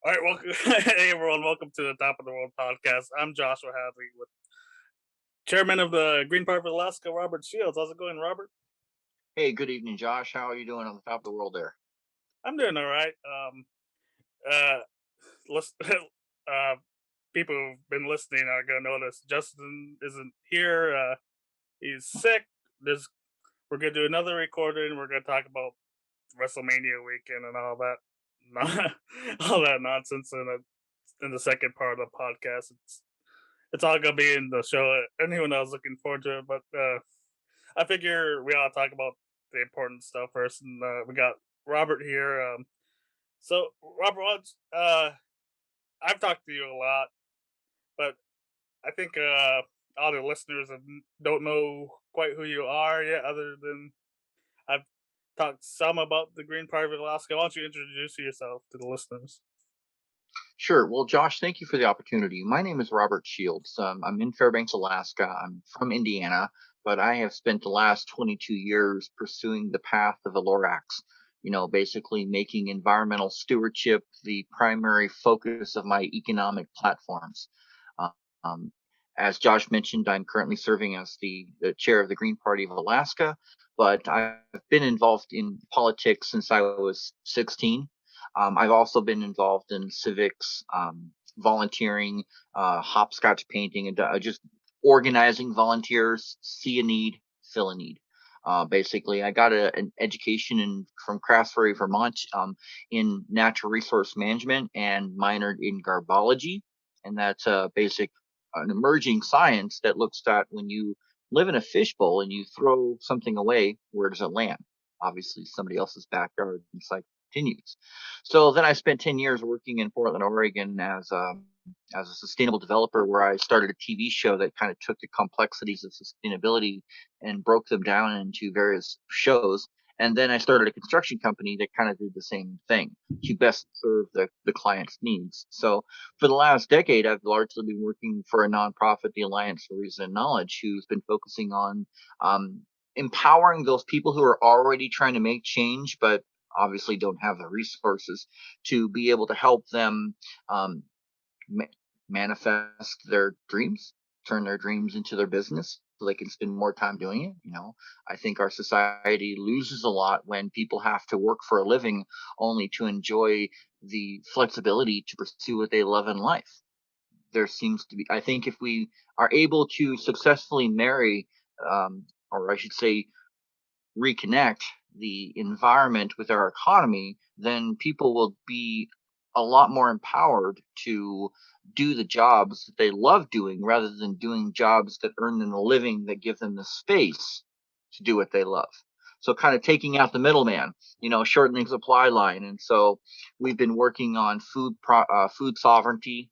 All right, welcome, hey everyone, welcome to the Top of the World podcast. I'm Joshua Hadley with Chairman of the Green Party of Alaska, Robert Shields. How's it going, Robert? Hey, good evening, Josh. How are you doing on the top of the world there? I'm doing all right. Uh, listen, uh, people who've been listening are gonna notice Justin isn't here. He's sick. There's, we're gonna do another recording. We're gonna talk about WrestleMania weekend and all that, all that nonsense in the second part of the podcast. It's all gonna be in the show. Anyone else looking forward to it, but I figure we ought to talk about the important stuff first. And we got Robert here. So Robert, I've talked to you a lot, but I think all the listeners don't know quite who you are yet. Other than I've talked some about the Green Party of Alaska. Why don't you introduce yourself to the listeners? Sure. Well, Josh, thank you for the opportunity. My name is Robert Shields. I'm in Fairbanks, Alaska. I'm from Indiana, but I have spent the last 22 years pursuing the path of the Lorax, basically making environmental stewardship the primary focus of my economic platforms. Uh, Um, as Josh mentioned, I'm currently serving as the chair of the Green Party of Alaska, but I've been involved in politics since I was 16. I've also been involved in civics, volunteering, hopscotch painting, and just organizing volunteers, see a need, fill a need. Basically, I got an education from Craftsbury, Vermont, in natural resource management and minored in garbology. And that's a basic, an emerging science that looks at when you live in a fishbowl and you throw something away, where does it land? Obviously, somebody else's backyard, and cycle continues. So then I spent 10 years working in Portland, Oregon as a sustainable developer, where I started a TV show that kind of took the complexities of sustainability and broke them down into various shows. And then I started a construction company that kind of did the same thing to best serve the client's needs. So for the last decade, I've largely been working for a nonprofit, the Alliance for Reason and Knowledge, who's been focusing on empowering those people who are already trying to make change, but obviously don't have the resources to be able to help them um, ma- manifest their dreams, turn their dreams into their business so they can spend more time doing it. I think our society loses a lot when people have to work for a living only to enjoy the flexibility to pursue what they love in life. There seems to be, I think, if we are able to successfully marry, or I should say, reconnect the environment with our economy, then people will be a lot more empowered to do the jobs that they love doing rather than doing jobs that earn them a living that give them the space to do what they love. So kind of taking out the middleman, shortening supply line. And so we've been working on food sovereignty,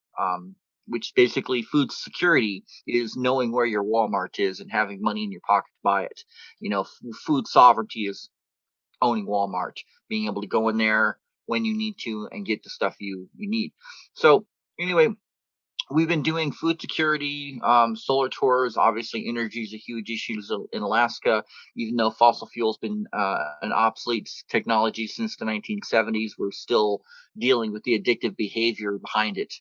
which basically food security is knowing where your Walmart is and having money in your pocket to buy it. Food sovereignty is owning Walmart, being able to go in there when you need to and get the stuff you need. So anyway, we've been doing food security, solar tours. Obviously, energy is a huge issue in Alaska, even though fossil fuel's been an obsolete technology since the 1970s. We're still dealing with the addictive behavior behind it.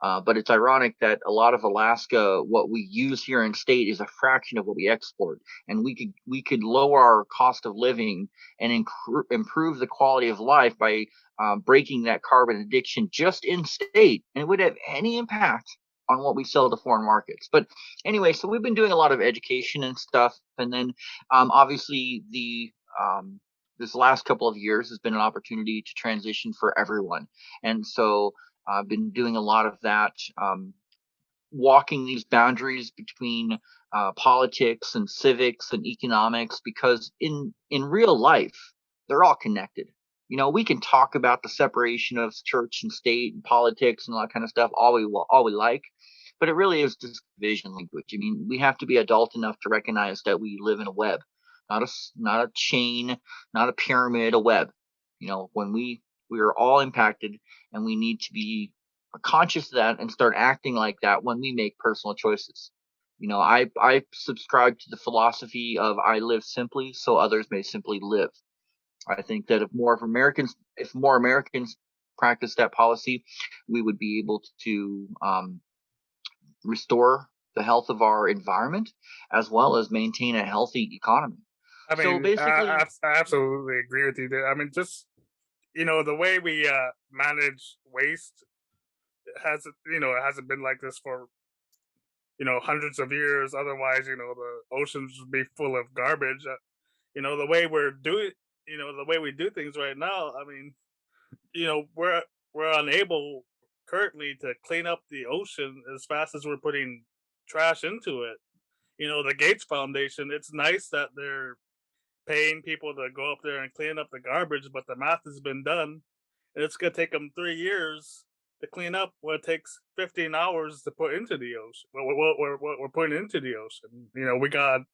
But it's ironic that a lot of Alaska, what we use here in state, is a fraction of what we export, and we could lower our cost of living and improve the quality of life by breaking that carbon addiction just in state, and it would have any impact on what we sell to foreign markets. But anyway, so we've been doing a lot of education and stuff, and then obviously the this last couple of years has been an opportunity to transition for everyone, and so I've been doing a lot of that, walking these boundaries between politics and civics and economics, because in real life they're all connected. We can talk about the separation of church and state and politics and all that kind of stuff all we like, but it really is just vision language. I mean, we have to be adult enough to recognize that we live in a web, not a chain, not a pyramid, a web. When we are all impacted, and we need to be conscious of that and start acting like that when we make personal choices. I subscribe to the philosophy of I live simply so others may simply live. I think that if more Americans practice that policy, we would be able to restore the health of our environment as well as maintain a healthy economy. I So mean, basically, I absolutely agree with you there. I mean, just the way we manage waste hasn't it hasn't been like this for hundreds of years. Otherwise, the oceans would be full of garbage. The way we're doing, the way we do things right now. I mean, we're unable currently to clean up the ocean as fast as we're putting trash into it. The Gates Foundation. It's nice that they're paying people to go up there and clean up the garbage, but the math has been done, and it's gonna take them 3 years to clean up what it takes 15 hours to put into the ocean. What we're putting into the ocean. We gotta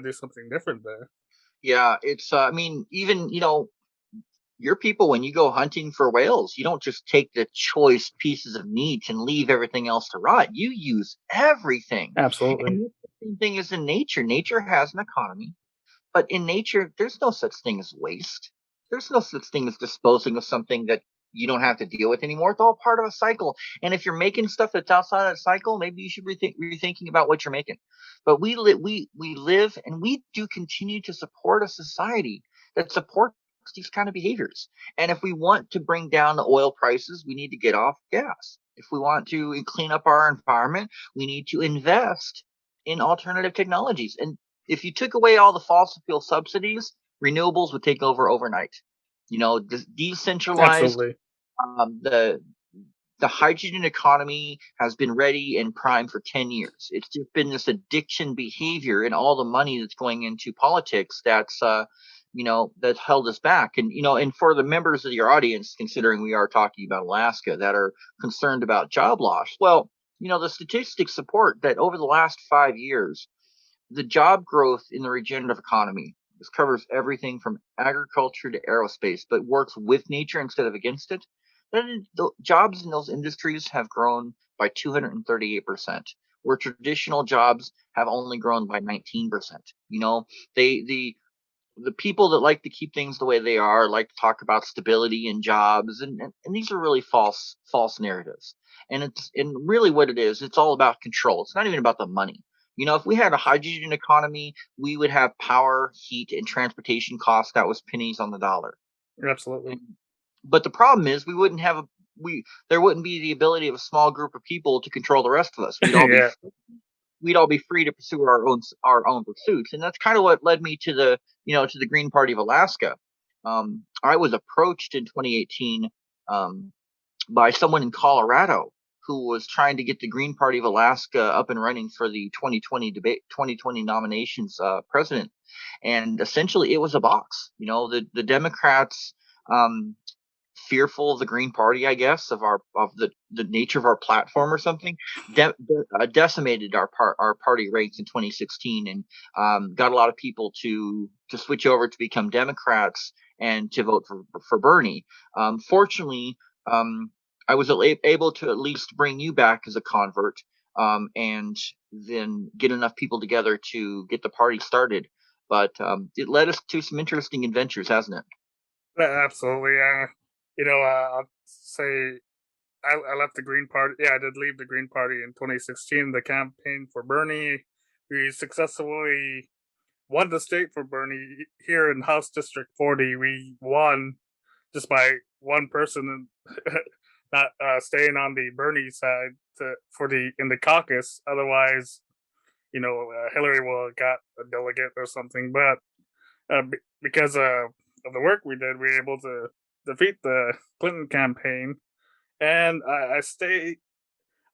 do something different there. yeah, it's I mean, even your people, when you go hunting for whales, you don't just take the choice pieces of meat and leave everything else to rot. You use everything. Absolutely. And the same thing is in nature. Nature has an economy. But in nature, there's no such thing as waste. There's no such thing as disposing of something that you don't have to deal with anymore. It's all part of a cycle. And if you're making stuff that's outside that cycle, maybe you should rethinking about what you're making. But we live and we do continue to support a society that supports these kind of behaviors. And if we want to bring down the oil prices, we need to get off gas. If we want to clean up our environment, we need to invest in alternative technologies. And if you took away all the fossil fuel subsidies, renewables would take over overnight. Decentralized. Absolutely. The hydrogen economy has been ready and primed for 10 years. It's just been this addiction behavior and all the money that's going into politics that's held us back. And for the members of your audience, considering we are talking about Alaska, that are concerned about job loss, well, the statistics support that over the last 5 years, the job growth in the regenerative economy, this covers everything from agriculture to aerospace, but works with nature instead of against it. Then the jobs in those industries have grown by 238%, where traditional jobs have only grown by 19%. The people that like to keep things the way they are like to talk about stability and jobs, and these are really false narratives. And really what it is, it's all about control. It's not even about the money. If we had a hydrogen economy, we would have power, heat, and transportation costs that was pennies on the dollar. Absolutely. But the problem is, there wouldn't be the ability of a small group of people to control the rest of us. Yeah. We'd all be free to pursue our own pursuits, and that's kind of what led me to the Green Party of Alaska. I was approached in 2018 by someone in Colorado who was trying to get the Green Party of Alaska up and running for the 2020 nominations president, and essentially it was a box. The Democrats. Fearful of the Green Party, I guess, of the nature of our platform or something, decimated our party ranks in 2016, and got a lot of people to switch over to become Democrats and to vote for Bernie. Fortunately, I was able to at least bring you back as a convert, and then get enough people together to get the party started. But it led us to some interesting adventures, hasn't it? Absolutely. I'll say I left the Green Party. Yeah, I did leave the Green Party in 2016. The campaign for Bernie, we successfully won the state for Bernie here in House District 40. We won just by one person not staying on the Bernie side in the caucus. Otherwise, Hillary will have got a delegate or something. But because of the work we did, we were able to defeat the Clinton campaign, and I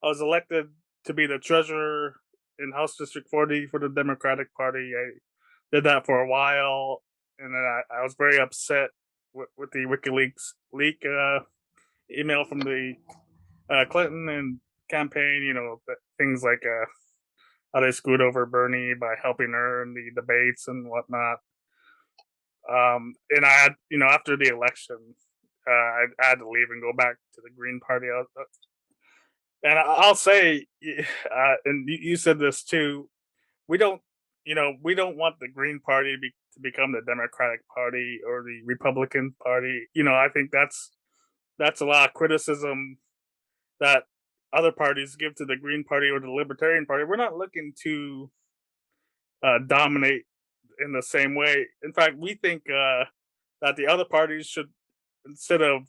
was elected to be the treasurer in House District 40 for the Democratic Party. I did that for a while, and then I was very upset with the WikiLeaks leak email from the Clinton and campaign. Things like how they screwed over Bernie by helping her in the debates and whatnot. And I had, after the election, I had to leave and go back to the Green Party. And I'll say, and you said this too. We don't, we don't want the Green Party to become the Democratic Party or the Republican Party. I think that's that's a lot of criticism that other parties give to the Green Party or the Libertarian Party. We're not looking to dominate in the same way. In fact, we think that the other parties should, instead of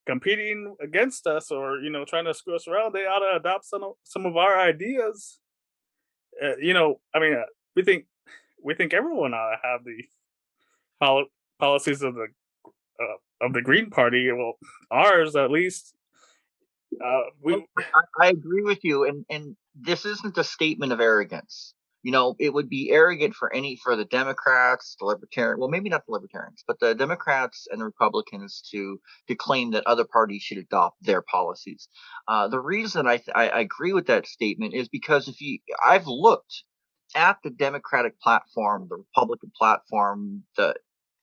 competing against us or trying to screw us around, they ought to adopt some of our ideas. I mean, we think everyone ought to have the pol- policies of the Green Party. Well, ours at least. Well, We I agree with you, and this isn't a statement of arrogance. It would be arrogant for the Democrats, the Libertarian, well, maybe not the Libertarians, but the Democrats and the Republicans to claim that other parties should adopt their policies. The reason I agree with that statement is because I've looked at the Democratic platform, the Republican platform, the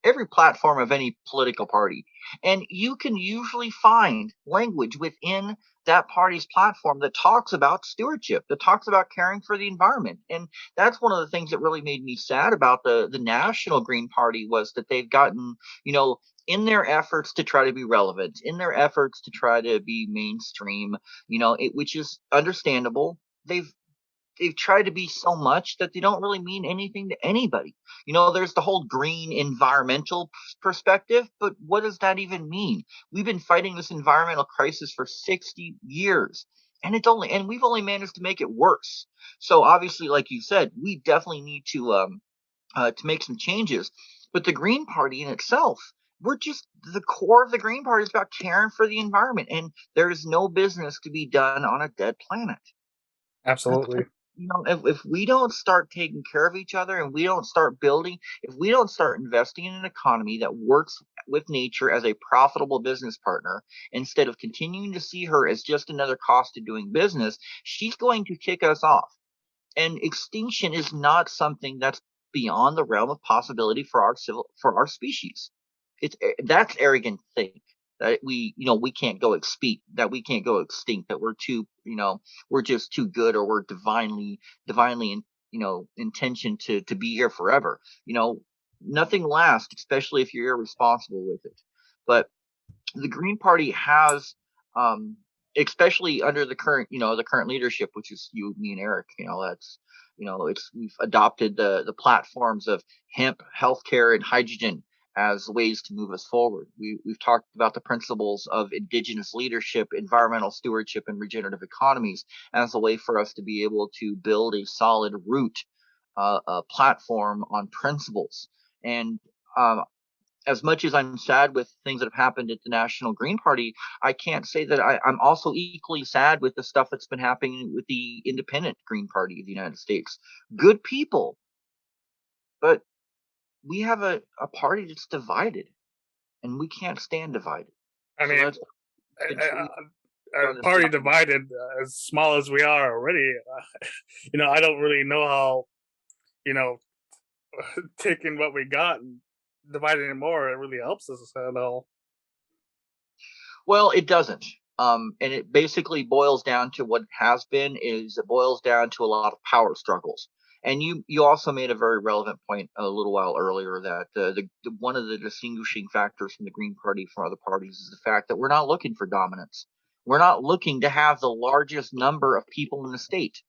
every platform of any political party, and you can usually find language within that party's platform that talks about stewardship, that talks about caring for the environment. And that's one of the things that really made me sad about the National Green Party was that they've gotten, in their efforts to try to be relevant, in their efforts to try to be mainstream, which is understandable. They've tried to be so much that they don't really mean anything to anybody. There's the whole green environmental perspective, but what does that even mean? We've been fighting this environmental crisis for 60 years, and we've only managed to make it worse. So obviously, like you said, we definitely need to make some changes. But the Green Party in itself, the core of the Green Party is about caring for the environment, and there is no business to be done on a dead planet. That's absolutely. if we don't start taking care of each other and we don't start building, if we don't start investing in an economy that works with nature as a profitable business partner, instead of continuing to see her as just another cost of doing business, she's going to kick us off. And extinction is not something that's beyond the realm of possibility for our species. That's arrogant to think that we can't go extinct, that we're too, we're just too good, or we're divinely intentioned to be here forever. Nothing lasts, especially if you're irresponsible with it. But the Green Party has, especially under the current leadership, which is you, me, and Eric. We've adopted the platforms of hemp, healthcare, and hydrogen as ways to move us forward. We've talked about the principles of indigenous leadership, environmental stewardship, and regenerative economies as a way for us to be able to build a solid root, a platform on principles. And as much as I'm sad with things that have happened at the National Green Party, I can't say that I'm also equally sad with the stuff that's been happening with the Independent Green Party of the United States. Good people, but we have a party that's divided, and we can't stand divided. I So mean, that's eventually a on this party topic. divided, as small as we are already. I don't really know how you know taking what we got and dividing it more, it really helps us at all. Well, it doesn't. And it basically boils down to what has been is it boils down to a lot of power struggles. And you also made a very relevant point a little while earlier that one of the distinguishing factors from the Green Party from other parties is the fact that we're not looking for dominance. We're not looking to have the largest number of people in the state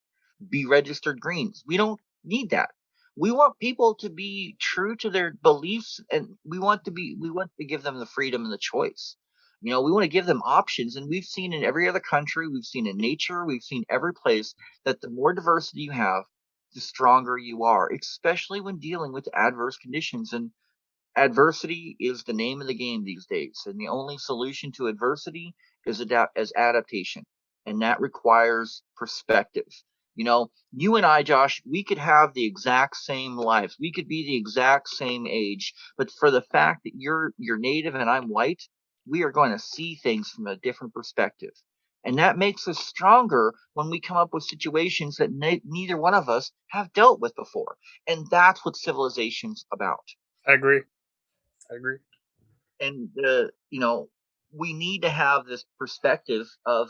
be registered Greens. We don't need that. We want people to be true to their beliefs, and we want to give them the freedom and the choice. We want to give them options, and we've seen in every other country, we've seen in nature, we've seen every place that the more diversity you have, the stronger you are, especially when dealing with adverse conditions. And adversity is the name of the game these days, and the only solution to adversity is adaptation, and that requires perspective. You and I, Josh, we could have the exact same lives, we could be the exact same age, but for the fact that you're native and I'm white, we are going to see things from a different perspective. And that makes us stronger when we come up with situations that neither one of us have dealt with before. And that's what civilization's about. I agree. I agree. And we need to have this perspective of,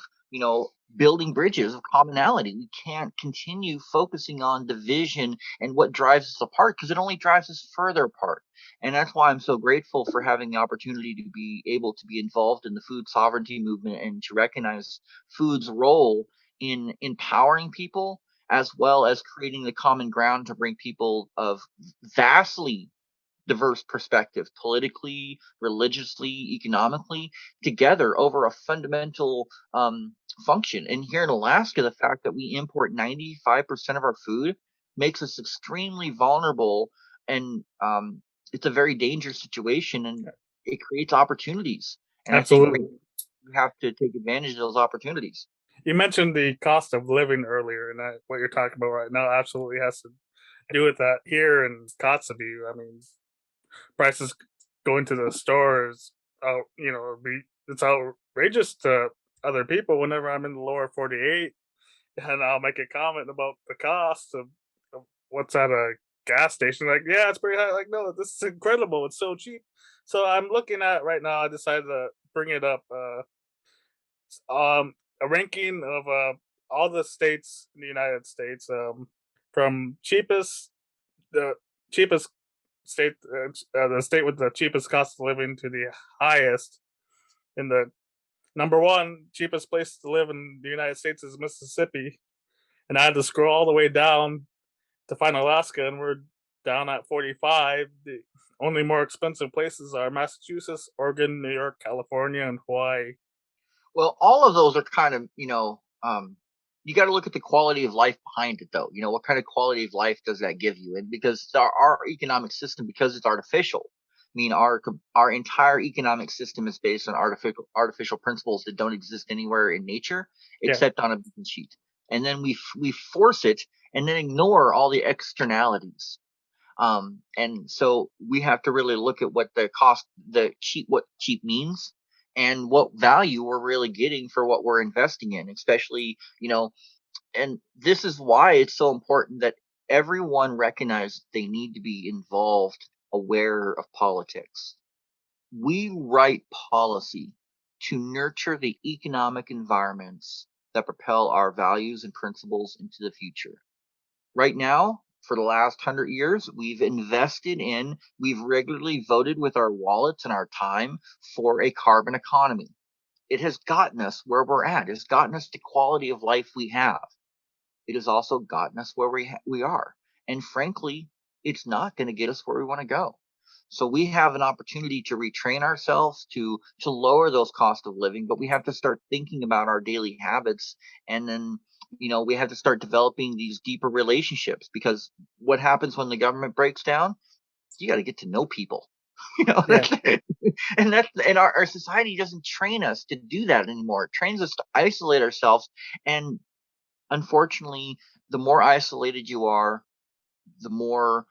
building bridges of commonality. We can't continue focusing on division and what drives us apart, because it only drives us further apart. And that's why I'm so grateful for having the opportunity to be able to be involved in the food sovereignty movement and to recognize food's role in empowering people, as well as creating the common ground to bring people of vastly diverse perspective, politically, religiously, economically, together over a fundamental function. And here in Alaska, the fact that we import 95% of our food makes us extremely vulnerable, and it's a very dangerous situation, and it creates opportunities. And I think we Absolutely. have to take advantage of those opportunities. You mentioned the cost of living earlier, and that what you're talking about right now absolutely has to do with that. Here in Kotzebue, I mean, prices going to the stores, it's outrageous to other people. Whenever I'm in the lower 48, and I'll make a comment about the cost of what's at a gas station, like, yeah, it's pretty high. Like, no, this is incredible. It's so cheap. So I'm looking at right now. I decided to bring it up. A ranking of all the states in the United States, from cheapest the cheapest state, the state with the cheapest cost of living to the highest. In the number one cheapest place to live in the United States is Mississippi, and I had to scroll all the way down to find Alaska, and we're down at 45. The only more expensive places are Massachusetts, Oregon, New York, California, and Hawaii. Well, all of those are kind of, you got to look at the quality of life behind it, though. What kind of quality of life does that give you? And because our economic system, because it's artificial, I mean, our entire economic system is based on artificial principles that don't exist anywhere in nature Yeah, except on a balance sheet. And then we force it and then ignore all the externalities. And so we have to really look at what what cheap means, and what value we're really getting for what we're investing in, especially, and this is why it's so important that everyone recognizes they need to be involved, aware of politics. We write policy to nurture the economic environments that propel our values and principles into the future. Right now, for the last 100 years, we've regularly voted with our wallets and our time for a carbon economy. It has gotten us where we're at. It's gotten us the quality of life we have. It has also gotten us where we are. And frankly, it's not going to get us where we want to go. So we have an opportunity to retrain ourselves to lower those costs of living, but we have to start thinking about our daily habits, and then we have to start developing these deeper relationships, because what happens when the government breaks down? You got to get to know people. yeah, And our society doesn't train us to do that anymore. It trains us to isolate ourselves, and unfortunately, the more isolated you are, the more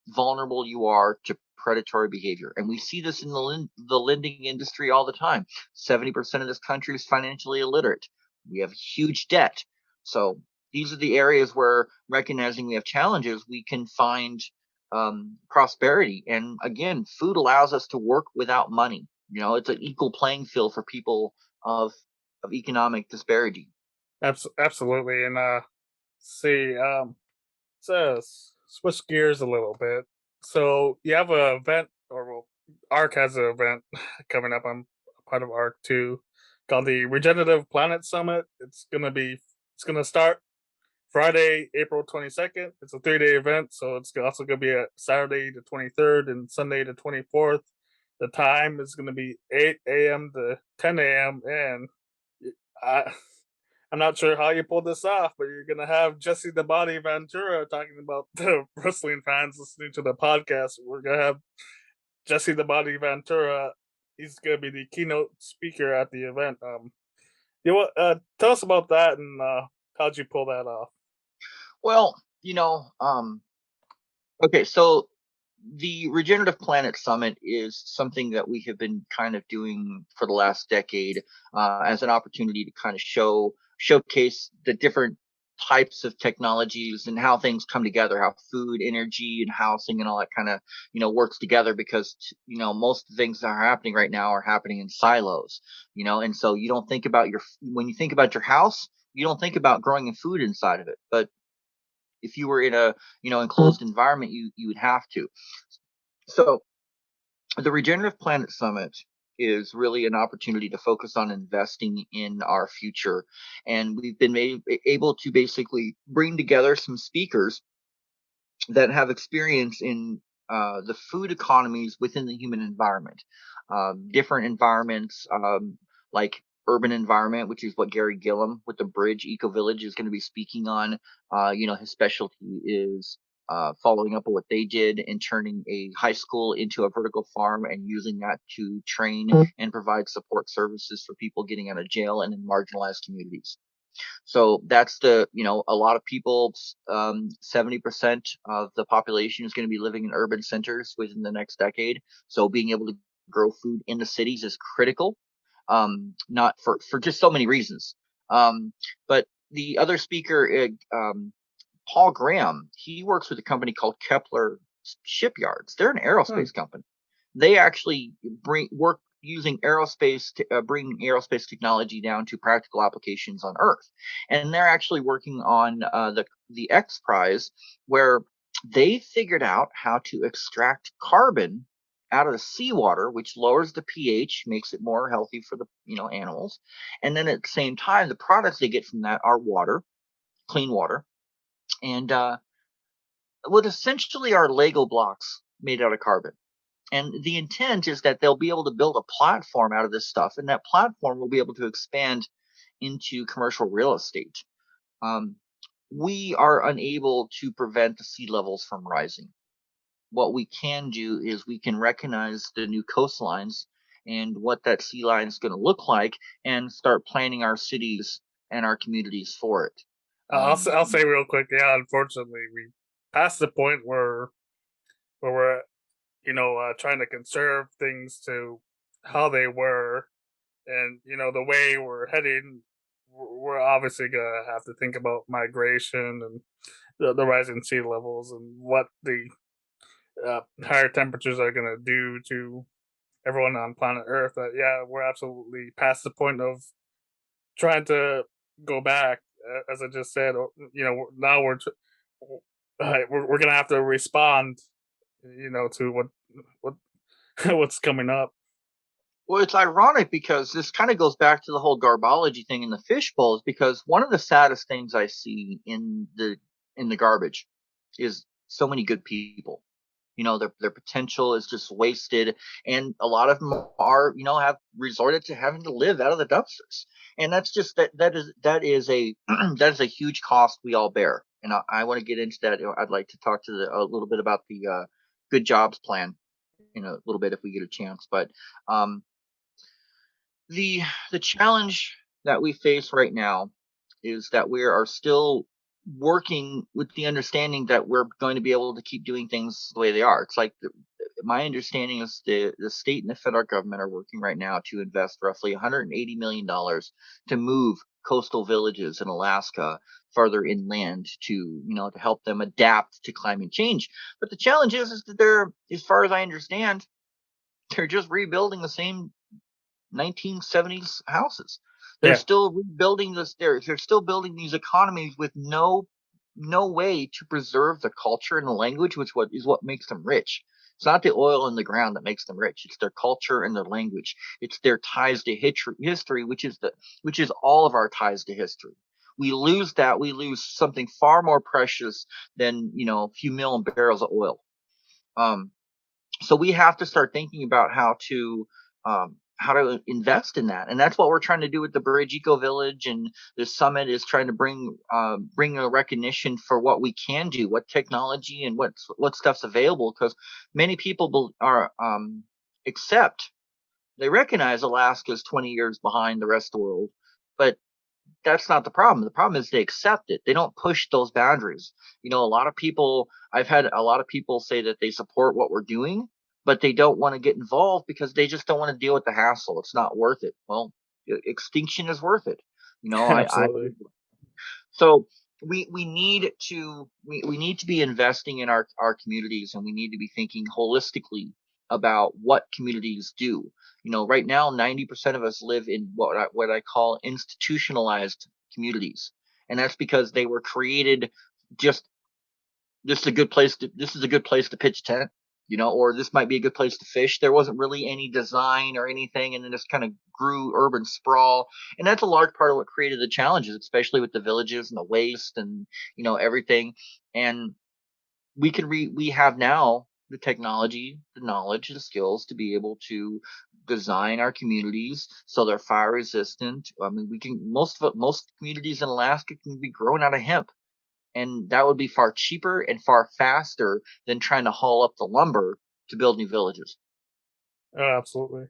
vulnerable you are to predatory behavior. And we see this in the lending industry all the time. 70% of this country is financially illiterate. We have huge debt. So these are the areas where, recognizing we have challenges, we can find prosperity. And again, food allows us to work without money. It's an equal playing field for people of economic disparity. absolutely. And see, so switch gears a little bit. So you have an event, or well, ARC has an event coming up. I'm a part of ARC too, called the Regenerative Planet Summit. It's gonna start Friday, April 22nd. It's a 3-day event, so it's also gonna be a Saturday the 23rd and Sunday the 24th. The time is gonna be 8 a.m. to 10 a.m. and I I'm not sure how you pulled this off, but you're gonna have Jesse the Body Ventura talking about the wrestling fans listening to the podcast. We're gonna have Jesse the Body Ventura. He's gonna be the keynote speaker at the event. Tell us about that, and how'd you pull that off? Well, okay, so the Regenerative Planet Summit is something that we have been kind of doing for the last decade, as an opportunity to kind of showcase the different types of technologies and how things come together, how food, energy, and housing and all that kind of, works together, because, most of the things that are happening right now are happening in silos, and so you don't think about when you think about your house, you don't think about growing food inside of it. But if you were in a, enclosed environment, you would have to. So the Regenerative Planet Summit is really an opportunity to focus on investing in our future. And we've been able to basically bring together some speakers that have experience in the food economies within the human environment, different environments, like urban environment, which is what Gary Gillum with the Bridge Eco Village is going to be speaking on. His specialty is following up on what they did in turning a high school into a vertical farm and using that to train and provide support services for people getting out of jail and in marginalized communities. So that's a lot of people, 70% of the population is going to be living in urban centers within the next decade. So being able to grow food in the cities is critical, not for just so many reasons. But the other speaker, Paul Graham, he works with a company called Kepler Shipyards. They're an aerospace company. They actually work using aerospace to bring aerospace technology down to practical applications on Earth, and they're actually working on the X Prize, where they figured out how to extract carbon out of the seawater, which lowers the pH, makes it more healthy for the animals, and then at the same time, the products they get from that are water, clean water, and what essentially are Lego blocks made out of carbon. And the intent is that they'll be able to build a platform out of this stuff, and that platform will be able to expand into commercial real estate. We are unable to prevent the sea levels from rising. What we can do is we can recognize the new coastlines and what that sea line is going to look like, and start planning our cities and our communities for it. I'll say real quick. Yeah, unfortunately, we passed the point where we're trying to conserve things to how they were, and the way we're heading, we're obviously gonna have to think about migration and the rising sea levels and what the higher temperatures are gonna do to everyone on planet Earth. Yeah, we're absolutely past the point of trying to go back. As I just said, now we're gonna have to respond, to what what's coming up. Well, it's ironic because this kind of goes back to the whole garbology thing in the fishbowl, is because one of the saddest things I see in the garbage is so many good people. Their potential is just wasted, and a lot of them are, have resorted to having to live out of the dumpsters, and that's just that is a that is a huge cost we all bear. And I want to get into that. I'd like to talk to a little bit about the good jobs plan in a little bit if we get a chance, but um, the challenge that we face right now is that we are still working with the understanding that we're going to be able to keep doing things the way they are. It's like my understanding is the state and the federal government are working right now to invest roughly $180 million to move coastal villages in Alaska further inland to to help them adapt to climate change. But the challenge is that they're, as far as I understand, they're just rebuilding the same 1970s houses. They're Yeah, still rebuilding this. They're still building these economies with no way to preserve the culture and the language, which what makes them rich. It's not the oil in the ground that makes them rich. It's their culture and their language. It's their ties to history, which is all of our ties to history. We lose that. We lose something far more precious than a few million barrels of oil. Um, so we have to start thinking about how to invest in that, and that's what we're trying to do with the Bridge Eco Village. And this summit is trying to bring a recognition for what we can do, what technology and what stuff's available, because many people are accept they recognize Alaska is 20 years behind the rest of the world, but that's not the problem. The problem is they accept it. They don't push those boundaries. I've had a lot of people say that they support what we're doing, but they don't want to get involved because they just don't want to deal with the hassle. It's not worth it. Well, extinction is worth it. I absolutely. so we need to we need to be investing in our communities, and we need to be thinking holistically about what communities do. Right now 90% of us live in what I call institutionalized communities, and that's because they were created just this is a good place to pitch a tent, or this might be a good place to fish. There wasn't really any design or anything, and then this kind of grew urban sprawl, and that's a large part of what created the challenges, especially with the villages and the waste and everything. And we have now the technology, the knowledge, the skills to be able to design our communities so they're fire resistant. I mean, we can most communities in Alaska can be grown out of hemp, and that would be far cheaper and far faster than trying to haul up the lumber to build new villages. Absolutely.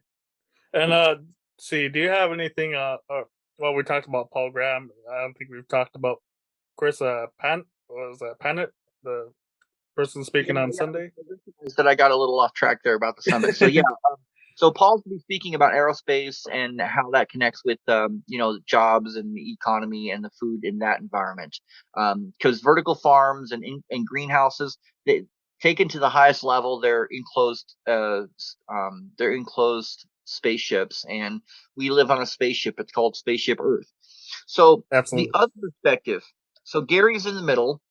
And see, do you have anything? Well, we talked about Paul Graham. I don't think we've talked about Chris Pan. Was that Panet, the person Yeah, speaking on yeah. Sunday? That I got a little off track there about the summit. So yeah, so Paul's going to be speaking about aerospace and how that connects with jobs and the economy and the food in that environment. Because vertical farms and greenhouses, they taken to the highest level, they're enclosed spaceships, and we live on a spaceship. It's called Spaceship Earth. So the Absolutely. other perspective. So Gary's in the middle.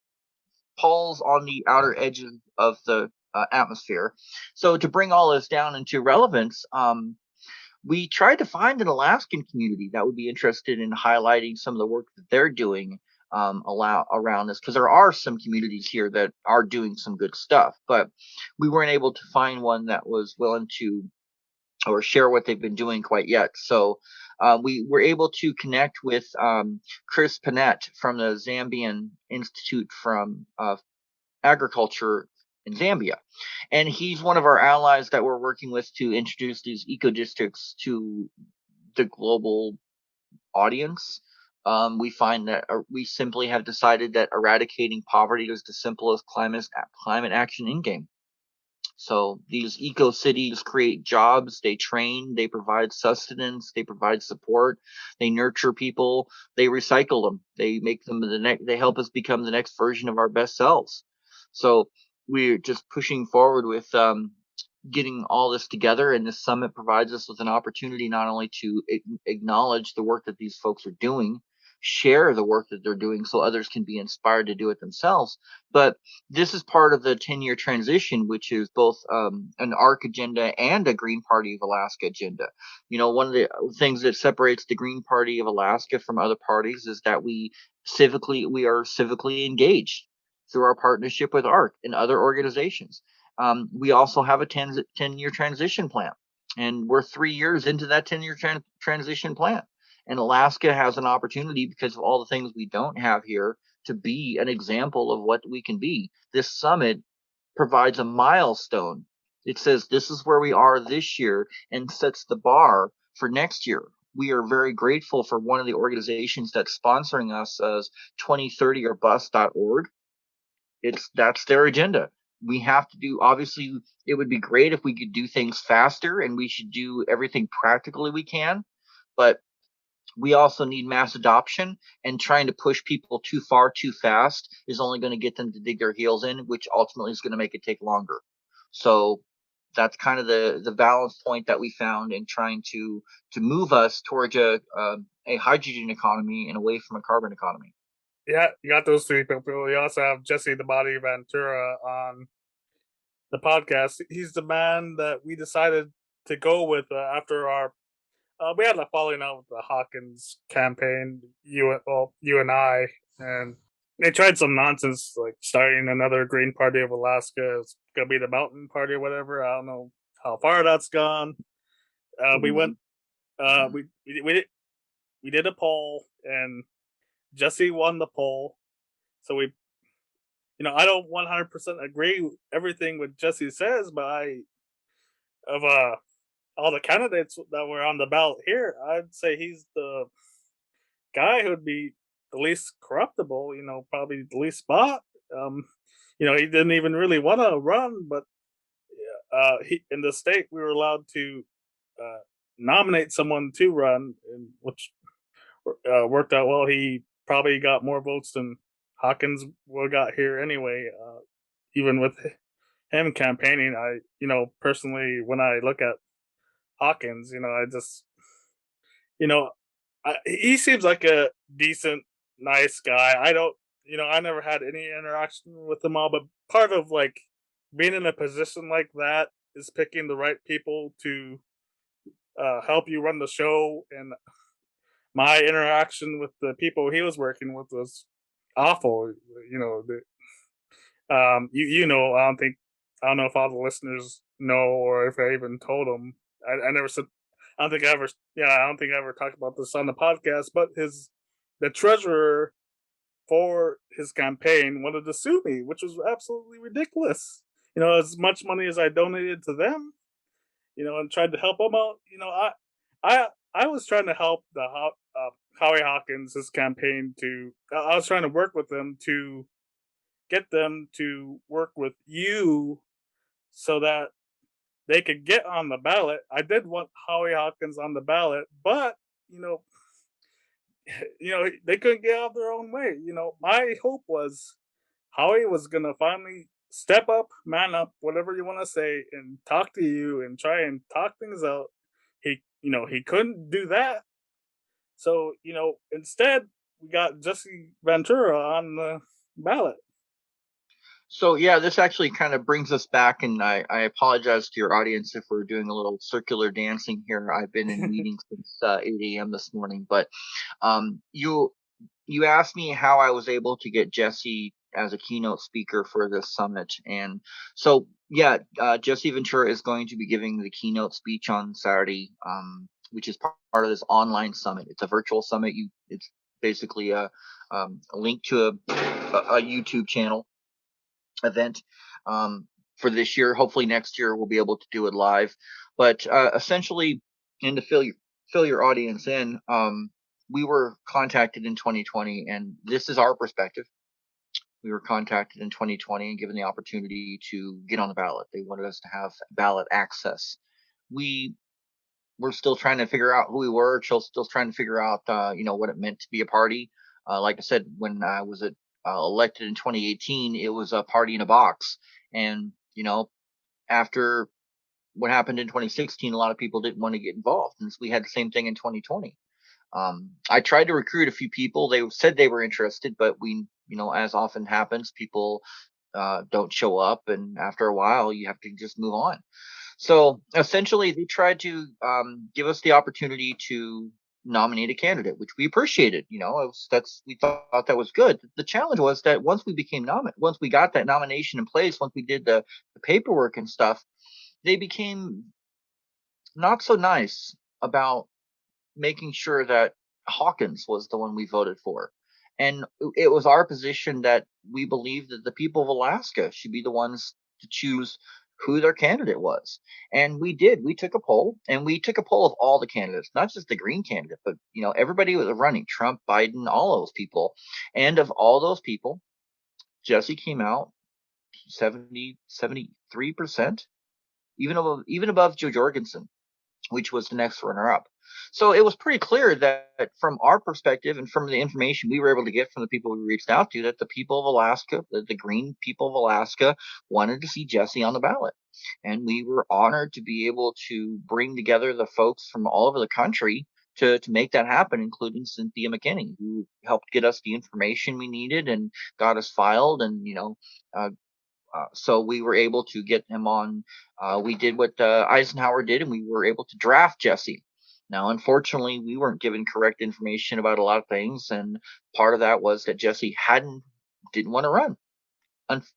Paul's on the outer edges of the atmosphere. So to bring all this down into relevance, we tried to find an Alaskan community that would be interested in highlighting some of the work that they're doing around this, because there are some communities here that are doing some good stuff, but we weren't able to find one that was willing to or share what they've been doing quite yet. So we were able to connect with Chris Panett from the Zambian Institute from Agriculture in Zambia. And he's one of our allies that we're working with to introduce these eco districts to the global audience. We find that we simply have decided that eradicating poverty is the simplest climate action in game. So these eco cities create jobs, they train, they provide sustenance, they provide support, they nurture people, they recycle them, they make them they help us become the next version of our best selves. So we're just pushing forward with getting all this together, and this summit provides us with an opportunity not only to acknowledge the work that these folks are doing, share the work that they're doing so others can be inspired to do it themselves, but this is part of the 10-year transition, which is both an ARC agenda and a Green Party of Alaska agenda. One of the things that separates the Green Party of Alaska from other parties is that we are civically engaged through our partnership with ARC and other organizations. We also have a 10-year transition plan, and we're 3 years into that 10-year transition plan. And Alaska has an opportunity, because of all the things we don't have here, to be an example of what we can be. This summit provides a milestone. It says this is where we are this year and sets the bar for next year. We are very grateful for one of the organizations that's sponsoring us as 2030orbust.org. That's their agenda. We have to do, obviously it would be great if we could do things faster, and we should do everything practically we can, but we also need mass adoption, and trying to push people too far too fast is only going to get them to dig their heels in, which ultimately is going to make it take longer. So that's kind of the balance point that we found in trying to move us towards a hydrogen economy and away from a carbon economy. Yeah, you got those three people. We also have Jesse the Body Ventura on the podcast. He's the man that we decided to go with after our. We had a falling out with the Hawkins campaign. You and I, and they tried some nonsense like starting another Green Party of Alaska. It's gonna be the Mountain Party or whatever. I don't know how far that's gone. We went. We did a poll, and Jesse won the poll. So I don't 100% agree with everything what Jesse says, but of all the candidates that were on the ballot here, I'd say he's the guy who'd be the least corruptible. Probably the least bought. Um, he didn't even really want to run, but he in the state we were allowed to uh, nominate someone to run, which worked out well. He probably got more votes than Hawkins would have got here anyway. Even with him campaigning, personally, when I look at Hawkins, I just, you know, he seems like a decent, nice guy. I don't, I never had any interaction with them all, but part of like being in a position like that is picking the right people to help you run the show. And my interaction with the people he was working with was awful. You know, I don't know if all the listeners know or if I even told them. I never said. I don't think I ever. Yeah, I don't think I ever talked about this on the podcast. But the treasurer for his campaign wanted to sue me, which was absolutely ridiculous. As much money as I donated to them, and tried to help them out. I I was trying to help Howie Hawkins' his campaign to. I was trying to work with them to get them to work with you so that they could get on the ballot. I did want Howie Hawkins on the ballot, but you know, they couldn't get out their own way. My hope was Howie was gonna finally step up, man up, whatever you want to say, and talk to you and try and talk things out. He couldn't do that. So, instead we got Jesse Ventura on the ballot. So yeah, this actually kind of brings us back, and I apologize to your audience if we're doing a little circular dancing here. I've been in meetings since 8 a.m. this morning, but you asked me how I was able to get Jesse as a keynote speaker for this summit, and so yeah, Jesse Ventura is going to be giving the keynote speech on Saturday, which is part of this online summit. It's a virtual summit. It's basically a link to a YouTube channel event for this year. Hopefully next year we'll be able to do it live. But essentially, and to fill your audience in, we were contacted in 2020, and this is our perspective. We were contacted in 2020 and given the opportunity to get on the ballot. They wanted us to have ballot access. We were still trying to figure out who we were, still trying to figure out, what it meant to be a party. Like I said, when I was elected in 2018, it was a party in a box. And, after what happened in 2016, a lot of people didn't want to get involved. And so we had the same thing in 2020. I tried to recruit a few people. They said they were interested, but as often happens, people don't show up. And after a while, you have to just move on. So essentially, they tried to give us the opportunity to nominate a candidate, which we appreciated. We thought that was good. The challenge was that once we got that nomination in place, once we did the paperwork and stuff, they became not so nice about making sure that Hawkins was the one we voted for. And it was our position that we believed that the people of Alaska should be the ones to choose who their candidate was. And we did. We took a poll, and we took a poll of all the candidates, not just the Green candidate, but everybody was running, Trump, Biden, all those people. And of all those people, Jesse came out 73%, even above Joe Jorgensen, which was the next runner up. So it was pretty clear that from our perspective and from the information we were able to get from the people we reached out to, that the people of Alaska, the Green people of Alaska, wanted to see Jesse on the ballot. And we were honored to be able to bring together the folks from all over the country to make that happen, including Cynthia McKinney, who helped get us the information we needed and got us filed. And, so we were able to get him on. We did what Eisenhower did, and we were able to draft Jesse. Now, unfortunately, we weren't given correct information about a lot of things, and part of that was that Jesse didn't want to run.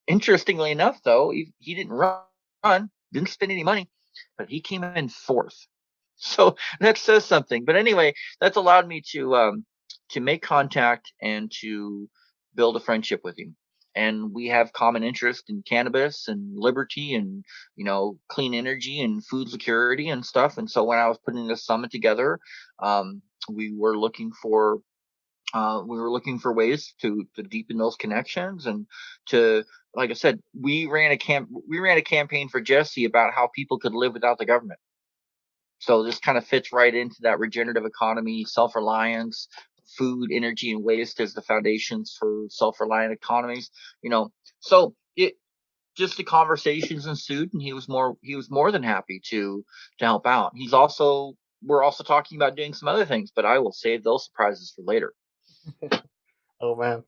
Interestingly enough, though, he didn't run, didn't spend any money, but he came in fourth. So that says something. But anyway, that's allowed me to make contact and to build a friendship with him. And we have common interest in cannabis and liberty and, clean energy and food security and stuff. And so when I was putting this summit together, we were looking for ways to deepen those connections and to, like I said, we ran a campaign for Jesse about how people could live without the government. So this kind of fits right into that regenerative economy, self-reliance, food, energy, and waste as the foundations for self-reliant economies. So it just the conversations ensued, and he was more than happy to help out. We're also talking about doing some other things, but I will save those surprises for later. Oh man.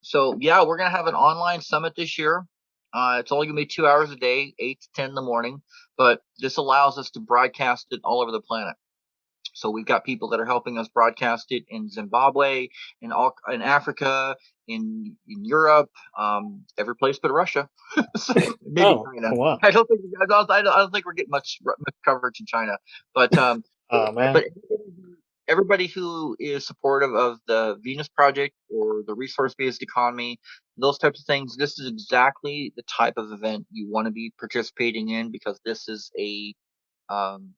So yeah, we're gonna have an online summit this year. It's only gonna be 2 hours a day, 8 to 10 in the morning, but this allows us to broadcast it all over the planet. So we've got people that are helping us broadcast it in Zimbabwe, in Africa, in Europe, every place but Russia. So maybe China. Wow. I don't think we're getting much coverage in China, but Oh man. but everybody who is supportive of the Venus Project or the resource-based economy, those types of things, this is exactly the type of event you want to be participating in, because this is an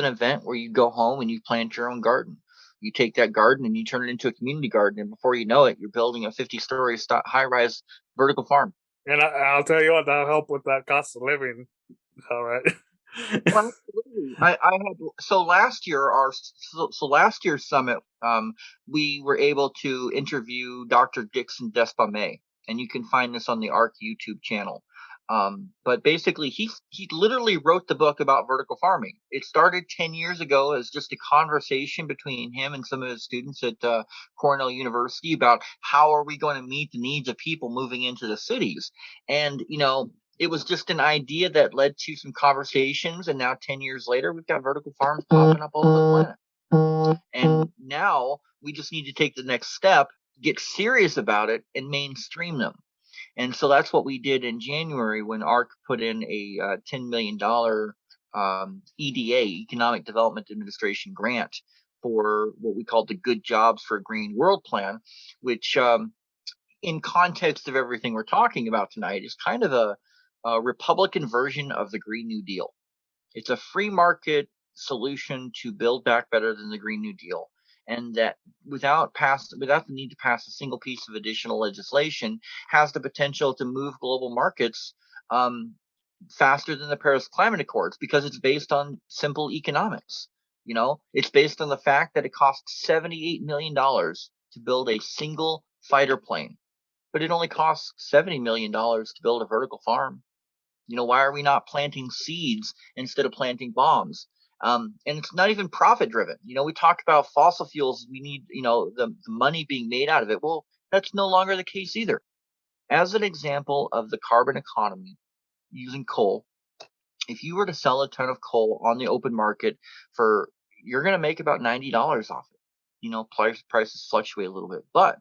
event where you go home and you plant your own garden. You take that garden and you turn it into a community garden, and before you know it, you're building a 50-story high-rise vertical farm. And I'll tell you what, that'll help with that cost of living. All right. Well, absolutely. I had last year's summit, we were able to interview Dr. Dixon Despame, and you can find this on the ARC YouTube channel. But basically, he literally wrote the book about vertical farming. It started 10 years ago as just a conversation between him and some of his students at Cornell University about how are we going to meet the needs of people moving into the cities. And it was just an idea that led to some conversations, and now 10 years later, we've got vertical farms popping up all over the planet. And now we just need to take the next step, get serious about it, and mainstream them. And so that's what we did in January when ARC put in a $10 million EDA, Economic Development Administration grant, for what we call the Good Jobs for a Green World plan, which in context of everything we're talking about tonight is kind of a Republican version of the Green New Deal. It's a free market solution to build back better than the Green New Deal. And that without the need to pass a single piece of additional legislation, has the potential to move global markets faster than the Paris Climate Accords, because it's based on simple economics. It's based on the fact that it costs $78 million to build a single fighter plane, but it only costs $70 million to build a vertical farm. Why are we not planting seeds instead of planting bombs? And it's not even profit driven. We talk about fossil fuels. We need, the money being made out of it. Well, that's no longer the case either. As an example of the carbon economy using coal, if you were to sell a ton of coal on the open market you're going to make about $90 off it. Prices fluctuate a little bit, but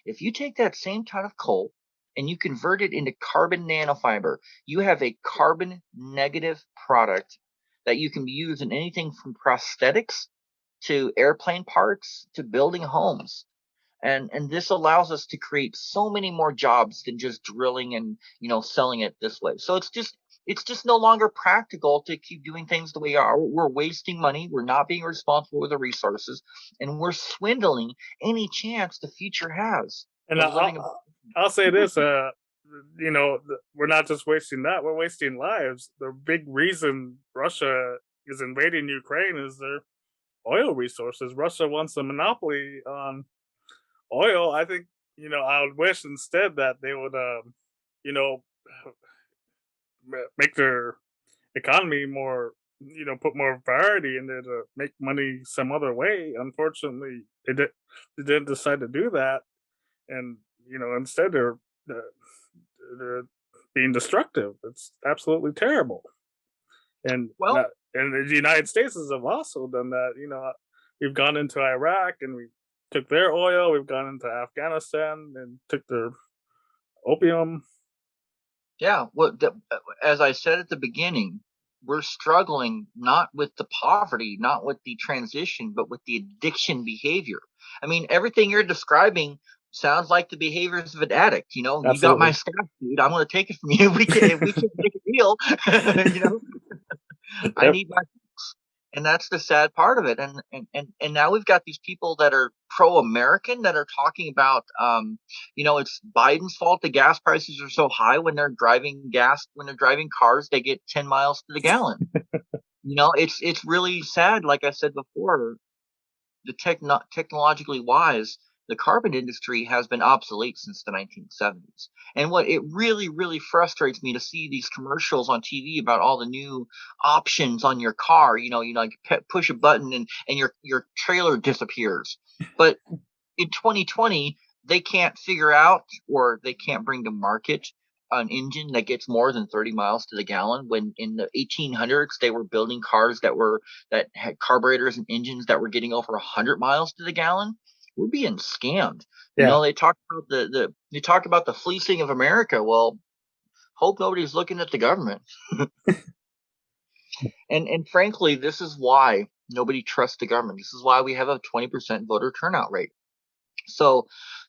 if you take that same ton of coal and you convert it into carbon nanofiber, you have a carbon negative product that you can use in anything from prosthetics to airplane parts to building homes. And this allows us to create so many more jobs than just drilling and selling it this way. So it's just no longer practical to keep doing things the way we are. We're wasting money. We're not being responsible with the resources, and we're swindling any chance the future has. And I'll say this, we're not just wasting that, we're wasting lives. The big reason Russia is invading Ukraine is their oil resources. Russia wants a monopoly on oil. I think, I would wish instead that they would, make their economy more, put more variety in there to make money some other way. Unfortunately, they didn't decide to do that. And, instead they're being destructive. It's absolutely terrible. And Well, and the United States have also done that. We've gone into Iraq and we took their oil. We've gone into Afghanistan and took their opium. yeah. As I said at the beginning, we're struggling not with the poverty, not with the transition, but with the addiction behavior. I mean, everything you're describing sounds like the behaviors of an addict. You got my staff, dude. I'm going to take it from you. We can make a deal. I need my fix. And that's the sad part of it. And now we've got these people that are pro-American that are talking about, it's Biden's fault the gas prices are so high when they're driving cars, they get 10 miles to the gallon. It's really sad. Like I said before, technologically wise, the carbon industry has been obsolete since the 1970s. And what it really, really frustrates me to see these commercials on TV about all the new options on your car. Like push a button and your trailer disappears. But in 2020, they can't figure out, or they can't bring to market, an engine that gets more than 30 miles to the gallon, when in the 1800s they were building cars that had carburetors and engines that were getting over 100 miles to the gallon. We're being scammed. Yeah. They talk about the fleecing of America. Well, hope nobody's looking at the government. And frankly, this is why nobody trusts the government. This is why we have a 20% voter turnout rate. So,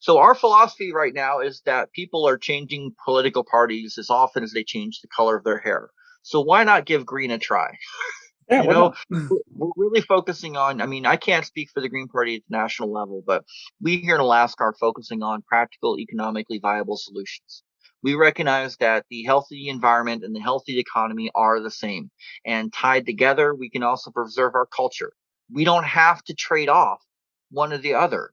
our philosophy right now is that people are changing political parties as often as they change the color of their hair. So why not give green a try? Yeah, You why know, not? we're really focusing on, I mean, I can't speak for the Green Party at the national level, but we here in Alaska are focusing on practical, economically viable solutions. We recognize that the healthy environment and the healthy economy are the same, and tied together, we can also preserve our culture. We don't have to trade off one or the other.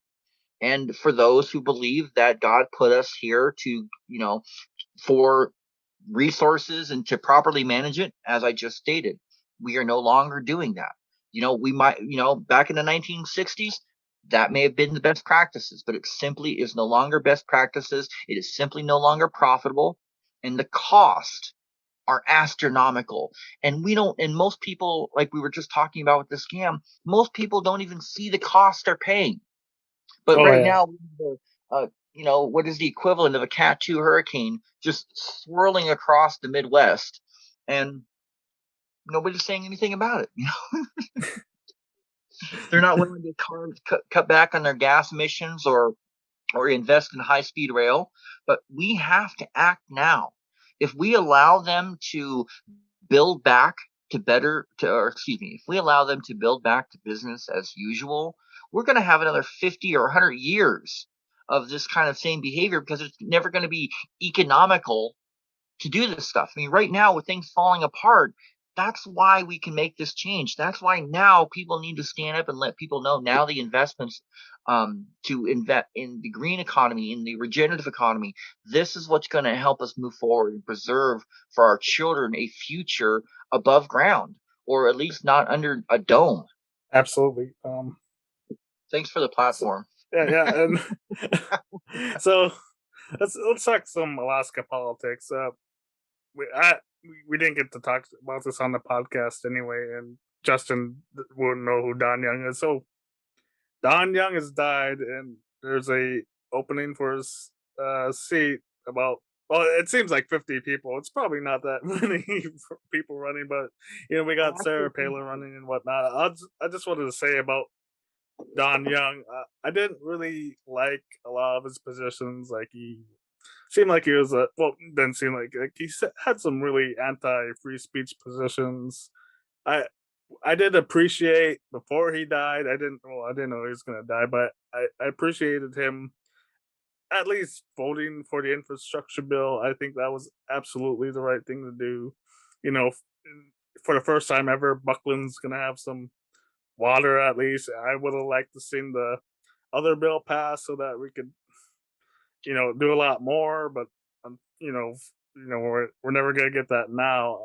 And for those who believe that God put us here to, for resources and to properly manage it, as I just stated, we are no longer doing that. We might, back in the 1960s, that may have been the best practices, but it simply is no longer best practices. It is simply no longer profitable. And the cost are astronomical. And most people, like we were just talking about with the scam, most people don't even see the cost they're paying. But Oh right yeah. now, what is the equivalent of a Cat 2 hurricane just swirling across the Midwest, and nobody's saying anything about it. They're not willing to cut back on their gas emissions or invest in high speed rail. But we have to act now. If we allow them to build back if we allow them to build back to business as usual, we're going to have another 50 or 100 years of this kind of same behavior, because it's never going to be economical to do this stuff. I mean, right now with things falling apart, that's why we can make this change. That's why now people need to stand up and let people know now the investments, to invest in the green economy, in the regenerative economy. This is what's going to help us move forward and preserve for our children a future above ground, or at least not under a dome. Absolutely. Thanks for the So, platform. yeah, and so let's talk some Alaska politics. We didn't get to talk about this on the podcast anyway, and Justin wouldn't know who Don Young is. So Don Young has died, and there's a opening for his seat. About, well, it seems like 50 people. It's probably not that many people running, but we got Sarah Palin running and whatnot. I just wanted to say about Don Young. I didn't really like a lot of his positions. Like, he seemed like he was didn't seem like he had some really anti-free speech positions. I I did appreciate before he died. I didn't know he was gonna die, but I appreciated him at least voting for the infrastructure bill. I think that was absolutely the right thing to do. You know, f- for the first time ever, Buckland's gonna have some water at least. I would have liked to seen the other bill pass so that we could, do a lot more. But we're never gonna get that now.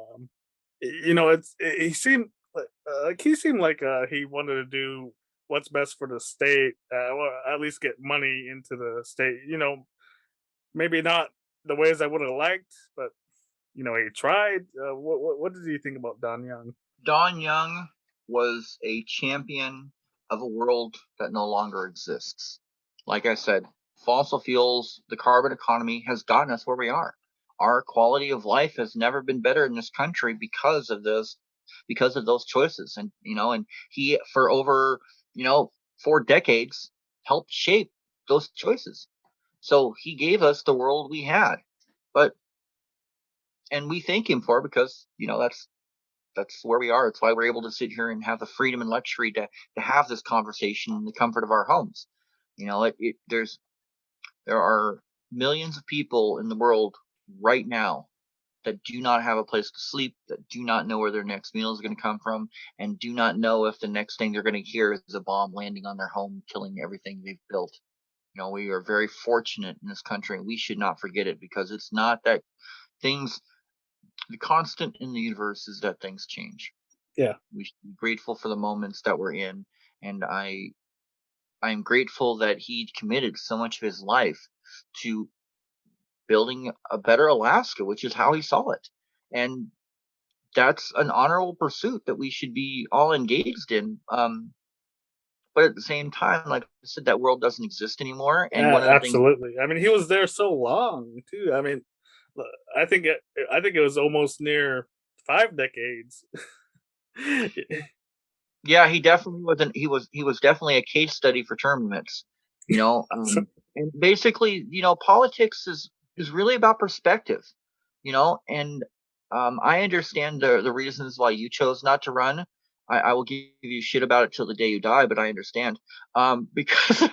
He seemed like he wanted to do what's best for the state, or at least get money into the state. Maybe not the ways I would have liked, but he tried. What did you think about Don Young? Don Young was a champion of a world that no longer exists. Like I said, fossil fuels, the carbon economy has gotten us where we are. Our quality of life has never been better in this country because of those choices. And he, for over, 4 decades, helped shape those choices. So he gave us the world we had. But and we thank him for it, because that's where we are. It's why we're able to sit here and have the freedom and luxury to have this conversation in the comfort of our homes. There are millions of people in the world right now that do not have a place to sleep, that do not know where their next meal is going to come from, and do not know if the next thing they're going to hear is a bomb landing on their home, killing everything they've built. We are very fortunate in this country, and we should not forget it, because it's not that things, the constant in the universe is that things change. Yeah. We should be grateful for the moments that we're in. And I'm grateful that he committed so much of his life to building a better Alaska, which is how he saw it. And that's an honorable pursuit that we should be all engaged in. But at the same time, like I said, that world doesn't exist anymore. And Yeah, one of the things, absolutely. I mean, he was there so long too. I mean, I think it was almost near 5 decades. yeah, he definitely wasn't. He was definitely a case study for term limits. And basically, politics is really about perspective. And I understand the reasons why you chose not to run. I will give you shit about it till the day you die, but I understand, because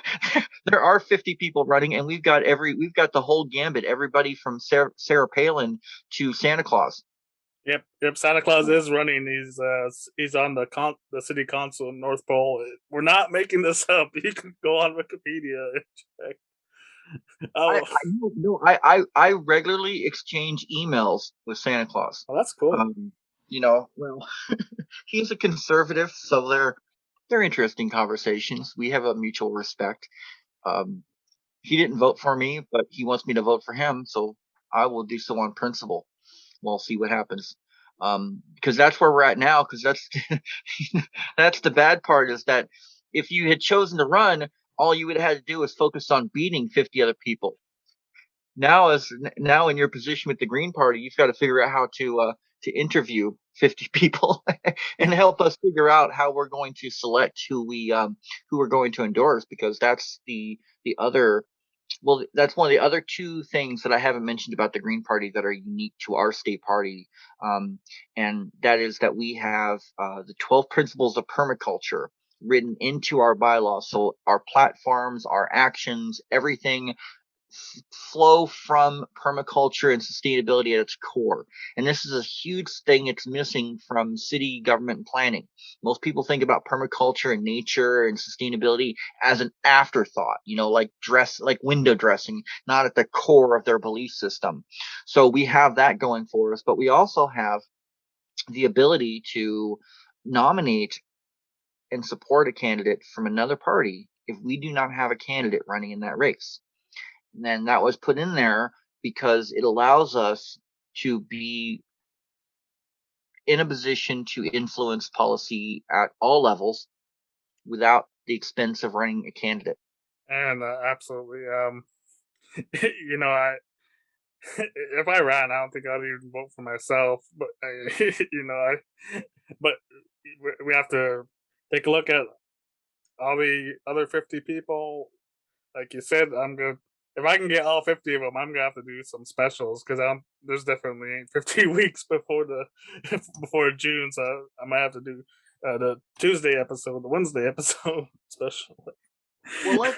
there are 50 people running, and we've got the whole gambit, everybody from Sarah Palin to Santa Claus. Yep. Santa Claus is running. He's on the city council in North Pole. We're not making this up. You can go on Wikipedia and check. I Oh, no, I regularly exchange emails with Santa Claus. well, that's cool. Well, he's a conservative, so they're interesting conversations. We have a mutual respect. Um, he didn't vote for me, but he wants me to vote for him, so I will do so on principle. We'll see what happens. Because that's where we're at now. Because that's the bad part, is that if you had chosen to run, all you would have had to do was focus on beating 50 other people. Now in your position with the Green Party, you've got to figure out how to interview 50 people and help us figure out how we're going to select who we're going to endorse, because that's the other well, that's one of the other two things that I haven't mentioned about the Green Party that are unique to our state party, and that is that we have the 12 principles of permaculture written into our bylaws. So our platforms, our actions, everything flow from permaculture and sustainability at its core. And this is a huge thing it's missing from city government planning. Most people think about permaculture and nature and sustainability as an afterthought, like window dressing, not at the core of their belief system. So we have that going for us, but we also have the ability to nominate and support a candidate from another party if we do not have a candidate running in that race. And then that was put in there because it allows us to be in a position to influence policy at all levels without the expense of running a candidate. And absolutely. I if I ran, I don't think I'd even vote for myself. But but we have to take a look at all the other 50 people. Like you said, I'm good. If I can get all 50 of them, I'm gonna have to do some specials, because there's definitely ain't 50 weeks before the before June, so I might have to do the Tuesday episode, the Wednesday episode special. Well, like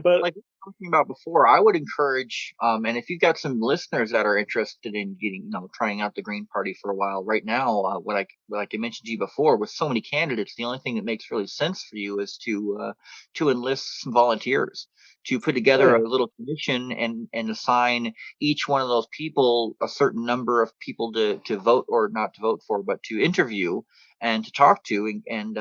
But like we were talking about before, I would encourage, and if you've got some listeners that are interested in getting, trying out the Green Party for a while, right now, like I mentioned to you before, with so many candidates, the only thing that makes really sense for you is to enlist some volunteers, to put oh together yeah, a little commission and assign each one of those people a certain number of people to vote, or not to vote for, but to interview and to talk to, and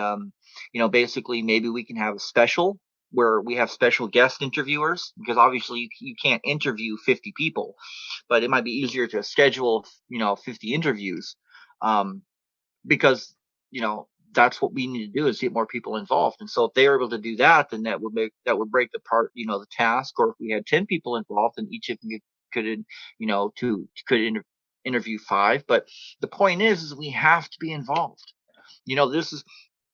basically maybe we can have a special where we have special guest interviewers, because obviously you can't interview 50 people, but it might be easier to schedule 50 interviews, because that's what we need to do, is get more people involved. And so if they're able to do that, then that would break the task. Or if we had 10 people involved, and each of them could interview 5. But the point is we have to be involved. This is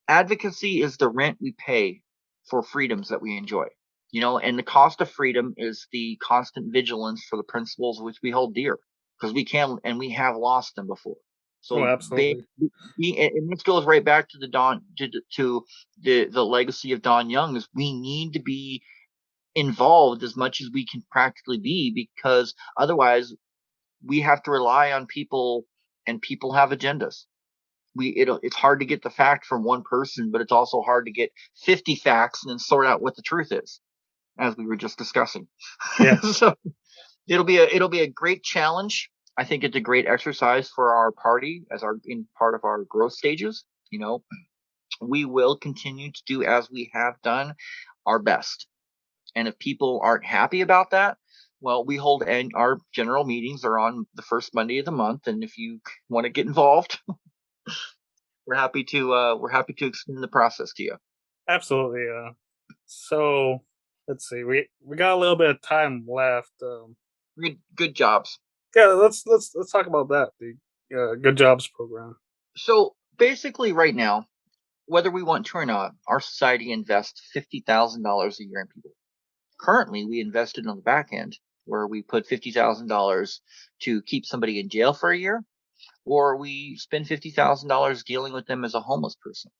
Advocacy is the rent we pay for freedoms that we enjoy. And the cost of freedom is the constant vigilance for the principles which we hold dear, because we can and we have lost them before. oh So absolutely. and this goes right back to the legacy of Don Young, is we need to be involved as much as we can practically be, because otherwise we have to rely on people, and people have agendas. It's hard to get the fact from one person, but it's also hard to get 50 facts and then sort out what the truth is, as we were just discussing. Yeah. So it'll be a great challenge. I think it's a great exercise for our party as in part of our growth stages. We will continue to do as we have done, our best. And if people aren't happy about that, well, we hold our general meetings are on the first Monday of the month, and if you want to get involved, we're happy to extend the process to you. Absolutely. So let's see. We got a little bit of time left. Good jobs. Yeah, let's talk about that. The Good Jobs program. So basically, right now, whether we want to or not, our society invests $50,000 a year in people. Currently, we invested on the back end where we put $50,000 to keep somebody in jail for a year, or we spend $50,000 dealing with them as a homeless person.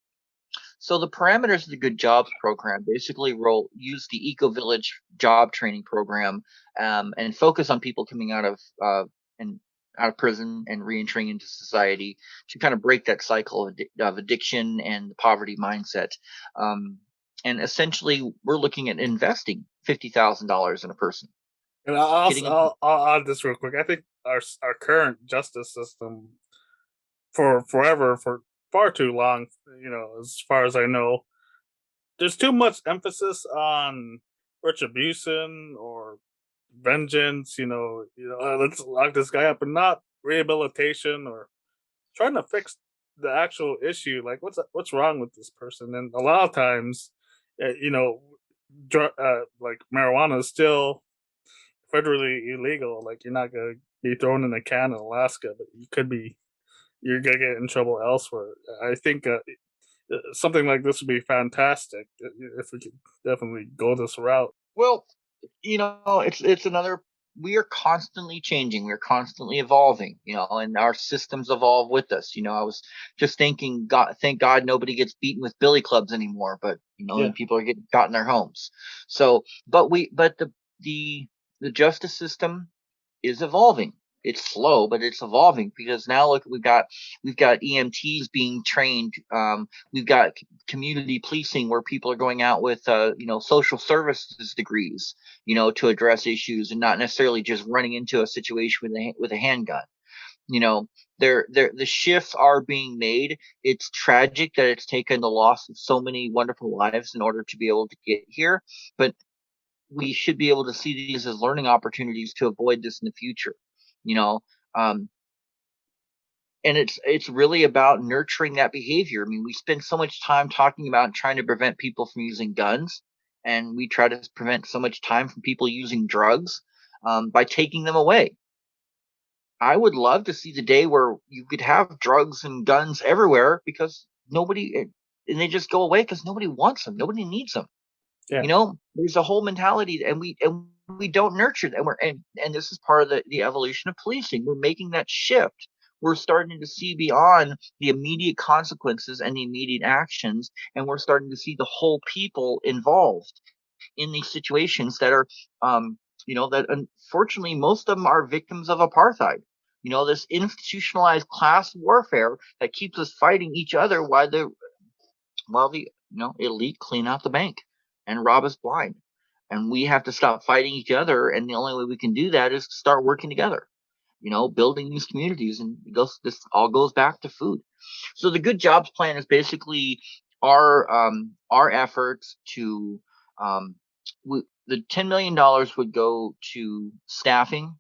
So the parameters of the Good Jobs program basically use the Eco Village job training program, and focus on people coming out of prison and reentering into society to kind of break that cycle of addiction and the poverty mindset. And essentially, we're looking at investing $50,000 in a person. And I'll add this real quick. I think our current justice system, for far too long, as far as I know, there's too much emphasis on retribution or vengeance. Let's lock this guy up, and not rehabilitation or trying to fix the actual issue. Like, what's wrong with this person? And a lot of times, like marijuana is still federally illegal. Like, you're not gonna be thrown in a can in Alaska, but you're gonna get in trouble elsewhere. I think something like this would be fantastic if we could definitely go this route. Well, it's another. We are constantly changing. We're constantly evolving. And our systems evolve with us. I was just thinking, thank God nobody gets beaten with billy clubs anymore. But Yeah. and people are getting shot in their homes. So, but the justice system is evolving. It's slow, but it's evolving, because now look, we've got EMTs being trained. We've got community policing where people are going out with social services degrees, to address issues and not necessarily just running into a situation with a handgun. The shifts are being made. It's tragic that it's taken the loss of so many wonderful lives in order to be able to get here, but we should be able to see these as learning opportunities to avoid this in the future. And it's really about nurturing that behavior. I mean, we spend so much time talking about trying to prevent people from using guns, and we try to prevent so much time from people using drugs, by taking them away. I would love to see the day where you could have drugs and guns everywhere, because and they just go away because nobody wants them. Nobody needs them. Yeah. There's a whole mentality, and we don't nurture that. And this is part of the evolution of policing. We're making that shift. We're starting to see beyond the immediate consequences and the immediate actions, and we're starting to see the whole people involved in these situations that are, that unfortunately most of them are victims of apartheid. This institutionalized class warfare that keeps us fighting each other while the elite clean out the bank and rob us blind. And we have to stop fighting each other, and the only way we can do that is to start working together, building these communities. And this all goes back to food. So the Good Jobs plan is basically our efforts to, the $10 million would go to staffing,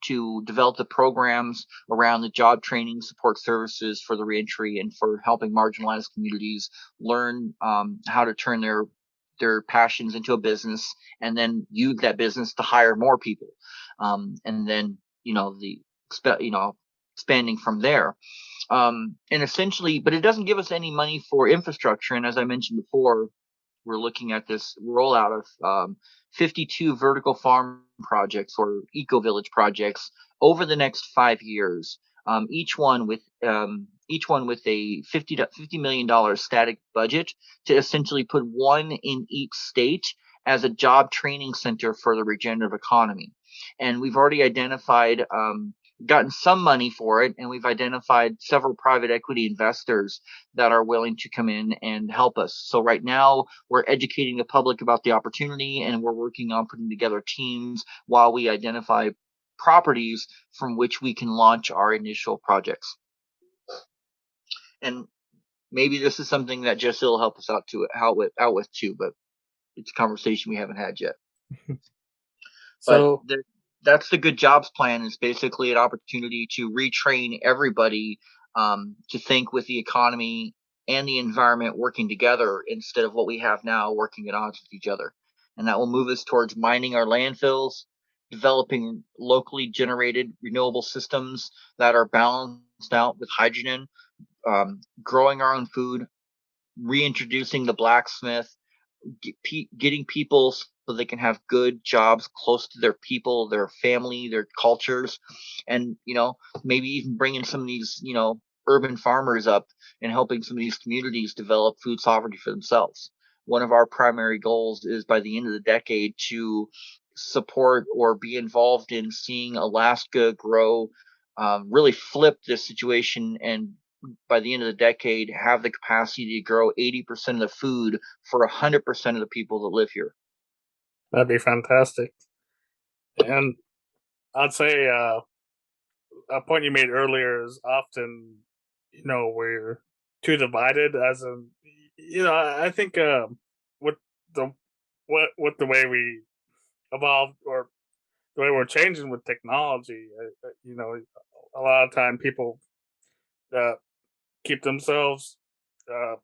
to develop the programs around the job training support services for the reentry and for helping marginalized communities learn how to turn their passions into a business, and then use that business to hire more people, and then expanding from there. And essentially, but it doesn't give us any money for infrastructure. And as I mentioned before, we're looking at this rollout of 52 vertical farm projects or eco village projects over the next 5 years, each one with a $50 million static budget, to essentially put one in each state as a job training center for the regenerative economy. And we've already identified gotten some money for it, and we've identified several private equity investors that are willing to come in and help us. So right now we're educating the public about the opportunity, and we're working on putting together teams while we identify properties from which we can launch our initial projects. And maybe this is something that Jesse will help us out with too, but it's a conversation we haven't had yet. So but that's the Good Jobs Plan, is basically an opportunity to retrain everybody to think with the economy and the environment working together instead of what we have now, working at odds with each other. And that will move us towards mining our landfills, developing locally generated renewable systems that are balanced out with hydrogen, growing our own food, reintroducing the blacksmith, getting people so they can have good jobs close to their people, their family, their cultures, and maybe even bringing some of these urban farmers up and helping some of these communities develop food sovereignty for themselves. One of our primary goals is by the end of the decade to support or be involved in seeing Alaska grow, really flip this situation, and by the end of the decade have the capacity to grow 80% of the food for 100% of the people that live here. that'd be fantastic. And I'd say a point you made earlier is often, we're too divided as a, I think with the with the way we evolved, or the way we're changing with technology, a lot of time people uh, keep themselves uh,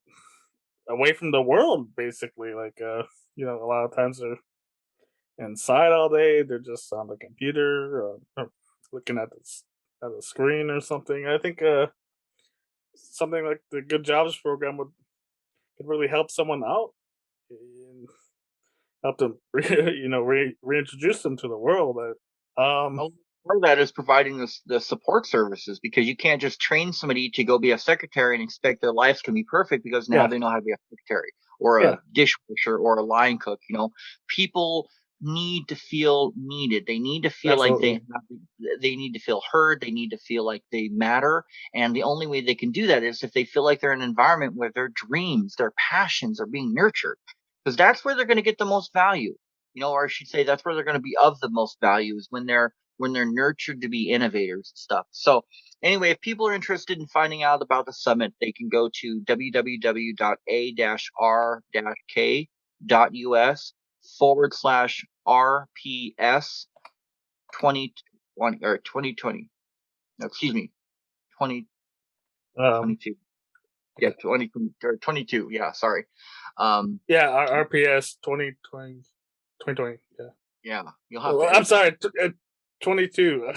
away from the world, basically. Like, a lot of times they're inside all day. They're just on the computer, or looking at the screen or something. I think something like the Good Jobs program could really help someone out and help them, reintroduce them to the world. Part of that is providing the support services, because you can't just train somebody to go be a secretary and expect their lives can be perfect because now Yeah, they know how to be a secretary or yeah, a dishwasher or a line cook. People need to feel needed. They need to feel like absolutely. they need to feel heard. They need to feel like they matter. And the only way they can do that is if they feel like they're in an environment where their dreams, their passions are being nurtured, because that's where they're going to get the most value. Or I should say that's where they're going to be of the most value, is when they're nurtured to be innovators and stuff. So anyway, if people are interested in finding out about the summit, they can go to www.a-r-k.us/RPS 2020 or 2020. No, excuse me, 2022. Um, Yeah, 2020 or 22. Yeah, sorry. yeah, RPS 2020. Yeah. Yeah, you'll have Well, to I'm edit. sorry, 22.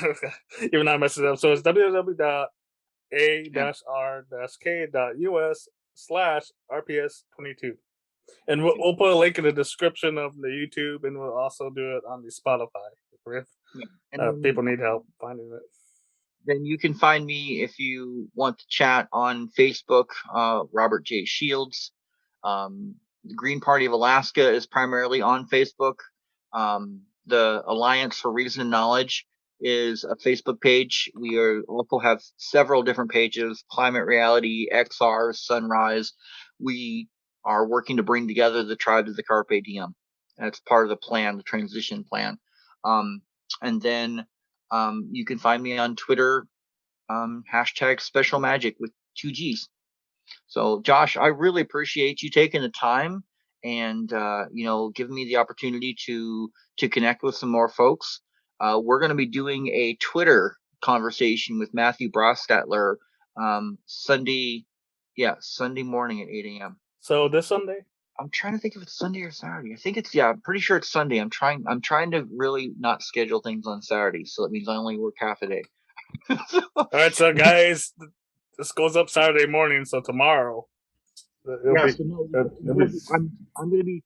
Even I messed it up. So it's www.a-r-k.us/RPS22. And we'll put a link in the description of the YouTube, and we'll also do it on the Spotify if Yeah. And people need help finding it. then you can find me if you want to chat on Facebook, Robert J. Shields. The Green Party of Alaska is primarily on Facebook. The Alliance for Reason and Knowledge is a Facebook page. We also have several different pages: Climate Reality, XR, Sunrise. We are working to bring together the tribes of the Carpe Diem. That's part of the plan, the transition plan. And then you can find me on Twitter, hashtag Special Magic with 2 G's. So, Josh, I really appreciate you taking the time and giving me the opportunity to connect with some more folks. We're going to be doing a Twitter conversation with Matthew Brostatler Sunday, Sunday morning at 8 a.m. So this Sunday? I'm trying to think if it's Sunday or Saturday. I think I'm pretty sure it's Sunday. I'm trying to really not schedule things on Saturday, so it means I only work half a day. All right, so guys, this goes up Saturday morning, so tomorrow it'll Yeah, be, so no, it'll be I'm going to be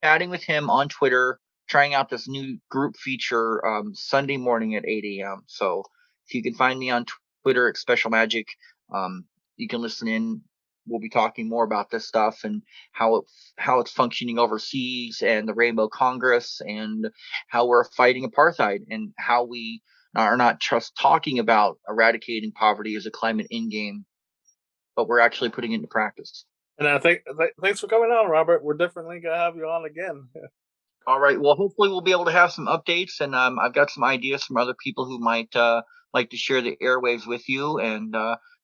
chatting with him on Twitter, trying out this new group feature Sunday morning at 8 a.m. So if you can find me on Twitter at Special Magic, you can listen in. We'll be talking more about this stuff and how it's functioning overseas, and the Rainbow Congress, and how we're fighting apartheid, and how we are not just talking about eradicating poverty as a climate in game, but we're actually putting it into practice. And I think thanks for coming on, Robert. We're definitely gonna have you on again. All right. Well, hopefully we'll be able to have some updates, and I've got some ideas from other people who might like to share the airwaves with you. And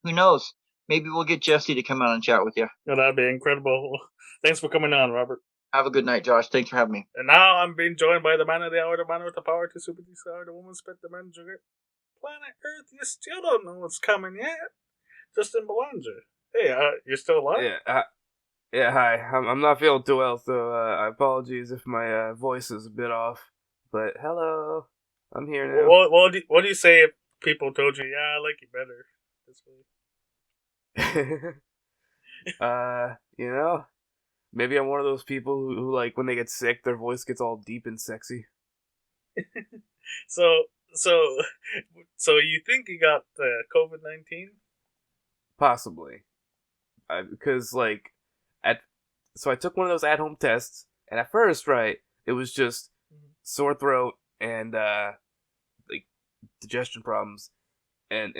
who knows? Maybe we'll get Jesse to come out and chat with you. Yeah, that'd be incredible. Thanks for coming on, Robert. Have a good night, Josh. Thanks for having me. And now I'm being joined by the man of the hour, the man with the power to super desire, the woman spit the man sugar. Planet Earth, you still don't know what's coming yet. Justin Belanger. Hey, you're still alive? Yeah, hi. I'm not feeling too well, so apologies if my voice is a bit off. But hello, I'm here now. What do you say if people told you, yeah, I like you better this way? You know, maybe I'm one of those people who like when they get sick, their voice gets all deep and sexy. So you think you got COVID-19? Possibly, because like so I took one of those at-home tests, and at first, right, it was just sore throat and like digestion problems, and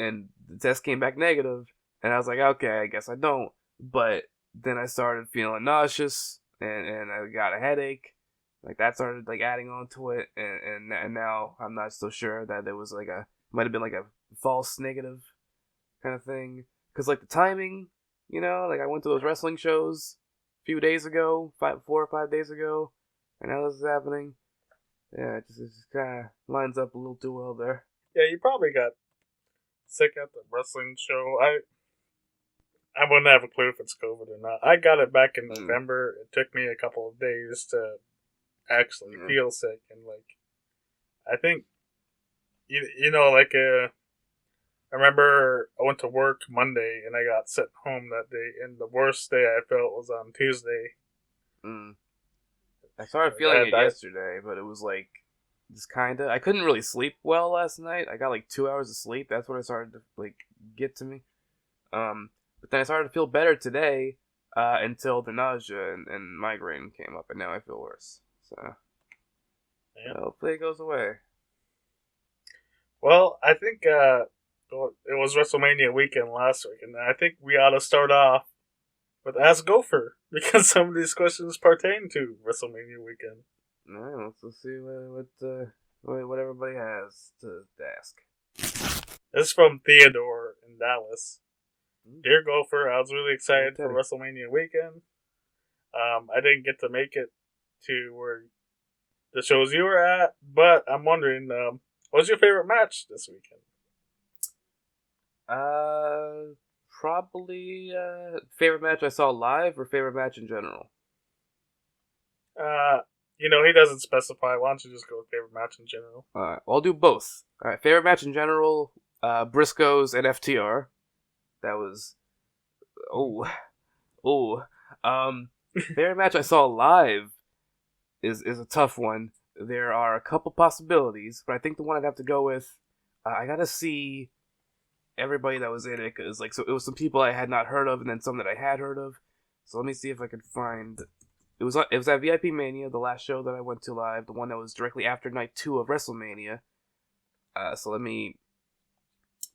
the test came back negative, and I was like, okay, I guess I don't. But then I started feeling nauseous, and I got a headache. Like that started like adding on to it, and now I'm not so sure that there was like might have been like a false negative kind of thing, because like the timing, like I went to those wrestling shows a few days ago, 4 or 5 days ago, and now this is happening. Yeah, it just kind of lines up a little too well there. Yeah, you probably got sick at the wrestling show. I wouldn't have a clue if it's COVID or not. I got it back in November. It took me a couple of days to actually feel sick, and like I think I remember I went to work Monday and I got sent home that day, and the worst day I felt was on Tuesday. I started feeling it yesterday, but it was like just kinda. I couldn't really sleep well last night. I got like 2 hours of sleep. That's when it started to like get to me. But then I started to feel better today until the nausea and migraine came up, and now I feel worse. So hopefully it goes away. Well, I think it was WrestleMania weekend last week, and I think we ought to start off with Ask Gopher, because some of these questions pertain to WrestleMania weekend. Alright, let's see what everybody has to ask. This is from Theodore in Dallas. Dear Gopher, I was really excited for WrestleMania weekend. I didn't get to make it to where the shows you were at, but I'm wondering, what was your favorite match this weekend? Probably favorite match I saw live or favorite match in general? He doesn't specify. Why don't you just go with favorite match in general? Alright, I'll do both. Alright, favorite match in general, Briscoes and FTR. That was favorite match I saw live is a tough one. There are a couple possibilities, but I think the one I'd have to go with, I gotta see everybody that was in it, because so it was some people I had not heard of and then some that I had heard of. So let me see if I can find. It was at VIP Mania, the last show that I went to live, the one that was directly after night 2 of WrestleMania. So let me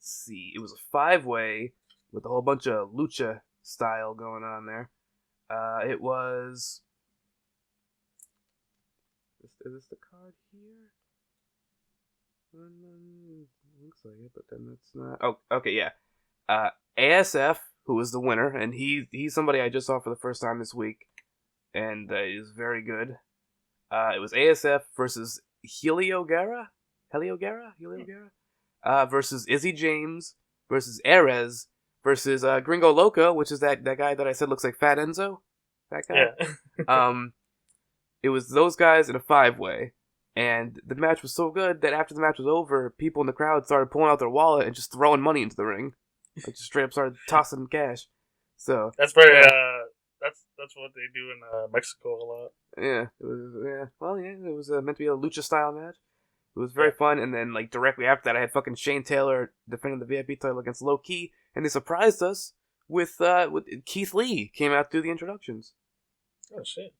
see. It was a 5-way with a whole bunch of lucha style going on there. It was. Is this the card here? Looks like it, but then that's not. Oh, okay, yeah. ASF, who was the winner, and he's somebody I just saw for the first time this week, and is very good. It was ASF versus Helio Guerra, versus Izzy James versus Erez versus Gringo Loco, which is that guy that I said looks like Fat Enzo. That guy. Yeah. It was those guys in a 5-way. And the match was so good that after the match was over, people in the crowd started pulling out their wallet and just throwing money into the ring. Like just straight up started tossing cash. So that's very that's what they do in Mexico a lot. Yeah, it was it was meant to be a lucha style match. It was very fun, and then like directly after that, I had fucking Shane Taylor defending the VIP title against Low Key, and they surprised us with Keith Lee came out through the introductions. Oh shit!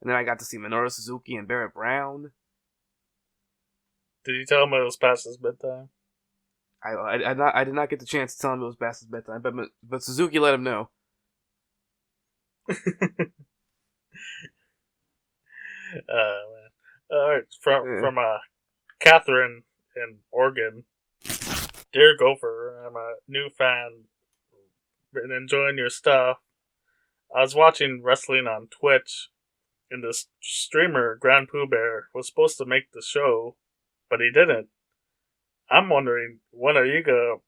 And then I got to see Minoru Suzuki and Barrett Brown. Did you tell him it was past his bedtime? I did not get the chance to tell him it was past his bedtime, but Suzuki let him know. Man. All right, from Yeah. Catherine in Oregon. Dear Gopher, I'm a new fan. Been enjoying your stuff. I was watching wrestling on Twitch, and this streamer, Grand Pooh Bear, was supposed to make the show, but he didn't. I'm wondering, when are you gonna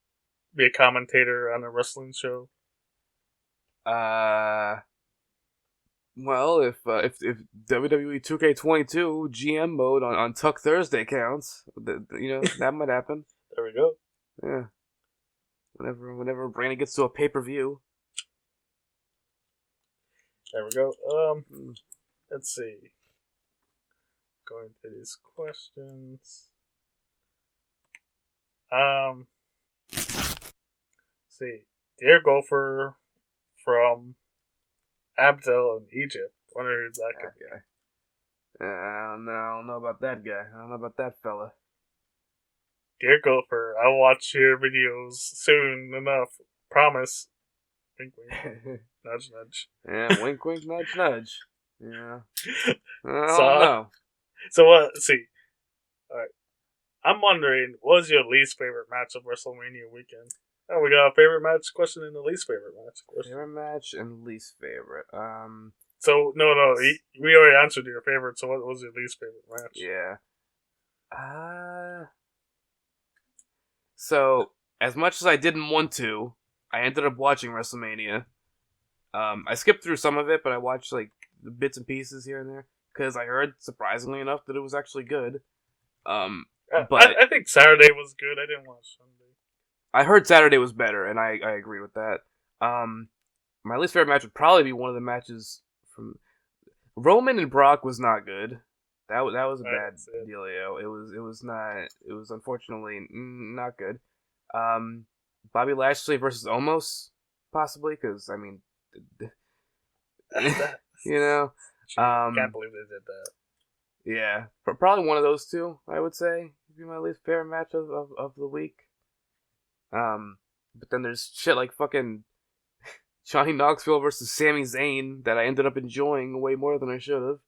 be a commentator on a wrestling show? Well, if WWE 2K22 GM mode on Tuck Thursday counts, that might happen. There we go. Yeah. Whenever Brandon gets to a pay-per-view. There we go. Let's see. Going through these questions. See. Dear Gopher from Abdel in Egypt. Wonder who's that guy. I don't know about that guy. I don't know about that fella. Dear Gopher, I'll watch your videos soon enough. Promise. Wink, wink. Nudge, nudge. Yeah, wink, wink, nudge, nudge. Yeah. I don't know. So what? Let's see. Alright. I'm wondering, what was your least favorite match of WrestleMania weekend? Oh, we got a favorite match question and the least favorite match question. Favorite match and least favorite. So, no. We already answered your favorite, so what was your least favorite match? Yeah. So, as much as I didn't want to, I ended up watching WrestleMania. I skipped through some of it, but I watched, like, the bits and pieces here and there. Because I heard, surprisingly enough, that it was actually good. But I think Saturday was good. I didn't watch Sunday. I heard Saturday was better, and I agree with that. My least favorite match would probably be one of the matches from Roman and Brock was not good. That was a bad dealio. It was not. It was unfortunately not good. Bobby Lashley versus Omos, possibly, because I mean, you know, can't believe they did that. Yeah, probably one of those two. I would say would be my least favorite match of the week. But then there's shit like fucking Johnny Knoxville versus Sami Zayn that I ended up enjoying way more than I should have,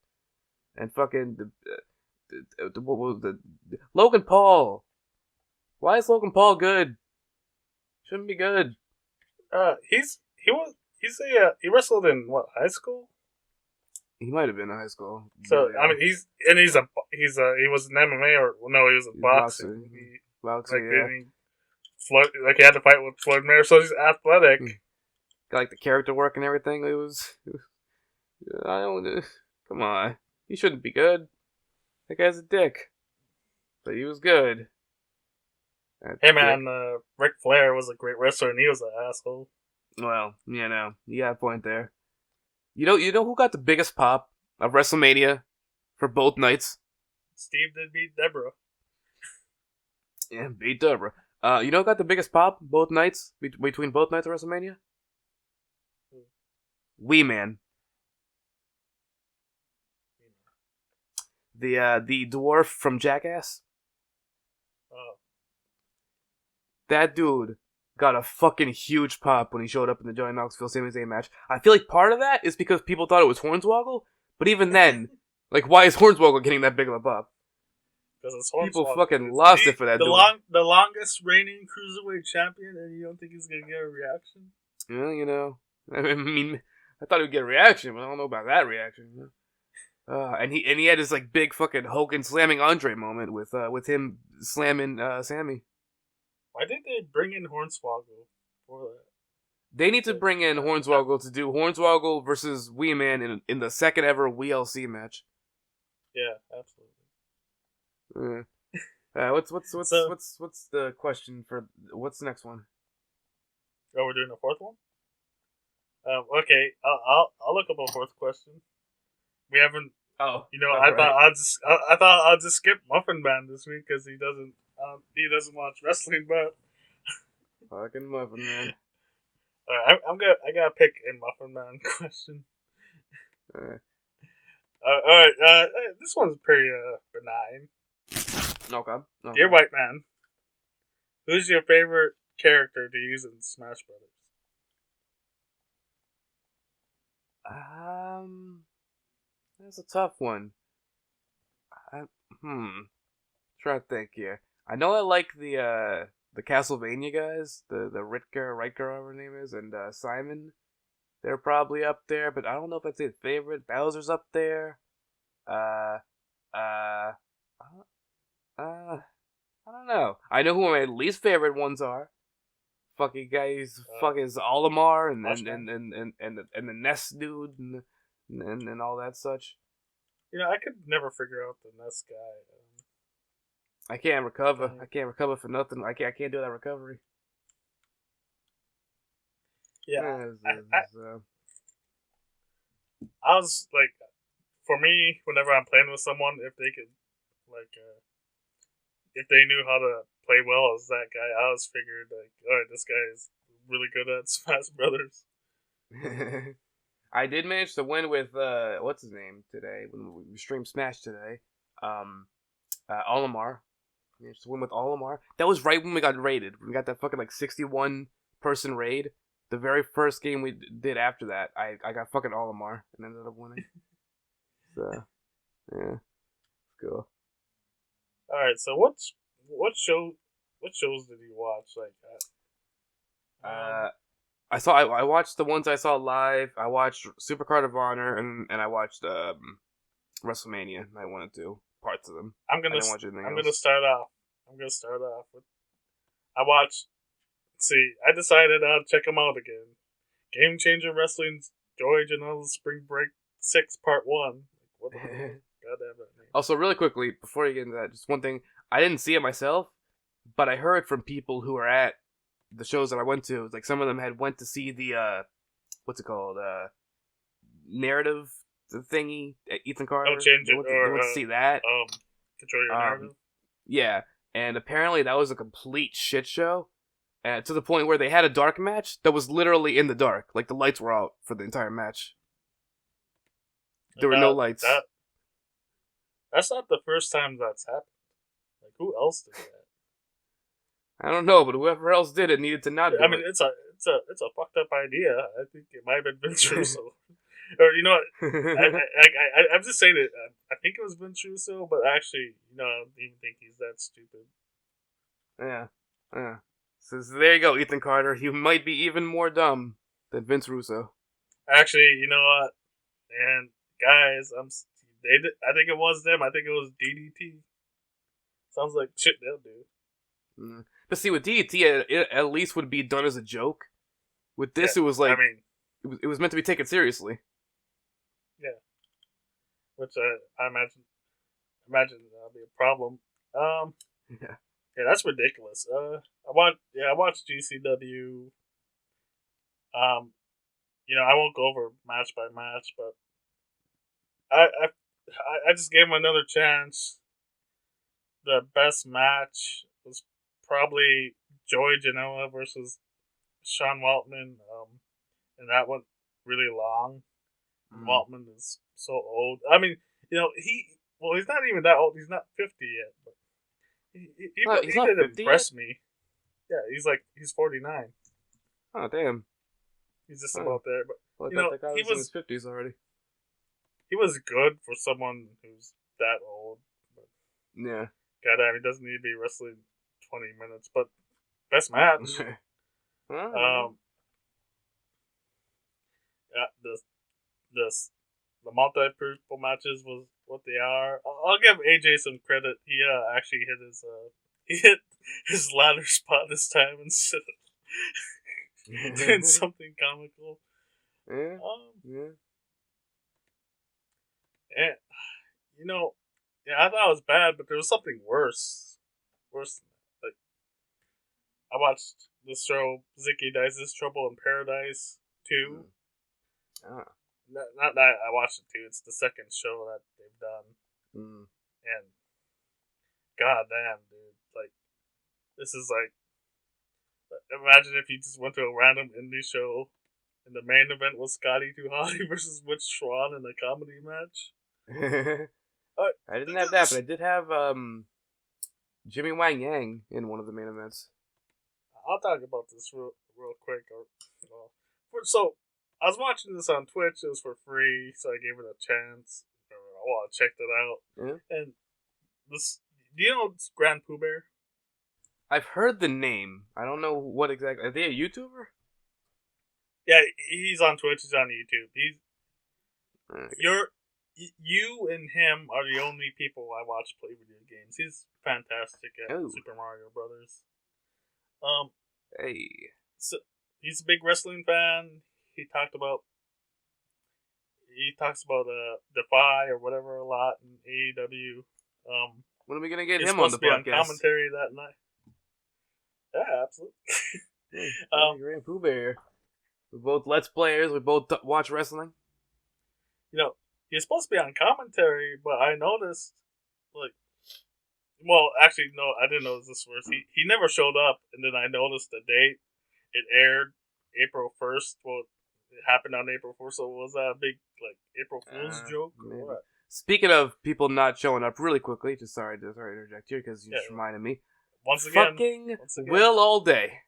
and fucking Logan Paul. Why is Logan Paul good? Shouldn't be good. He wrestled in what, high school? He might have been in high school. So yeah. I mean, he was an MMA or no, he was a boxer. Boxer, he had to fight with Floyd Mayweather, so he's athletic. Got like the character work and everything. It was I don't. Come on, he shouldn't be good. That guy's a dick, but he was good. Hey man, Ric Flair was a great wrestler, and he was an asshole. Well, you got a point there. You know who got the biggest pop of WrestleMania for both nights? Steve did beat Deborah. Yeah, beat Deborah. You know who got the biggest pop both nights between both nights of WrestleMania? Wee Man. The dwarf from Jackass. Oh. That dude got a fucking huge pop when he showed up in the Johnny Knoxville Sami Zayn match. I feel like part of that is because people thought it was Hornswoggle, but even then, like, why is Hornswoggle getting that big of a pop? Because it's Hornswoggle. People fucking lost it for that dude. The longest reigning cruiserweight champion, and you don't think he's gonna get a reaction? Yeah, I mean, I thought he would get a reaction, but I don't know about that reaction. And he had this like big fucking Hogan slamming Andre moment with him slamming Sammy. Why did they bring in Hornswoggle for that? They need to bring in Hornswoggle to do Hornswoggle versus Wee Man in the second ever WLC match. Yeah, absolutely. What's the question for what's the next one? Oh, we're doing a fourth one. Okay, I'll look up a fourth question. We haven't. Oh, I thought I'll just skip Muffin Man this week because he doesn't watch wrestling, but fucking Muffin Man. I gotta pick a Muffin Man question. All right. This one's pretty benign. Okay. Dear White Man, who's your favorite character to use in Smash Brothers? That's a tough one. Try to think here. I know I like the Castlevania guys, the Riker, whatever her name is, and Simon. They're probably up there, but I don't know if I'd say favorite. Bowser's up there. Uh, uh, I don't know. I know who my least favorite ones are. Fucking guys, fucking Olimar and the Ness dude and all that such. I could never figure out the Ness guy. I can't recover. I can't recover for nothing. I can't do that recovery. Yeah, I was like, for me, whenever I'm playing with someone, if they could, like, if they knew how to play well as that guy, I always figured, like, alright, this guy is really good at Smash Brothers. I did manage to win with, what's his name today, when we streamed Smash today. Olimar. I managed to win with Olimar. That was right when we got raided. We got that fucking, like, 61 person raid. The very first game we did after that, I got fucking Olimar and ended up winning. So, yeah. Cool. Alright, so what shows did you watch like that? I watched the ones I saw live. I watched Supercard of Honor and I watched WrestleMania Night 1 and 2, parts of them. I'm gonna start off with I decided I'll check them out again. Game Changer Wrestling's Joy Janela's Spring Break 6 Part 1. What the hell? Goddamn that name. Also, really quickly, before you get into that, just one thing. I didn't see it myself, but I heard from people who were at the shows that I went to. Like, some of them had went to see the, what's it called? Narrative thingy at Ethan Carter. Oh, change it. They went to see that. Control Your Narrative. Yeah, and apparently that was a complete shit show. To the point where they had a dark match that was literally in the dark. Like, the lights were out for the entire match. There were no lights. That's not the first time that's happened. Like, who else did that? I don't know, but whoever else did it needed to not do it. I mean, it's a fucked up idea. I think it might have been Vince Russo. Or, you know what? I'm just saying it. I think it was Vince Russo, but actually, I don't even think he's that stupid. Yeah. So there you go, Ethan Carter. You might be even more dumb than Vince Russo. Actually, you know what? And guys, I think it was them. I think it was DDT. Sounds like shit they'll do. But see, with DDT, it at least would be done as a joke. With this, it was like, it was meant to be taken seriously. Yeah. Which I imagine that'll be a problem. Yeah. Yeah, that's ridiculous. I watched GCW. I won't go over match by match, but I just gave him another chance. The best match was probably Joey Janela versus Sean Waltman, and that went really long. Waltman is so old. I mean, he's not even that old. He's not 50 yet, but he did impress me. Yeah, he's 49. Oh, damn. He's just about there, but that guy was in his 50s already. He was good for someone who's that old. But yeah. Goddamn, he doesn't need to be wrestling 20 minutes, but best match. The multi-people matches was what they are. I'll give AJ some credit. He actually hit his ladder spot this time instead of doing something comical. Yeah. And I thought it was bad, but there was something worse. Like, I watched this show, Zicky Dice's Trouble in Paradise 2. Not that I watched it 2. It's the second show that they've done. And goddamn, dude, like, this is like, imagine if you just went to a random indie show and the main event was Scotty 2 Hotty versus Witch Swan in a comedy match. I didn't have that, but I did have Jimmy Wang Yang in one of the main events. I'll talk about this real quick. So, I was watching this on Twitch. It was for free, so I gave it a chance. I checked it out. Yeah. And this, do you know Grand Pooh Bear? I've heard the name. I don't know what exactly. Are they a YouTuber? Yeah, he's on Twitch. He's on YouTube. Okay. You and him are the only people I watch play video games. He's fantastic at Super Mario Brothers. Hey. So he's a big wrestling fan. He talks about Defy or whatever a lot in AEW. When are we gonna get him on the podcast? On commentary that night. Yeah, absolutely. Grand Pooh Bear. We're both Let's Players. We both watch wrestling. You know, he's supposed to be on commentary, but I noticed, well, actually, no, I didn't notice this first. He never showed up, and then I noticed the date. It aired April 1st. Well, it happened on April 4th, so was that a big, April Fool's joke or what? Speaking of people not showing up, really quickly, sorry to interject here, because you just reminded me. Once again. Will All Day.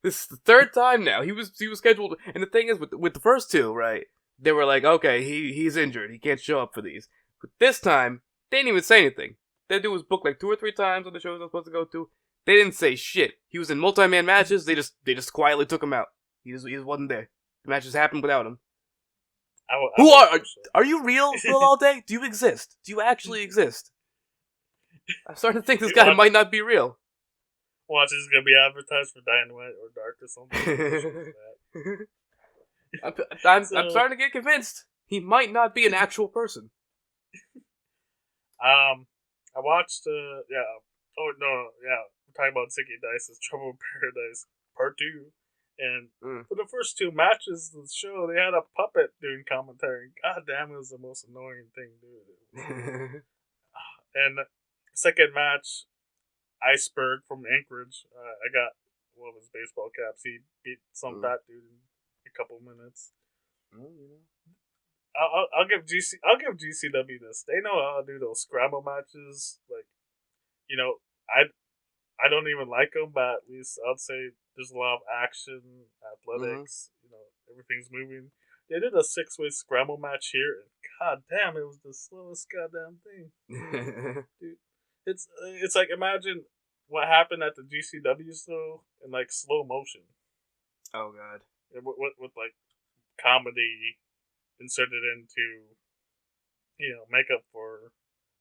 This is the third time now. He was scheduled, and the thing is, with the first two, right? They were like, okay, he's injured. He can't show up for these. But this time, they didn't even say anything. That dude was booked 2 or 3 times on the shows I was supposed to go to. They didn't say shit. He was in multi-man matches. They just quietly took him out. He just wasn't there. The matches happened without him. Are you real, Will All Day? Do you exist? Do you actually exist? I'm starting to think this guy might not be real. Watch, this is gonna be advertised for Dynamite or Dark or something. I'm starting to get convinced he might not be an actual person. I watched we're talking about Zicky Dice's Trouble in Paradise Part 2, and for the first 2 matches of the show, they had a puppet doing commentary. God damn, it was the most annoying thing, dude. And second match, Iceberg from Anchorage. I got one of his baseball caps. He beat some fat dude in a couple minutes. I'll give GCW this. They know how to do those scramble matches. I don't even like them, but at least I'd say there's a lot of action, athletics. Everything's moving. They did a 6-way scramble match here, and god damn, it was the slowest goddamn thing. Dude, it's like, imagine what happened at the GCW show in slow motion. Oh god. With comedy inserted into, make up for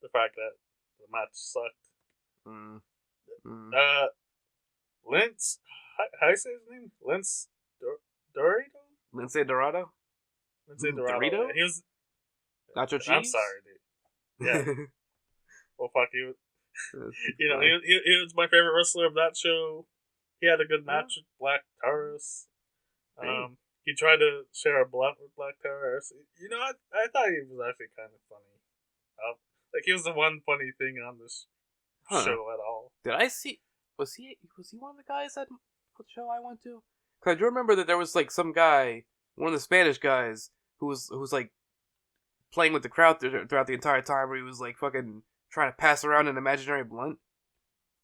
the fact that the match sucked. Lince, how do you say his name? Lince Dorado? Lince Dorado? Lince Dorado. Dorito? He was Nacho cheese? I'm sorry, dude. Yeah. Well, fuck you. He was my favorite wrestler of that show. He had a good match with Black Taurus. He tried to share a blunt with Black Taurus. I thought he was actually kind of funny. He was the one funny thing on this show at all. Did I see? Was he one of the guys at the show I went to? Cause I do remember that there was some guy, one of the Spanish guys, who was playing with the crowd throughout the entire time, where he was fucking trying to pass around an imaginary blunt.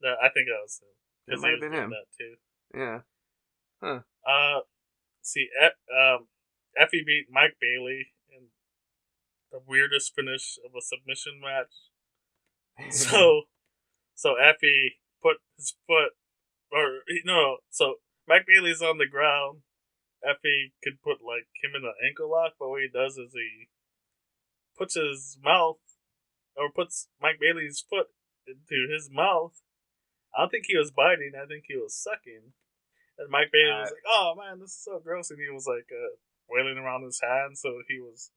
No, I think that was him. It might have been him. That too. Yeah. Huh. Effie beat Mike Bailey in the weirdest finish of a submission match. So Effie put his foot, so Mike Bailey's on the ground. Effie could put him in an ankle lock, but what he does is he puts his mouth, or puts Mike Bailey's foot into his mouth. I don't think he was biting. I think he was sucking. And Mike Bailey was like, "Oh man, this is so gross," and he was wailing around his hand. So he was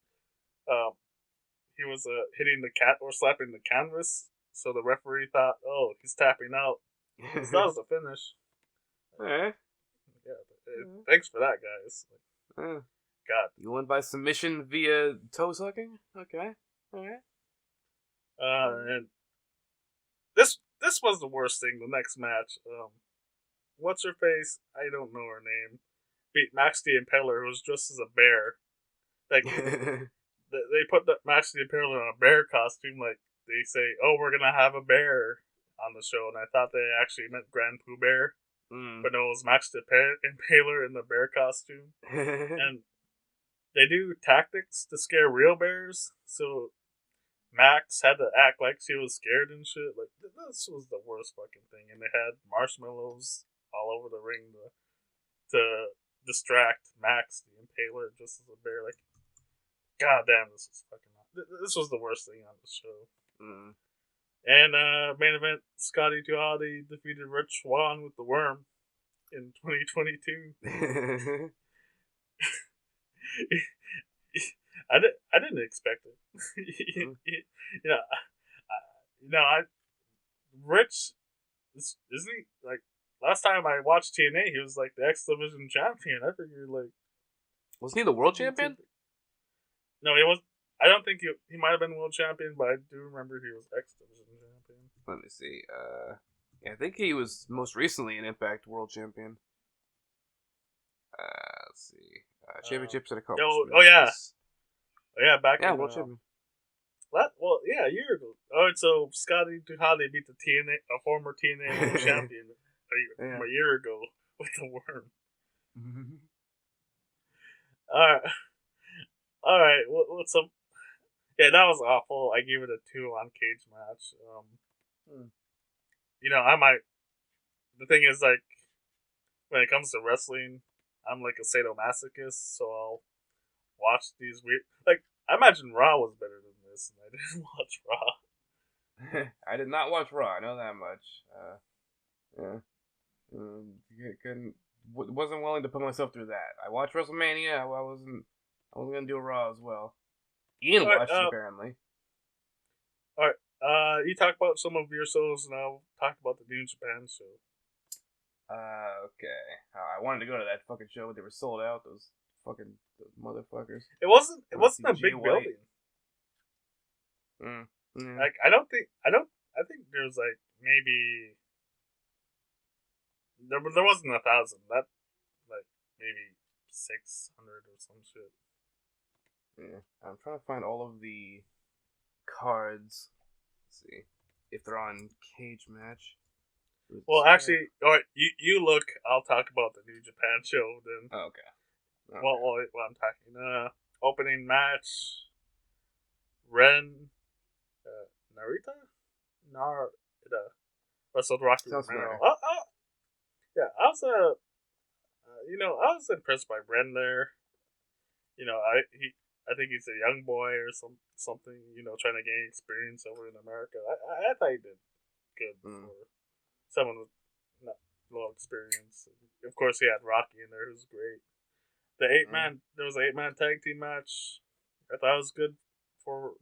hitting the cat or slapping the canvas. So the referee thought, "Oh, he's tapping out." So that was the finish. Alright. Yeah. Thanks for that, guys. God. You won by submission via toe sucking? Okay. Alright. And this was the worst thing. The next match, what's her face? I don't know her name. Beat Max the Impaler, who was dressed as a bear. They put Max the Impaler in a bear costume. they say, "Oh, we're gonna have a bear on the show," and I thought they actually meant Grand Pooh Bear, but no, it was Max the Impaler in the bear costume, and they do tactics to scare real bears, so Max had to act like she was scared and shit. Like, this was the worst fucking thing, and they had marshmallows all over the ring to distract Max the Impaler just as a bear. Like, god damn, this was fucking. This was the worst thing on the show. And main event, Scotty 2 Hotty defeated Rich Swann with the Worm in 2022. I didn't expect it. Rich isn't he like last time I watched TNA? He was like the X Division champion. I figured like wasn't he the world champion? No, he was. I don't think he might have been world champion, but I do remember he was X Division champion. Let me see. Yeah, I think he was most recently an Impact world champion. Let's see. Championships and accomplishments. Oh yeah, back in world champion. Well, yeah, a year ago. All right, so Scotty 2 Hotty beat a former TNA champion a year ago with the Worm. All right. What's up? Yeah, that was awful. I gave it a 2 on Cage Match. I might. The thing is, like, when it comes to wrestling, I'm like a sadomasochist, so I'll watch these weird. Like, I imagine Raw was better than this, and I didn't watch Raw. I did not watch Raw. I know that much. Wasn't willing to put myself through that. I watched WrestleMania. I wasn't gonna do Raw as well. Ian watched it, apparently. All right. You talk about some of your shows, and I'll talk about the New Japan show. Okay. I wanted to go to that fucking show, but they were sold out. Those motherfuckers. It wasn't a big building. Like I think there's like maybe there wasn't 1,000. That like maybe 600 or some shit. Yeah, I'm trying to find all of the cards. Let's see if they're on Cage Match. Well, actually, all right. You look. I'll talk about the New Japan show then. Oh, okay. Well, I'm talking. Opening match. Ren, Narita wrestled Rocky Romero. Yeah, I was I was impressed by Ren there. I think he's a young boy or something. Trying to gain experience over in America. I thought he did good for someone with not low experience. Of course, he had Rocky in there, who's great. There was an 8-man tag team match. I thought it was good for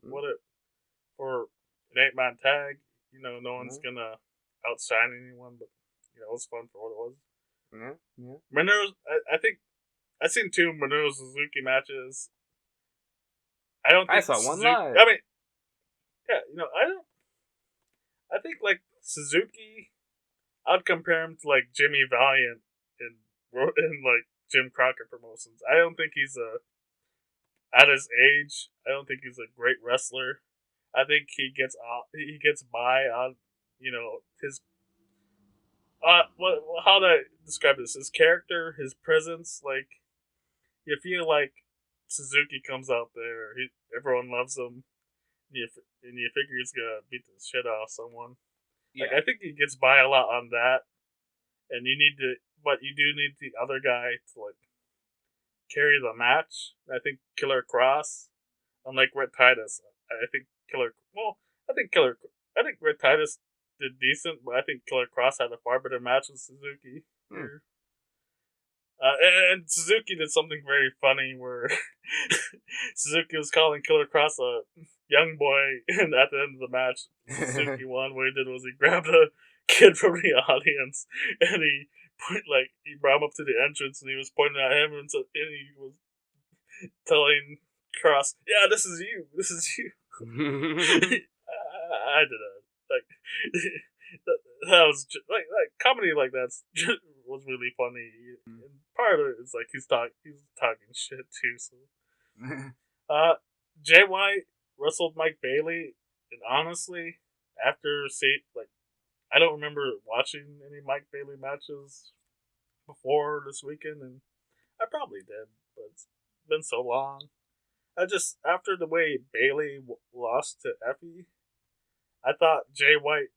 for an 8-man tag. No one's gonna outshine anyone, but it was fun for what it was. Yeah. Minoru, I think I've seen 2 Minoru Suzuki matches. I saw one live. I mean, yeah, I think like Suzuki, I'd compare him to like Jimmy Valiant in like Jim Crockett Promotions. I don't think he's at his age. I don't think he's a great wrestler. I think he gets by on his how to describe this? His character, his presence. Like you feel like Suzuki comes out there, everyone loves him, and you figure he's gonna beat the shit out of someone. Yeah. Like I think he gets by a lot on that, and you do need the other guy to like carry the match. I think Killer Cross, unlike Red Titus, I think Red Titus did decent, but I think Killer Cross had a far better match with Suzuki here. And Suzuki did something very funny where Suzuki was calling Killer Cross a young boy, and at the end of the match, Suzuki won. What he did was he grabbed a kid from the audience, and he brought him up to the entrance, and he was pointing at him, and he was telling Cross, "Yeah, this is you. This is you." I did that was like comedy like that was really funny. And part of it is like he's talking shit too. So, Jay White wrestled Mike Bailey And honestly, after I don't remember watching any Mike Bailey matches before this weekend, and I probably did, but it's been so long. After the way Bailey lost to Effie, I thought Jay White.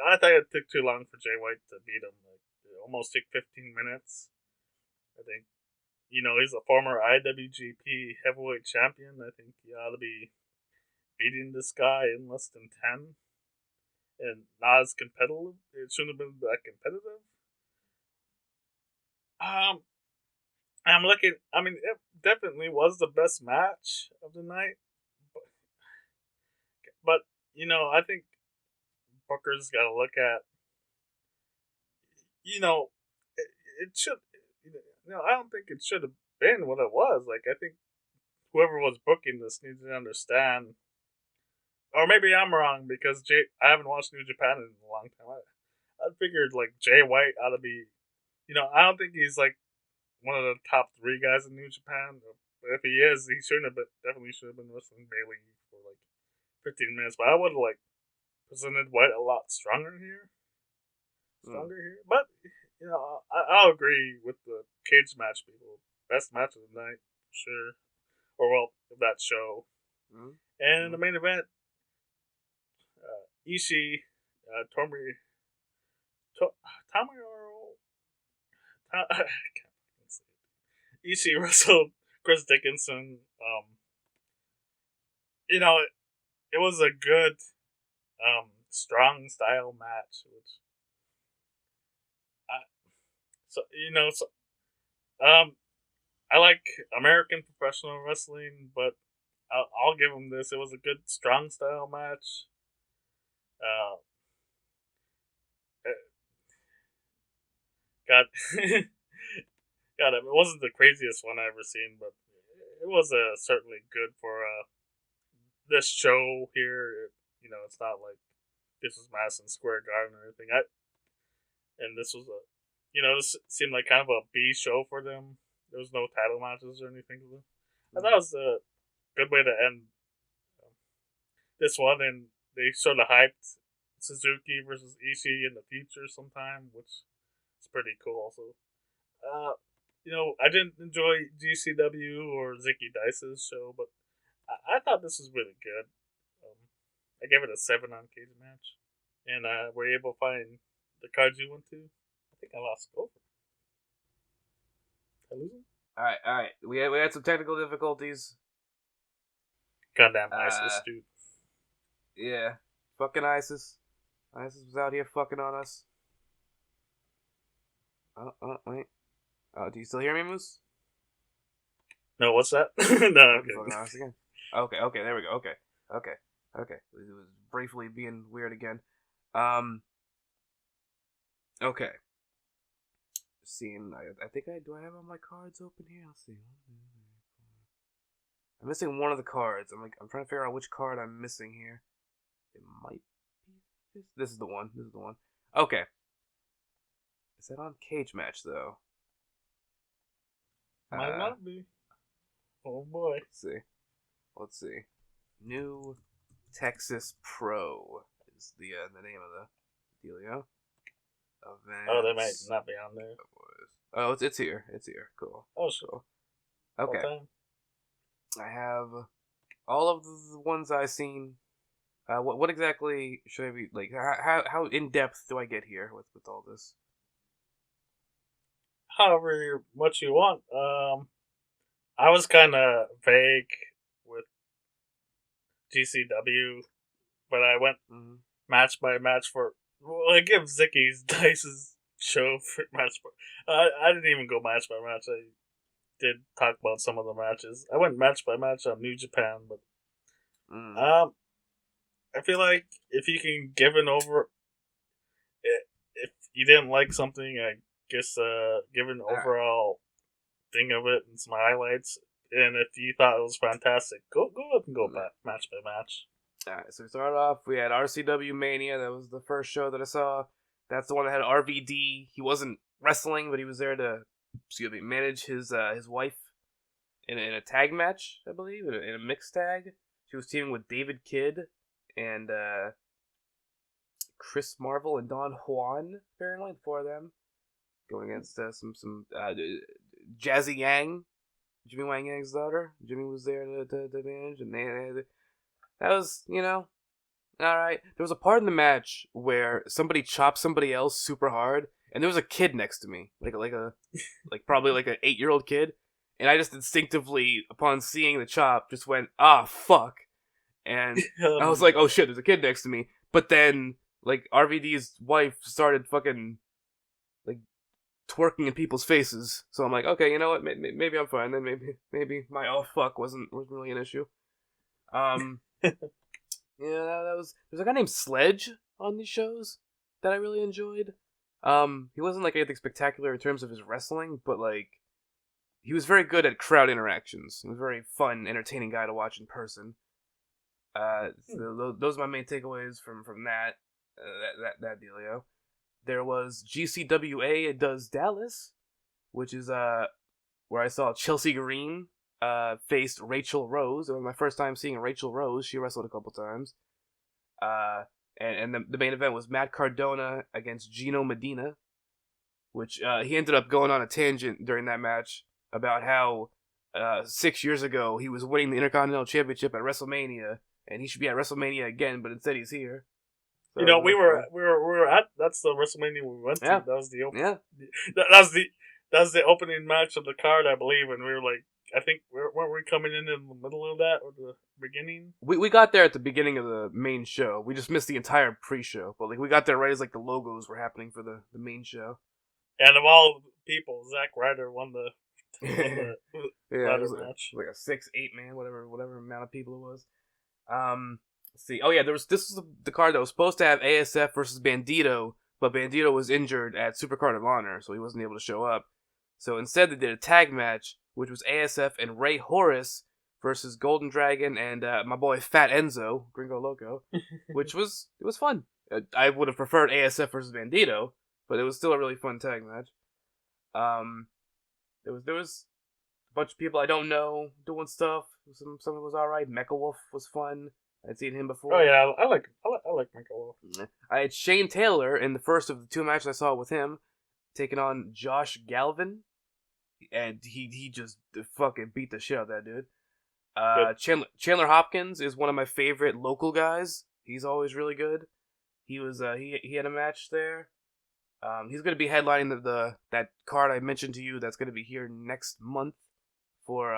I thought it took too long for Jay White to beat him. Like, it almost took 15 minutes. I think, he's a former IWGP heavyweight champion. I think he ought to be beating this guy in less than 10 and not as competitive. It shouldn't have been that competitive. I'm looking. I mean, it definitely was the best match of the night. But I think Booker's got to look at. It should. I don't think it should have been what it was. Like, I think whoever was booking this needs to understand. Or maybe I'm wrong because I haven't watched New Japan in a long time. I figured like Jay White ought to be. I don't think he's like one of the top 3 guys in New Japan. But if he is, he definitely should have been wrestling Bailey for like 15 minutes. But I would have like presented White a lot stronger here. But I'll agree with the cage match people. Best match of the night, sure. Or well, of that show. Mm-hmm. And in the main event, Ishii, Tomohiro. Ishii wrestled Chris Dickinson. It was a good, strong style match, which I like American professional wrestling, but I'll give them this. It was a good strong style match. God, God, it wasn't the craziest one I ever seen, but it was certainly good for this show here. It's not like this was Madison Square Garden or anything. And this was this seemed like kind of a B show for them. There was no title matches or anything. I thought it was a good way to end this one, and they sort of hyped Suzuki versus Ishii in the future sometime, which is pretty cool. Also, I didn't enjoy GCW or Zicky Dice's show, but I thought this was really good. I gave it a 7 on Cage Match, and were you able to find the cards you went to? I think I lost Gopher. Did I lose him? All right. We had some technical difficulties. Goddamn ISIS, dude. Yeah, fucking ISIS. ISIS was out here fucking on us. Wait. Do you still hear me, Moose? No, what's that? No, okay. Again. Okay, there we go. Okay. It was briefly being weird again. Okay. Seeing, I think do I have all my cards open here? Let's see. I'm missing one of the cards. I'm trying to figure out which card I'm missing here. It might be this is the one. Okay. Is that on Cage Match though? Might not be. Oh boy. Let's see. New Texas Pro is the name of the dealio. Events. Oh, they might not be on there. Oh, it's here. Cool. Oh, sure. Okay. I have all of the ones I've seen. What exactly should I be like? How in depth do I get here with all this? However much you want. I was kind of vague with GCW, but I went match by match for. Well, I give Zicky's Dice's show for match. I didn't even go match by match. I did talk about some of the matches. I went match by match on New Japan, but I feel like if you can give an over, if you didn't like something, I guess give an overall thing of it and some highlights. And if you thought it was fantastic, go up and go back match by match. Alright, so we started off, we had RCW Mania, that was the first show that I saw. That's the one that had RVD. He wasn't wrestling, but he was there to, manage his wife in a tag match, I believe, in a mixed tag. She was teaming with David Kidd and Chris Marvel and Don Juan, apparently, the four of them, going against some Jazzy Yang, Jimmy Wang Yang's daughter. Jimmy was there to manage, and that was, all right. There was a part in the match where somebody chopped somebody else super hard, and there was a kid next to me, probably like an 8-year-old kid, and I just instinctively, upon seeing the chop, just went, ah, fuck, and I was like, oh shit, there's a kid next to me. But then, like, RVD's wife started fucking, like, twerking in people's faces, so I'm like, okay, you know what, maybe I'm fine. Then maybe my oh fuck wasn't really an issue. Yeah, there's a guy named Sledge on these shows that I really enjoyed. He wasn't like anything spectacular in terms of his wrestling, but like he was very good at crowd interactions. He was a very fun, entertaining guy to watch in person. So those are my main takeaways from that that dealio. There was GCWA Does Dallas, which is where I saw Chelsea Green faced Rachel Rose. It was my first time seeing Rachel Rose. She wrestled a couple times. And the main event was Matt Cardona against Gino Medina, which he ended up going on a tangent during that match about how 6 years ago he was winning the Intercontinental Championship at WrestleMania, and he should be at WrestleMania again, but instead he's here. So, we were at, that's the WrestleMania we went to. Yeah. That was the open. Yeah. That was the opening match of the card, I believe, and we were like, I think weren't we coming in the middle of that or the beginning? We got there at the beginning of the main show. We just missed the entire pre-show, but like we got there right as like the logos were happening for the main show. And of all people, Zack Ryder won the yeah, ladder it was match. like a 6-8 man, whatever amount of people it was. Let's see. Oh yeah, this was the card that was supposed to have ASF versus Bandito, but Bandito was injured at Supercard of Honor, so he wasn't able to show up. So instead, they did a tag match, which was ASF and Ray Horace versus Golden Dragon and my boy Fat Enzo, Gringo Loco, which was fun. I would have preferred ASF versus Bandito, but it was still a really fun tag match. There was a bunch of people I don't know doing stuff. Some of it was alright. Mecha Wolf was fun. I'd seen him before. Oh yeah, I like Mecha Wolf. I had Shane Taylor in the first of the two matches I saw with him, taking on Josh Galvin, and he just fucking beat the shit out of that dude. Chandler Hopkins is one of my favorite local guys. He's always really good. He was he had a match there. He's gonna be headlining that card I mentioned to you. That's gonna be here next month for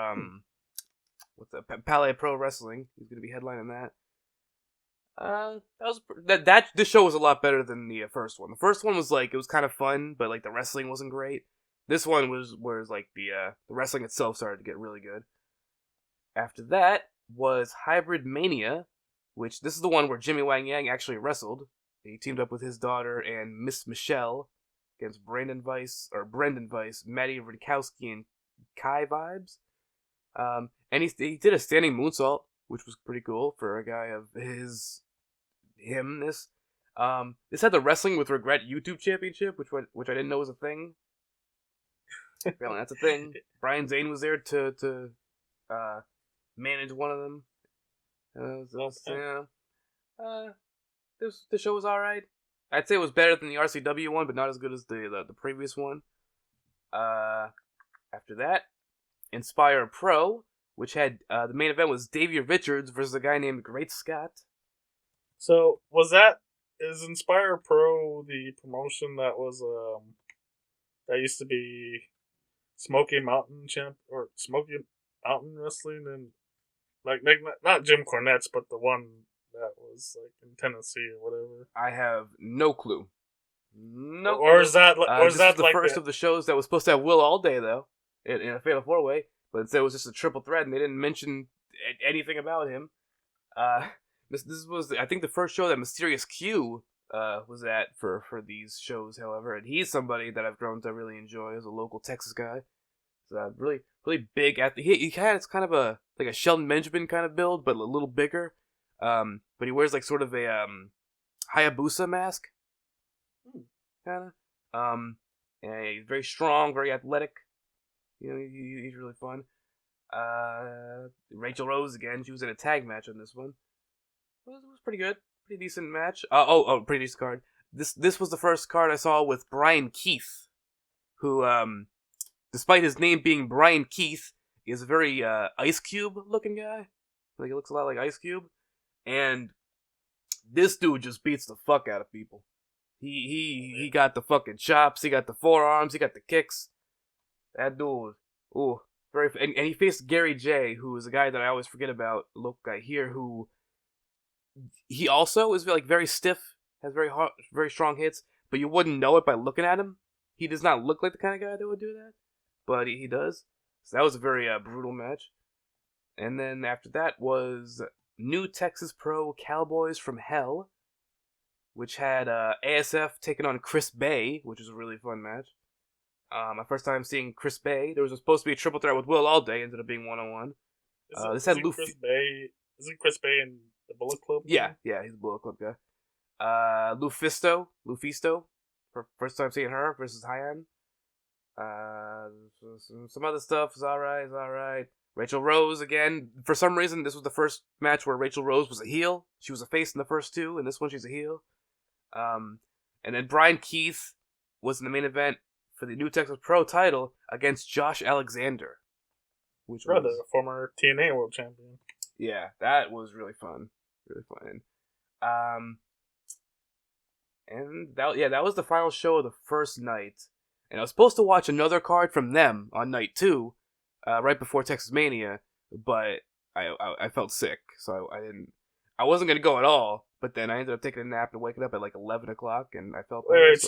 what's that? Palais Pro Wrestling. He's gonna be headlining that. This show was a lot better than the first one. The first one was like it was kind of fun, but like the wrestling wasn't great. This one was like the wrestling itself started to get really good. After that was Hybrid Mania, which this is the one where Jimmy Wang Yang actually wrestled. He teamed up with his daughter and Miss Michelle against Brendan Weiss, Maddie Rudkowski, and Kai Vibes. And he did a standing moonsault, which was pretty cool for a guy of himness. This had the Wrestling with Regret YouTube Championship, which I didn't know was a thing. Apparently that's a thing. Brian Zane was there to manage one of them. The show was alright. I'd say it was better than the RCW one, but not as good as the previous one. After that, Inspire Pro, which had the main event was Davey Richards versus a guy named Great Scott. So is Inspire Pro the promotion that was that used to be Smoky Mountain Wrestling, and like not Jim Cornette's, but the one that was like in Tennessee or whatever? I have no clue. No. Or is that the like first of the shows that was supposed to have Will Allday though in a Fatal 4-Way, but instead it was just a triple threat, and they didn't mention anything about him. This was I think the first show that Mysterious Q was at for these shows, however, and he's somebody that I've grown to really enjoy as a local Texas guy. So really big he has kind of a like a Sheldon Benjamin kind of build, but a little bigger. But he wears like sort of a Hayabusa mask, kind of. And he's very strong, very athletic. You know, he's really fun. Rachel Rose again. She was in a tag match on this one. was pretty good. Pretty decent match. Pretty decent card. This was the first card I saw with Brian Keith, who, despite his name being Brian Keith, is a very Ice Cube looking guy. Like, he looks a lot like Ice Cube. And this dude just beats the fuck out of people. He got the fucking chops, he got the forearms, he got the kicks. That dude, ooh, and he faced Gary J, who is a guy that I always forget about, a local guy here, who he also is like very stiff, has very strong hits, but you wouldn't know it by looking at him. He does not look like the kind of guy that would do that, but he does. So that was a very brutal match. And then after that was New Texas Pro Cowboys from Hell, which had ASF taking on Chris Bay, which was a really fun match. My first time seeing Chris Bay. There was supposed to be a triple threat with Will Allday, ended up being 1-on-1. This had Chris Bay. Isn't Chris Bay in the Bullet Club? Yeah, he's a Bullet Club guy. Lufisto, first time seeing her versus Hyan. Some other stuff is alright. Rachel Rose again. For some reason, this was the first match where Rachel Rose was a heel. She was a face in the first two, and this one she's a heel. And then Brian Keith was in the main event for the New Texas Pro title against Josh Alexander, which was the former TNA World Champion. Yeah, that was really fun. And that was the final show of the first night. And I was supposed to watch another card from them on night 2, right before Texas Mania, but I felt sick, so I wasn't gonna go at all. But then I ended up taking a nap and waking up at like 11 o'clock, and I felt better. Wait,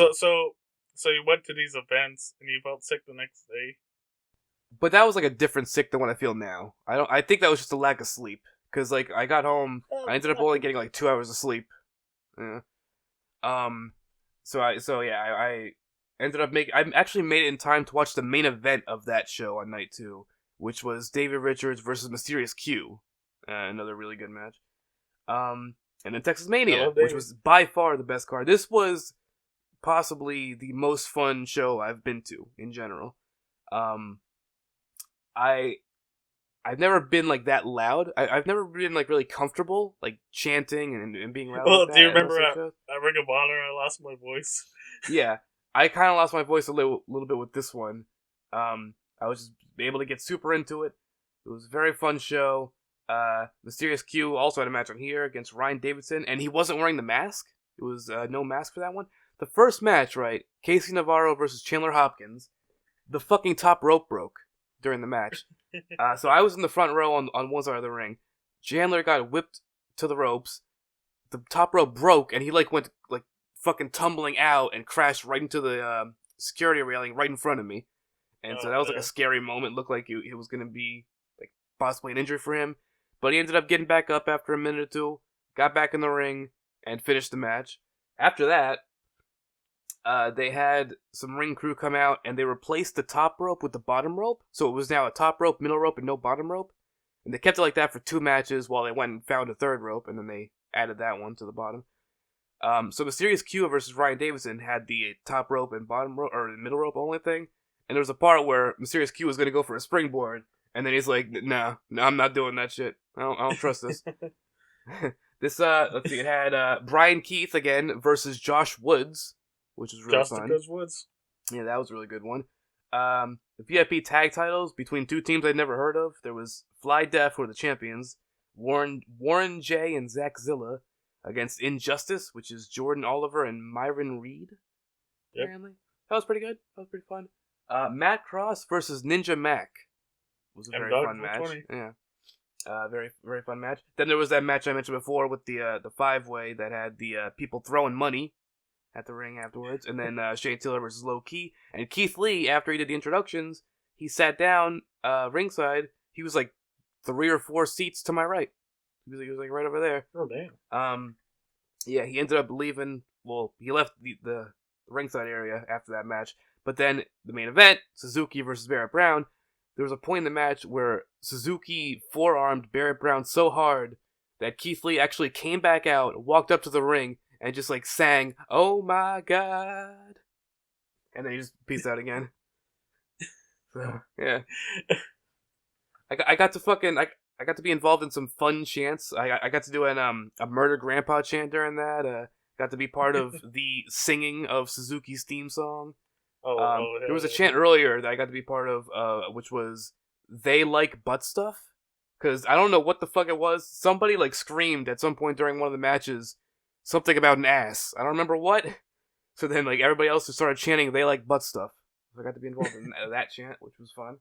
so you went to these events and you felt sick the next day? But that was like a different sick than what I feel now. I think that was just a lack of sleep, because like I got home, I ended up only getting like 2 hours of sleep. Yeah. I ended up I actually made it in time to watch the main event of that show on night 2, which was David Richards versus Mysterious Q. Another really good match. And then Texas Mania, which was by far the best card. This was possibly the most fun show I've been to in general. I've never been like that loud. I've never been like really comfortable like chanting and being loud. Well, like do you remember at Ring of Honor I lost my voice? Yeah, I kind of lost my voice a little bit with this one. I was just able to get super into it. It was a very fun show. Mysterious Q also had a match on here against Ryan Davidson, and he wasn't wearing the mask. It was no mask for that one. The first match, right? Casey Navarro versus Chandler Hopkins. The fucking top rope broke during the match. So I was in the front row on one side of the ring. Chandler got whipped to the ropes. The top rope broke, and he like went like fucking tumbling out and crashed right into the security railing right in front of me. And so that was like a scary moment. Looked like it was gonna be like possibly an injury for him, but he ended up getting back up after a minute or two, got back in the ring, and finished the match. After that, they had some ring crew come out, and they replaced the top rope with the bottom rope. So it was now a top rope, middle rope, and no bottom rope. And they kept it like that for 2 matches while they went and found a third rope, and then they added that one to the bottom. So Mysterious Q versus Ryan Davidson had the top rope and bottom rope, or middle rope only thing. And there was a part where Mysterious Q was going to go for a springboard, and then he's like, no, I'm not doing that shit. I don't trust this. This, let's see, it had Brian Keith again versus Josh Woods, which was really fun. Woods. Yeah, that was a really good one. The VIP tag titles between 2 teams I'd never heard of. There was Fly Def, who were the champions, Warren J and Zach Zilla against Injustice, which is Jordan Oliver and Myron Reed. Yep. Apparently. That was pretty good. That was pretty fun. Matt Cross versus Ninja Mac was a very fun match. 20. Yeah. Very, very fun match. Then there was that match I mentioned before with the 5-way that had the people throwing money at the ring afterwards. And then Shane Taylor versus Low Key. And Keith Lee, after he did the introductions, he sat down ringside. He was like 3 or 4 seats to my right. He was like right over there. Oh, damn. Yeah, he ended up leaving. Well, he left the ringside area after that match. But then the main event, Suzuki versus Barrett Brown, there was a point in the match where Suzuki forearmed Barrett Brown so hard that Keith Lee actually came back out, walked up to the ring, and just like sang, "Oh my God," and then he just peaced out again. So yeah, I got to fucking I got to be involved in some fun chants. I got to do a murder grandpa chant during that. Got to be part of the singing of Suzuki's theme song. There was a chant earlier that I got to be part of, which was "They like butt stuff." Because I don't know what the fuck it was. Somebody like screamed at some point during one of the matches something about an ass. I don't remember what. So then like everybody else just started chanting "They like butt stuff." So I got to be involved in that chant, which was fun.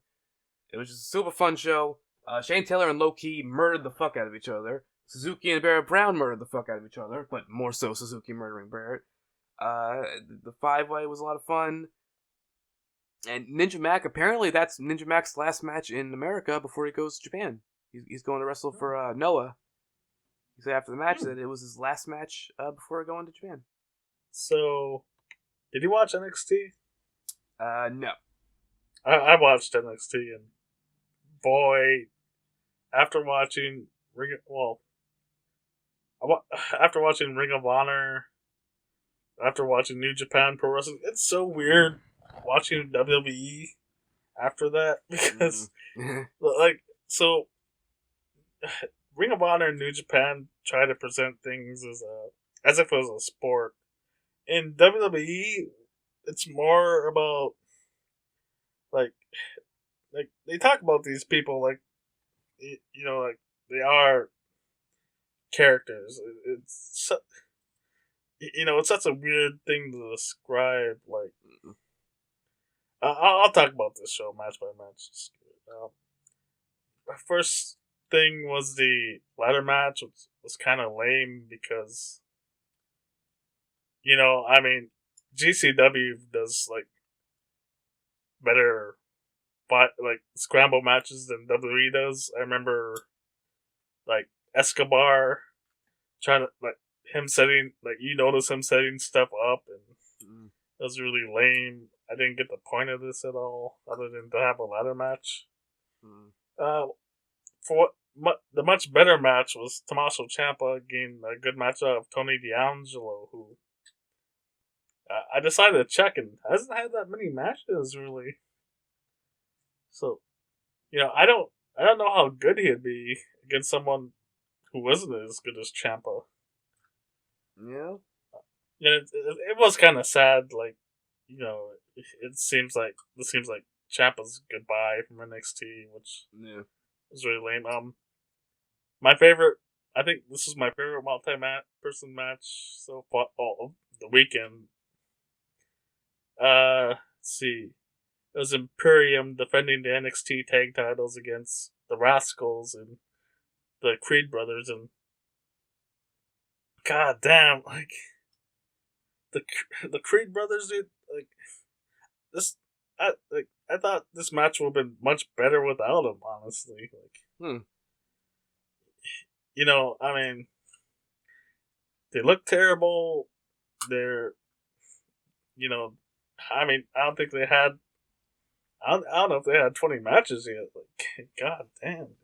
It was just a super fun show. Shane Taylor and Low Key murdered the fuck out of each other. Suzuki and Barrett Brown murdered the fuck out of each other, but more so Suzuki murdering Barrett. The 5-way was a lot of fun. And Ninja Mac, apparently that's Ninja Mac's last match in America before he goes to Japan. He's going to wrestle for Noah. He said after the match that it was his last match before going to Japan. So, did you watch NXT? No. I watched NXT, and boy, after watching Ring of Honor, after watching New Japan Pro Wrestling, it's so weird watching WWE after that because, like, so Ring of Honor and New Japan try to present things as if it was a sport. In WWE, it's more about like they talk about these people like like they are characters. It's it's such a weird thing to describe. Like I'll talk about this show match by match. My first thing was the ladder match, which was kind of lame because GCW does like better like scramble matches than WWE does. I remember like Escobar trying to like him setting like you notice him setting stuff up, and it was really lame. I didn't get the point of this at all, other than to have a ladder match. The much better match was Tommaso Ciampa getting a good match out of Tony D'Angelo, who I decided to check and hasn't had that many matches really. So, I don't know how good he'd be against someone who wasn't as good as Ciampa. Yeah. It was kind of sad. Like, it seems like Ciampa's goodbye from NXT, which was really lame. My favorite. I think this is my favorite multi-person match so far. All of the weekend. Let's see. It was Imperium defending the NXT tag titles against the Rascals and the Creed brothers, and god damn, like the Creed brothers, dude. Like this, I thought this match would have been much better without them. Honestly, like, I mean, they look terrible. They're, I mean, I don't think they had. I don't know if they had 20 matches yet. Like, god damn.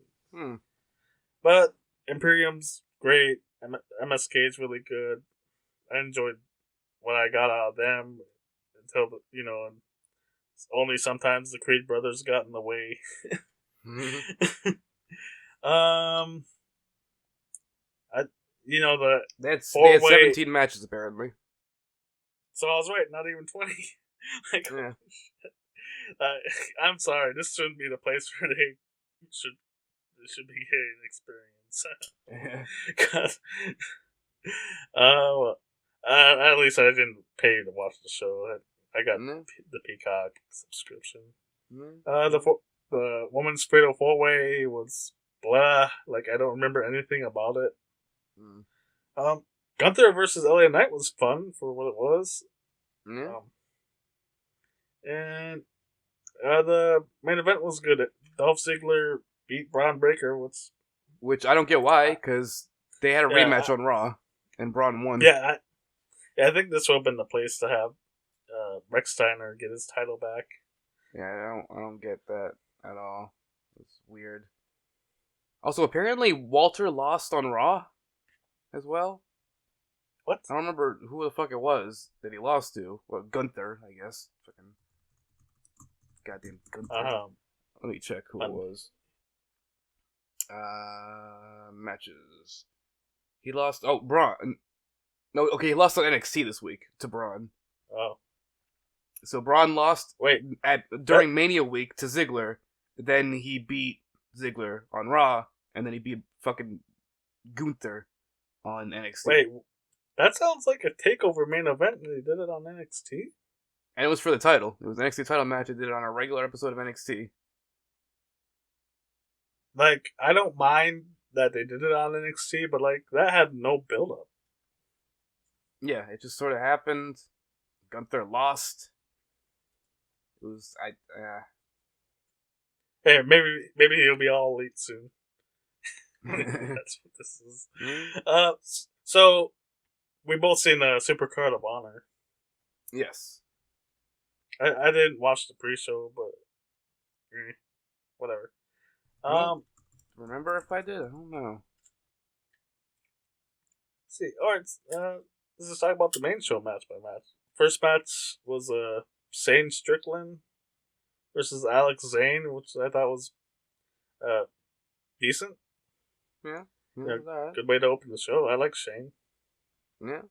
But Imperium's great. MSK's really good. I enjoyed what I got out of them until and only sometimes the Creed brothers got in the way. They had 17 matches apparently. So I was right, not even 20. Like, yeah. I'm sorry, this shouldn't be the place where they should be getting experience. God. At least I didn't pay to watch the show. I got the Peacock subscription. The women's fatal 4-way was blah. Like, I don't remember anything about it. Gunther versus LA Knight was fun for what it was. And the main event was good. Dolph Ziggler beat Braun Breaker, which I don't get why, because they had a rematch on Raw, and Braun won. Yeah, I think this would have been the place to have Rex Steiner get his title back. Yeah, I don't get that at all. It's weird. Also, apparently Walter lost on Raw as well. What? I don't remember who the fuck it was that he lost to. Well, Gunther, I guess. Fucking goddamn Gunther. Let me check who it was. Matches. He lost. Oh, Braun. No, okay, he lost on NXT this week to Braun. Oh, So Braun lost wait. during Mania-Week to Ziggler. Then he beat Ziggler on Raw, and then he beat fucking Gunther on NXT. Wait, that sounds like a takeover main event, and they did it on NXT. And it was for the title. It was an NXT title match. They did it on a regular episode of NXT. Like, I don't mind that they did it on NXT, but like that had no build up. Yeah, it just sort of happened. Gunther lost. It was Hey, maybe he'll be all elite soon. That's what this is. So we both seen the Supercard of Honor. Yes. I didn't watch the pre-show, but whatever. Remember if I did? I don't know. See, alright. Let's just talk about the main show match by match. First match was Shane Strickland versus Alex Zane, which I thought was decent. Yeah. Good way to open the show. I like Shane. Yeah.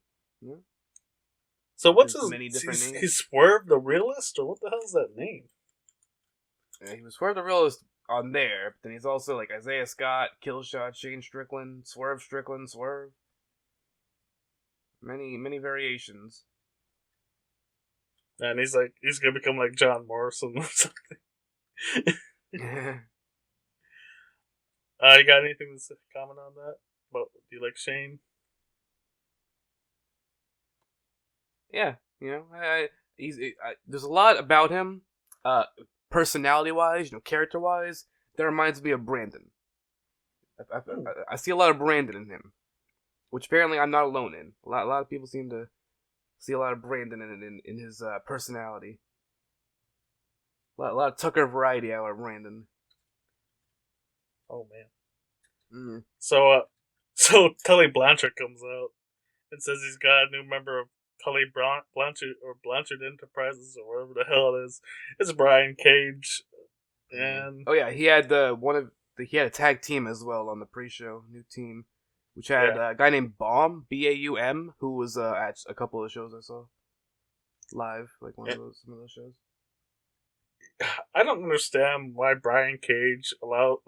So what's There's his many different names. He's Swerve the Realist, or what the hell is that name? Yeah, he was Swerve the Realist on there, but then he's also like Isaiah Scott, Killshot, Shane Strickland, Swerve. Many variations. And he's gonna become like John Morrison or something. You got anything to comment on that? But do you like Shane? Yeah, there's a lot about him, personality-wise, character-wise, that reminds me of Brandon. I see a lot of Brandon in him, which apparently I'm not alone in. A lot of people seem to see a lot of Brandon in his personality. A lot of Tucker variety out of Brandon. Oh man. Mm. So Tully Blanchard comes out and says he's got a new member of Tully Blanchard or Blanchard Enterprises or whatever the hell it is. It's Brian Cage, and oh yeah, he had he had a tag team as well on the pre-show, new team, which had a guy named Baum, Baum, who was at a couple of shows I saw live, like some of those shows. I don't understand why Brian Cage allowed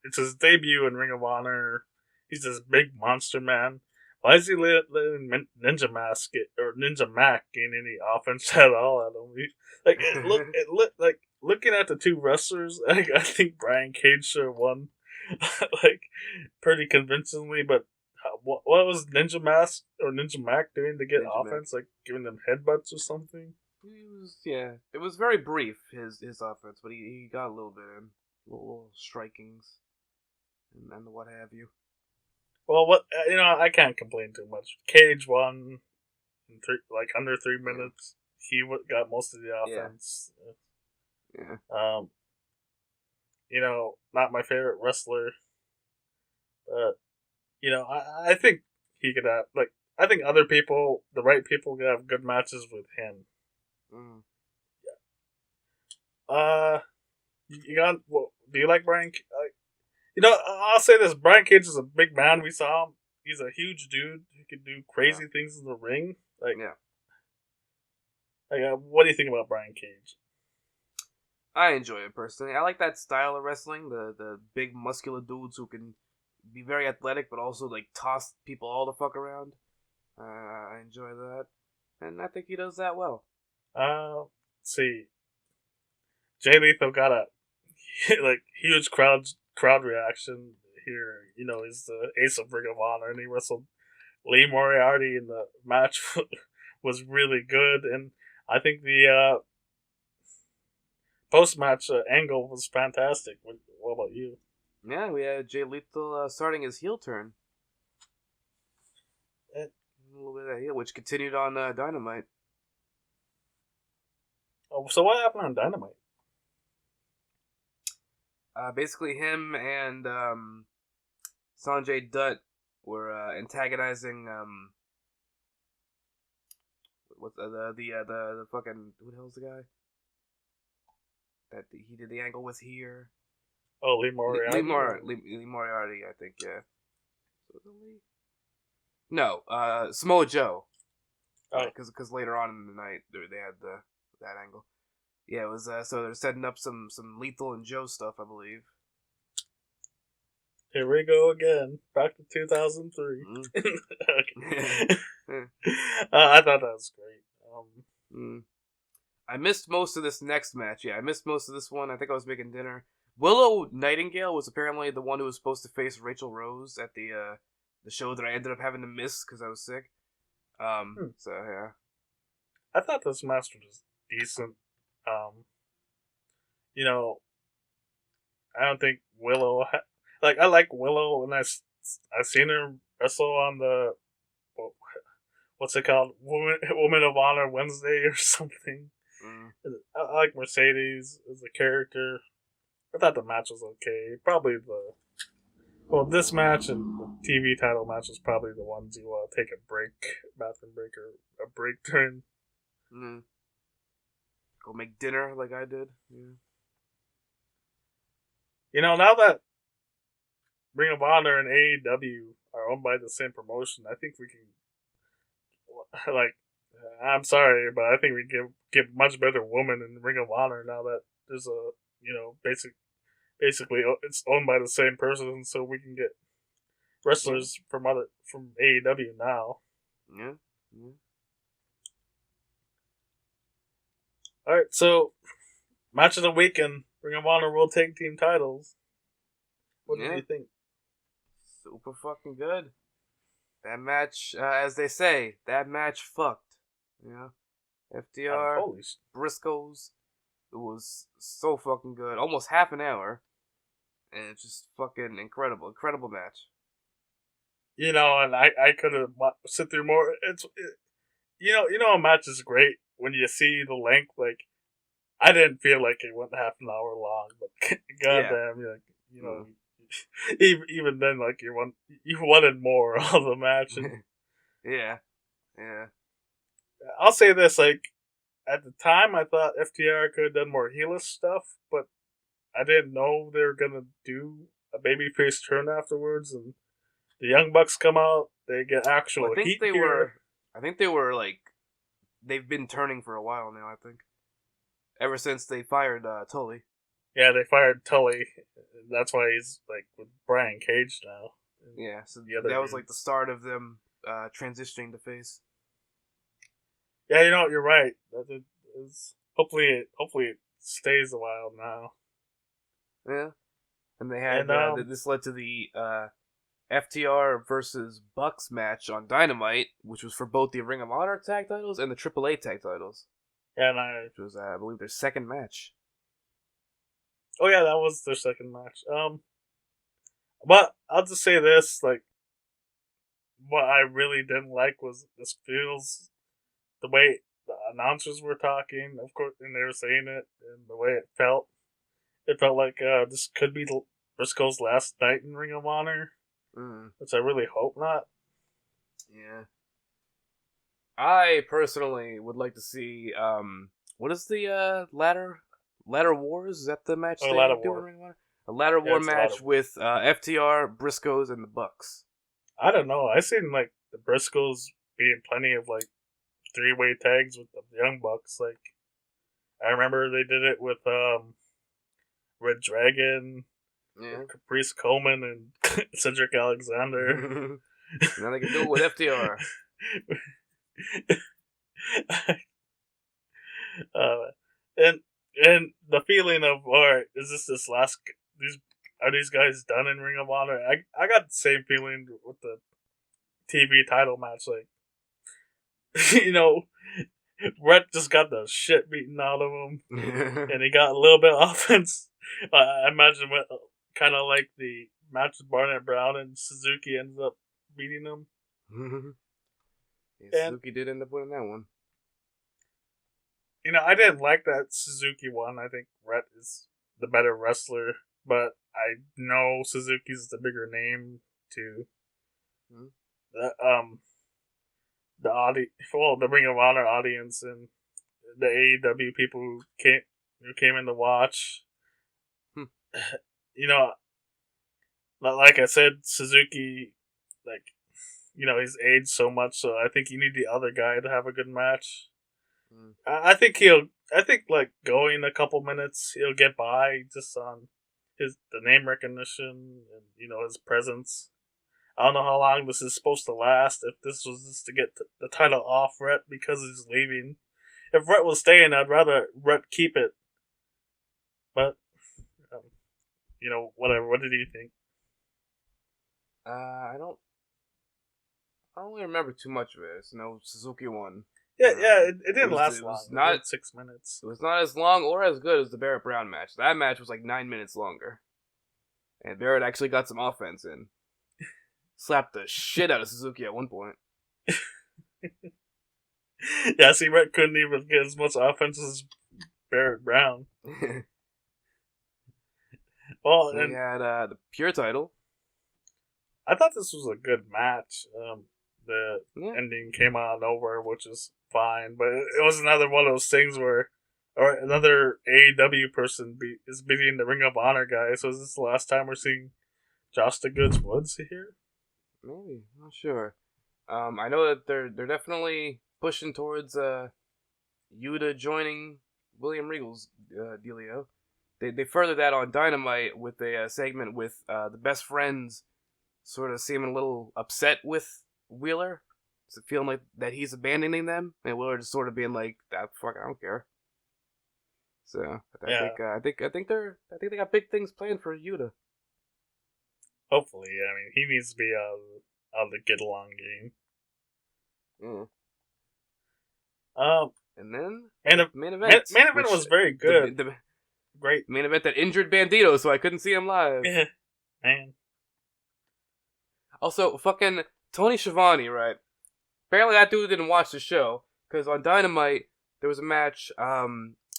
it's his debut in Ring of Honor. He's this big monster man. Why is he letting Ninja Mac gain any offense at all? I don't looking at the two wrestlers. I think Brian Cage should have won, pretty convincingly. But what was Ninja Mac doing to get offense? Like giving them headbutts or something? It was very brief his offense, but he got a little bit in, little strikings, and what have you. Well, I can't complain too much. Cage won in under 3 minutes. He got most of the offense. Yeah. Not my favorite wrestler, but I think he could have I think other people, the right people, could have good matches with him. Mm. Yeah. Do you like Brian? I'll say this: Brian Cage is a big man. We saw him; he's a huge dude. He can do crazy things in the ring. What do you think about Brian Cage? I enjoy it personally. I like that style of wrestling. The big muscular dudes who can be very athletic, but also toss people all the fuck around. I enjoy that, and I think he does that well. Let's see. Jay Lethal got a huge crowd reaction here. He's the ace of Ring of Honor, and he wrestled Lee Moriarty in the match. Was really good, and I think the post-match angle was fantastic. What about you? Yeah, we had Jay Lethal starting his heel turn. A little bit of heel, which continued on Dynamite. Oh, so what happened on Dynamite? Basically, him and Sanjay Dutt were antagonizing what's the fucking, who the hell's the guy that he did the angle with here? Oh, Lee Moriarty. Lee Moriarty, I think. Yeah. Was it Lee? No, Samoa Joe. Because later on in the night they had that angle. Yeah, it was. So they're setting up some Lethal and Joe stuff, I believe. Here we go again. Back to 2003. I thought that was great. I missed most of this next match. Yeah, I missed most of this one. I think I was making dinner. Willow Nightingale was apparently the one who was supposed to face Rachel Rose at the show that I ended up having to miss because I was sick. So yeah. I thought this match was decent. You know, I don't think Willow. I like Willow, and I've seen her wrestle on the what's it called, Woman of Honor Wednesday or something. I like Mercedes as a character. I thought the match was okay. Probably this match and the TV title match is probably the ones you want to take a bathroom break, or a break during. Go make dinner like I did. Yeah. You know, now that Ring of Honor and AEW are owned by the same promotion, I think we can, I'm sorry, but I think we can get much better women in Ring of Honor now that there's a, basically it's owned by the same person, so we can get wrestlers from AEW now. Yeah. Alright, so match of the weekend, Ring of Honor World Tag Team titles. What do you think? Super fucking good. That match, as they say, that match fucked. Yeah. FTR, Briscoes. It was so fucking good. Almost half an hour. And it's just fucking incredible. Incredible match. You know, and I could have sit through more. A match is great when you see the length. Like, I didn't feel like it went half an hour long, but goddamn, even then, like you wanted more of the match. And yeah. I'll say this: like at the time, I thought FTR could have done more heelish stuff, but I didn't know they were gonna do a babyface turn afterwards, and the Young Bucks come out. They get actual heat here. I think they were like, they've been turning for a while now. I think ever since they fired Tully. Yeah, they fired Tully. That's why he's like with Brian Cage now. Yeah, so that was like the start of them transitioning to face. Yeah, you're right. Hopefully it stays a while now. Yeah, and they had this led to the FTR versus Bucks match on Dynamite, which was for both the Ring of Honor tag titles and the AAA tag titles. Yeah, which was I believe their second match. Oh yeah, that was their second match. But I'll just say this: like, what I really didn't like was this feels the way the announcers were talking, of course, and they were saying it, and the way it felt. It felt like this could be Briscoe's last night in Ring of Honor, which I really hope not. Yeah. I personally would like to see what is the ladder wars? Is that the match they do in Ring of Honor? A ladder war match with FTR, Briscoes, and the Bucks. I don't know. I seen like the Briscoes being plenty of like 3-way tags with the Young Bucks. Like I remember they did it with Red Dragon, Caprice Coleman, and Cedric Alexander. Now they can do it with FTR. And the feeling of, alright, is this last? Are these guys done in Ring of Honor? I got the same feeling with the TV title match. Like, Rhett just got the shit beaten out of him, and he got a little bit of offense. I imagine kind of like the match with Barnett Brown and Suzuki ended up beating him. Suzuki did end up winning that one. I didn't like that Suzuki one. I think Rhett is the better wrestler, but I know Suzuki's the bigger name too. The Ring of Honor audience and the AEW people who came in to watch. you know, like I said, Suzuki, like, he's aged so much, so I think you need the other guy to have a good match. I think like going a couple minutes, he'll get by just on the name recognition and his presence. I don't know how long this is supposed to last. If this was just to get the title off Rhett because he's leaving. If Rhett was staying, I'd rather Rhett keep it. But um, whatever. What did you think? I don't really remember too much of it. No, Suzuki won. Yeah, it didn't last long. It was not 6 minutes. It was not as long or as good as the Barrett Brown match. That match was like 9 minutes longer, and Barrett actually got some offense in. Slapped the shit out of Suzuki at one point. Yeah, see, Rhett couldn't even get as much offense as Barrett Brown. Well, we had the Pure title. I thought this was a good match. The ending came out of nowhere, which is fine, but it was another one of those things where, or another AEW person is beating the Ring of Honor guy. So is this the last time we're seeing Josh the Goods Woods here? Maybe, not sure. I know that they're definitely pushing towards Yuta joining William Regal's dealio. They furthered that on Dynamite with a segment with the best friends sort of seeming a little upset with Wheeler, so feeling like that he's abandoning them, and Wheeler just sort of being like, "That fuck, I don't care." So I think they got big things planned for Yuta. Hopefully, I mean, he needs to be out of the get along game. And then main event. Main event was very good. The great main event that injured Bandito, so I couldn't see him live. Yeah, man. Also, fucking Tony Schiavone, right? Apparently that dude didn't watch the show, because on Dynamite, there was a match,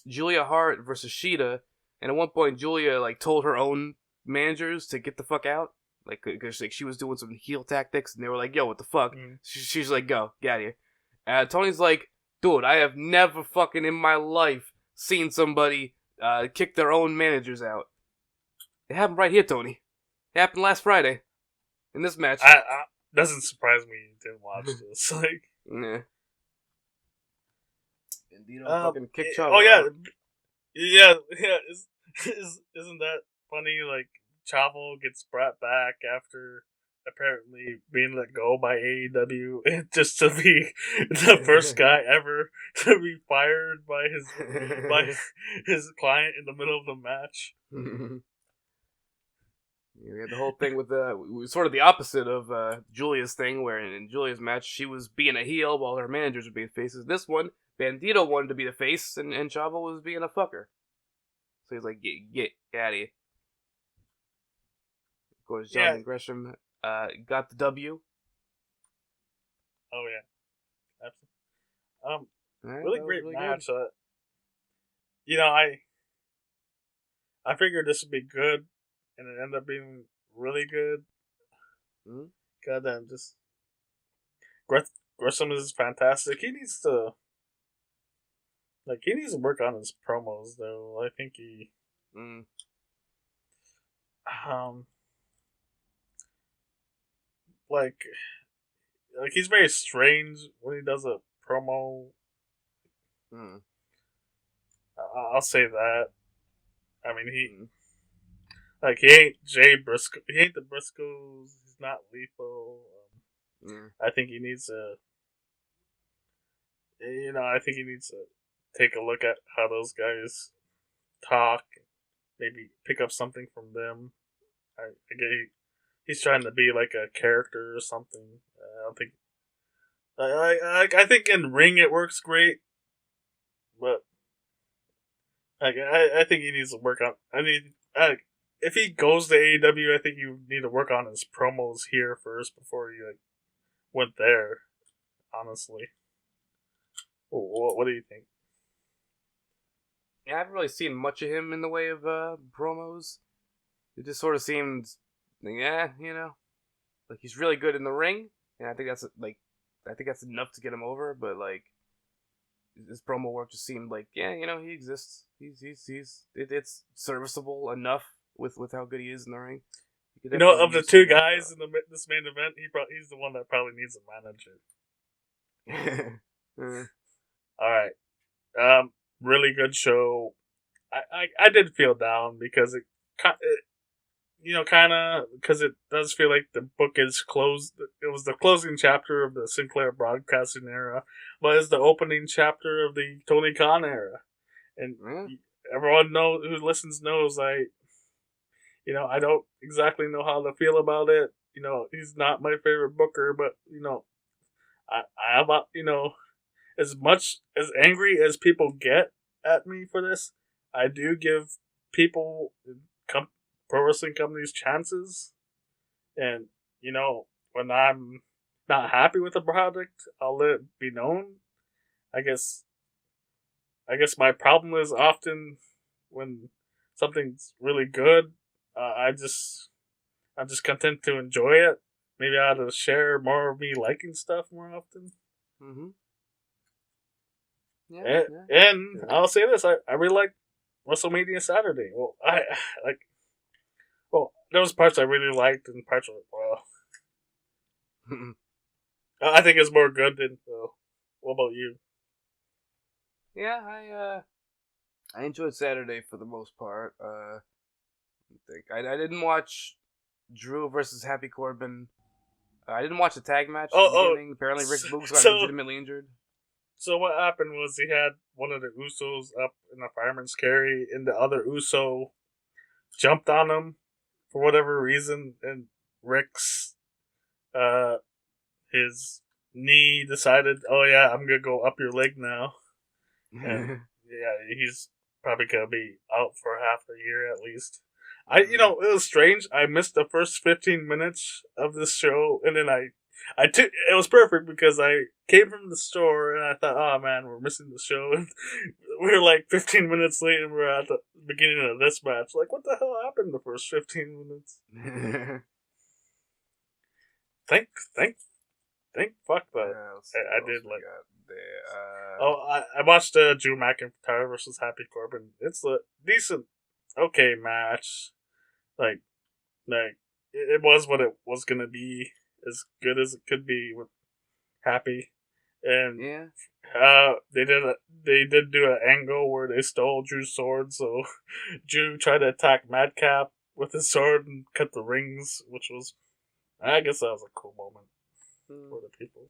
Julia Hart versus Sheeta, and at one point, Julia, like, told her own managers to get the fuck out, like, because like, she was doing some heel tactics, and they were like, yo, what the fuck? She's like, go, get out of here. Tony's like, dude, I have never fucking in my life seen somebody kick their own managers out. It happened right here, Tony. It happened last Friday. In this match. Doesn't surprise me you didn't watch this. Like, yeah. Bandito fucking kicked Chavo. Oh yeah. Isn't that funny? Like, Chavo gets brought back after apparently being let go by AEW, just to be the first guy ever to be fired by his client in the middle of the match. We had the whole thing with sort of the opposite of Julia's thing, where in Julia's match she was being a heel while her managers were being faces. This one, Bandito wanted to be the face, and Chavo was being a fucker. So he's like, get out of here. Of course, Jonathan Gresham got the W. Oh yeah, absolutely. Really great match. I figured this would be good. And it ended up being really good. Goddamn, just Gresham is fantastic. He needs to work on his promos though. I think he like he's very strange when he does a promo. I'll say that. I mean, he ain't Jay Briscoe. He ain't the Briscoes. He's not lethal. I think he needs to. I think he needs to take a look at how those guys talk. Maybe pick up something from them. I get he's trying to be like a character or something. I don't think. I think in ring it works great, but I think he needs to work on. If he goes to AEW, I think you need to work on his promos here first before he went there. Honestly, what do you think? Yeah, I haven't really seen much of him in the way of promos. It just sort of seemed, like he's really good in the ring, and I think that's enough to get him over. But like, his promo work just seemed like, he exists. It's serviceable enough. with how good he is in the ring. You know, of the two guys in this main event, he's the one that probably needs a manager. All right, really good show. I did feel down because it kind of because it does feel like the book is closed. It was the closing chapter of the Sinclair broadcasting era, but it's the opening chapter of the Tony Khan era, and everyone who listens knows I don't exactly know how to feel about it. He's not my favorite booker, but I about as much as angry as people get at me for this, I do give people pro wrestling companies chances, and when I'm not happy with the product, I'll let it be known. I guess my problem is often when something's really good, I'm just content to enjoy it. Maybe I ought to share more of me liking stuff more often. Mm-hmm. And I'll say this: I really like WrestleMania Saturday. There was parts I really liked and parts I think it's more good than. What about you? Yeah, I enjoyed Saturday for the most part. I didn't watch Drew versus Happy Corbin. I didn't watch the tag match at the beginning. Apparently, Rick Boogs got legitimately injured. So what happened was he had one of the Usos up in a fireman's carry, and the other Uso jumped on him for whatever reason, and Rick's his knee decided, oh yeah, I'm gonna go up your leg now, and yeah, he's probably gonna be out for half a year at least. It was strange. I missed the first 15 minutes of this show, and then it was perfect because I came from the store and I thought, oh man, we're missing the show. And we're like 15 minutes late and we're at the beginning of this match. Like, what the hell happened the first 15 minutes? Thank fuck that. I did like. I watched Drew McIntyre versus Happy Corbin. It's a decent, okay match. Like it was what it was gonna be, as good as it could be with Happy, and they did do an angle where they stole Drew's sword, so Drew tried to attack Madcap with his sword and cut the rings, which was, I guess that was a cool moment for the people.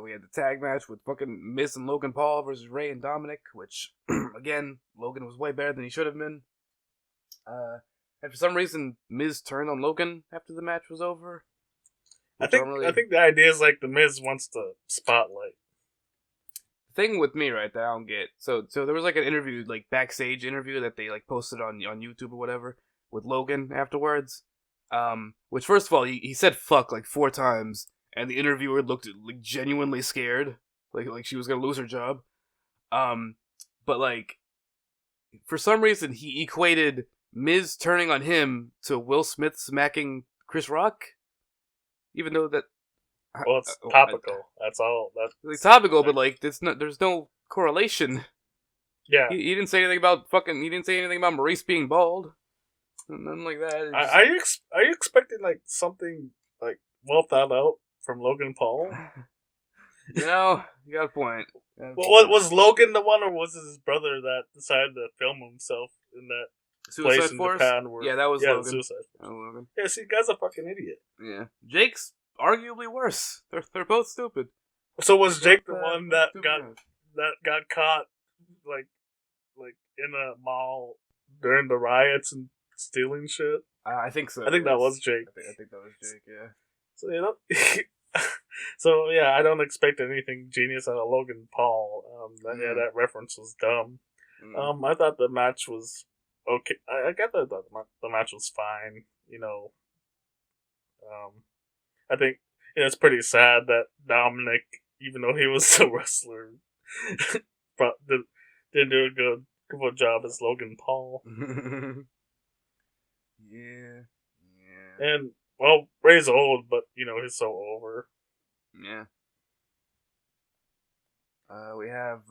We had the tag match with fucking Miz and Logan Paul versus Ray and Dominic, which again, Logan was way better than he should have been. And for some reason, Miz turned on Logan after the match was over. I think the idea is like the Miz wants the spotlight. The thing with me, right, that I don't get. So there was like an interview, like backstage interview that they like posted on YouTube or whatever with Logan afterwards. Which first of all, he said fuck like 4 times, and the interviewer looked like genuinely scared, like she was gonna lose her job. But like for some reason he equated Miz turning on him to Will Smith smacking Chris Rock, even though that. Well, it's topical. That's all. That's like topical, but like there's no correlation. Yeah, he didn't say anything about He didn't say anything about Maurice being bald. Nothing like that. Are you expecting like something like well thought out from Logan Paul? You got a point. Was Logan the one, or was it his brother that decided to film himself in that place in Japan? Yeah, that was Logan. Suicide. That was Logan. Yeah, see, guy's a fucking idiot. Yeah, Jake's arguably worse. They're both stupid. So was Jake the one that got caught like in a mall during the riots and stealing shit? I think so. I think that was Jake. I think that was Jake. Yeah. So so yeah, I don't expect anything genius out of Logan Paul. That reference was dumb. I thought the match was okay. I get that the match was fine. I think it's pretty sad that Dominic, even though he was a wrestler, didn't do a good job as Logan Paul. Yeah. And well, Ray's old, but he's so over. Yeah. We have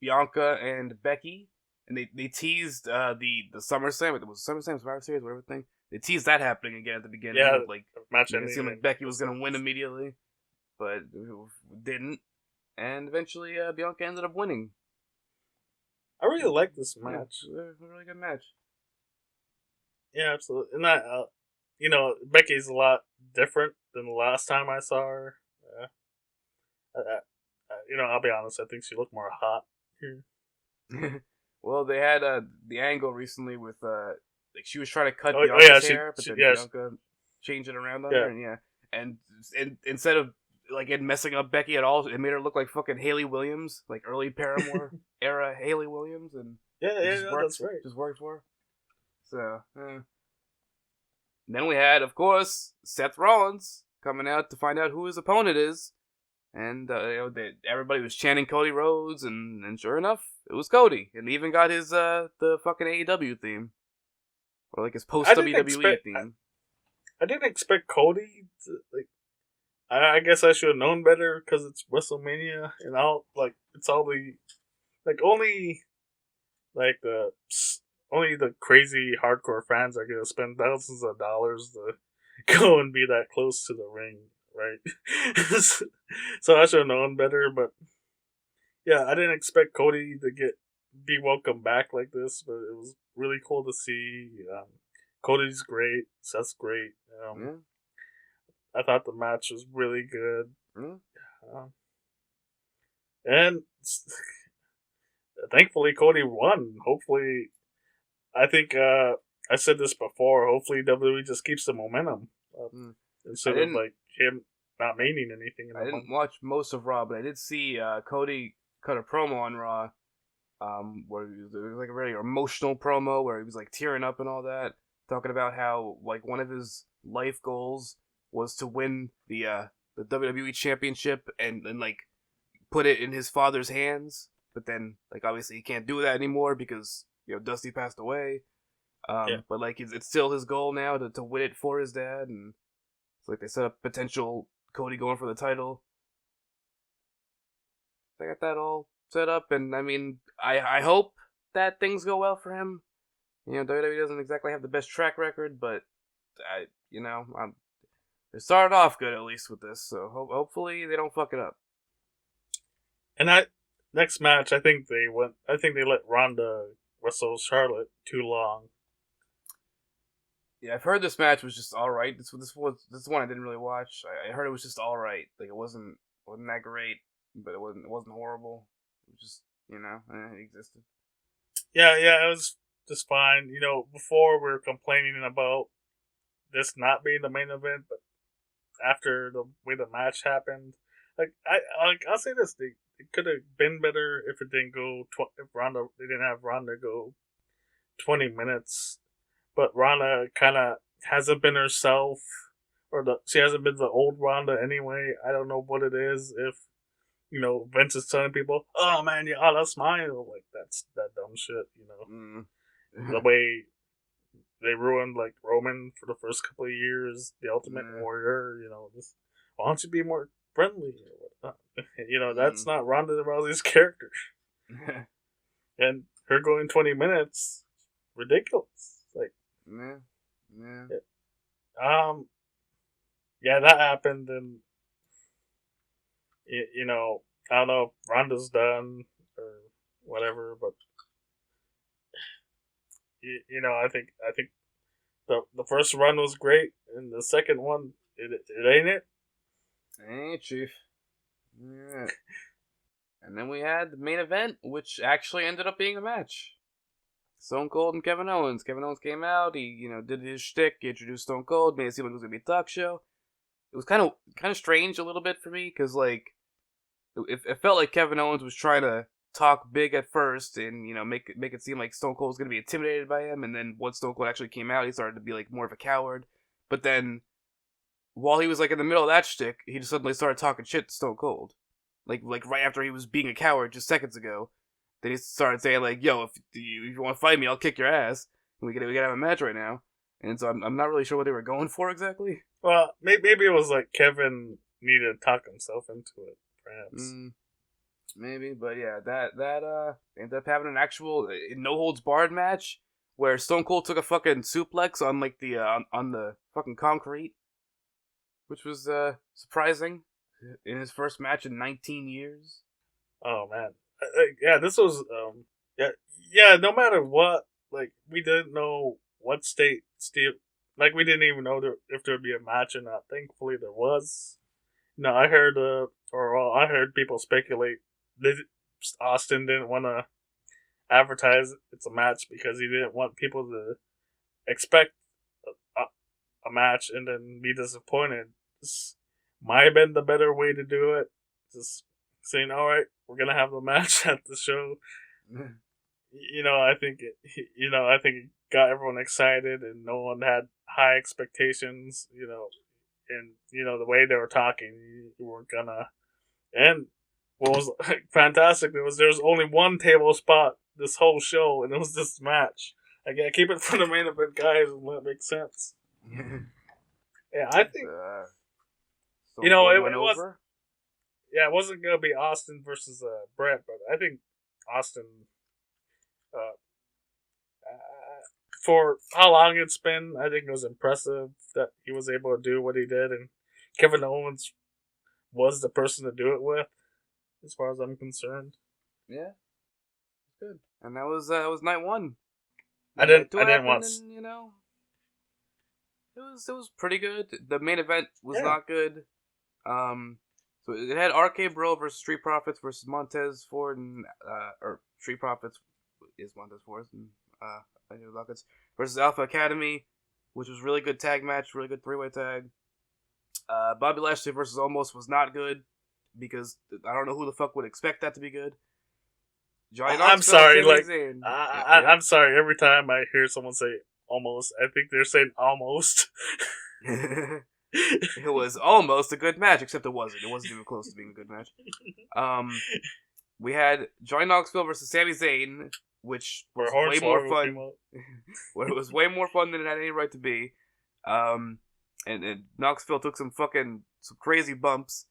Bianca and Becky and they teased the SummerSlam. It was SummerSlam, Survivor Series, whatever thing. They teased that happening again at the beginning. Yeah, like match it seemed like Becky was gonna win immediately, but didn't. And eventually, Bianca ended up winning. I really like this match. Yeah, it was a really good match. Yeah, absolutely. And that, Becky's a lot different than the last time I saw her. I'll be honest. I think she looked more hot here. Well, they had the angle recently with like she was trying to cut Bianca's hair, but then Bianca changed it around on her, and instead of like it messing up Becky at all, it made her look like fucking Hayley Williams, like early Paramore era Hayley Williams, and that's right. Just worked for her. So then we had, of course, Seth Rollins coming out to find out who his opponent is. And everybody was chanting Cody Rhodes, and sure enough, it was Cody. And he even got his the fucking AEW theme, or like his post WWE theme. I didn't expect Cody to, like. I guess I should have known better because it's WrestleMania and it's all the only the crazy hardcore fans are gonna spend thousands of dollars to go and be that close to the ring. Right, so I should have known better, but yeah, I didn't expect Cody to be welcomed back like this, but it was really cool to see. Cody's great, Seth's great. I thought the match was really good, and thankfully Cody won. Hopefully, I think I said this before. Hopefully, WWE just keeps the momentum. Instead of like him not meaning anything. I didn't watch most of Raw, but I did see Cody cut a promo on Raw, where it was like a very emotional promo where he was like tearing up and all that, talking about how like one of his life goals was to win the WWE Championship and like put it in his father's hands, but then like obviously he can't do that anymore because Dusty passed away. But like it's still his goal now to win it for his dad, and it's like they set up potential Cody going for the title. They got that all set up, and I mean, I hope that things go well for him. WWE doesn't exactly have the best track record, but they started off good at least with this, so hopefully they don't fuck it up. And next match, I think they let Ronda wrestle Charlotte too long. Yeah, I've heard this match was just all right. This one I didn't really watch. I heard it was just all right. Like it wasn't that great, but it wasn't horrible. It was just it existed. Yeah, it was just fine. Before we were complaining about this not being the main event, but after the way the match happened, I'll say this: it could have been better if it didn't go. If they didn't have Ronda go 20 minutes. But Ronda kind of hasn't been herself, she hasn't been the old Ronda anyway. I don't know what it is. If Vince is telling people, "Oh man, you ought to smile," like that's that dumb shit. The way they ruined like Roman for the first couple of years, the Ultimate Warrior. Just why don't you be more friendly? That's not Ronda Rousey's character. And her going 20 minutes, ridiculous. Like. Yeah, that happened, and I don't know if Ronda's done or whatever, but I think the first run was great, and the second one, it ain't it. Ain't Chief. Yeah. And then we had the main event, which actually ended up being a match. Stone Cold and Kevin Owens. Kevin Owens came out. He, did his shtick. He introduced Stone Cold. Made it seem like it was gonna be a talk show. It was kind of strange a little bit for me because like it felt like Kevin Owens was trying to talk big at first and make it seem like Stone Cold was gonna be intimidated by him. And then once Stone Cold actually came out, he started to be like more of a coward. But then while he was like in the middle of that shtick, he just suddenly started talking shit to Stone Cold, like right after he was being a coward just seconds ago. Then he started saying like, "Yo, if you want to fight me, I'll kick your ass. We gotta have a match right now." And so I'm not really sure what they were going for exactly. Well, maybe it was like Kevin needed to talk himself into it, perhaps. Maybe, but yeah, that ended up having an actual no holds barred match where Stone Cold took a fucking suplex on like the on the fucking concrete, which was surprising in his first match in 19 years. Oh man, yeah, this was yeah. No matter what, like we didn't know what state Steve, like we didn't even know if there would be a match or not. Thankfully, there was. No, I heard I heard people speculate that Austin didn't want to advertise it's a match because he didn't want people to expect a match and then be disappointed. This might have been the better way to do it. Just saying, all right, we're gonna have the match at the show. I think I think it got everyone excited, and no one had high expectations. And the way they were talking, you weren't gonna. And what was fantastic was there was only one table spot this whole show, and it was this match. I gotta keep it for the main event, guys, and let it make sense. Yeah, I think it was. Yeah, it wasn't gonna be Austin versus Brett, but I think Austin, for how long it's been, I think it was impressive that he was able to do what he did, and Kevin Owens was the person to do it with, as far as I'm concerned. Yeah, good. And that was night one. I didn't watch. And, it was pretty good. The main event was not good. So it had RK Bro versus Street Profits versus Montez Ford and or Street Profits is Montez Ford and Luckets versus Alpha Academy, which was really good tag match, really good 3-way tag. Bobby Lashley versus Omos was not good because I don't know who the fuck would expect that to be good. I'm sorry, I'm sorry. Every time I hear someone say almost, I think they're saying almost. It was almost a good match, except it wasn't. It wasn't even close to being a good match. We had Johnny Knoxville versus Sami Zayn, which was way more fun. Where it was way more fun than it had any right to be. And Knoxville took some crazy bumps.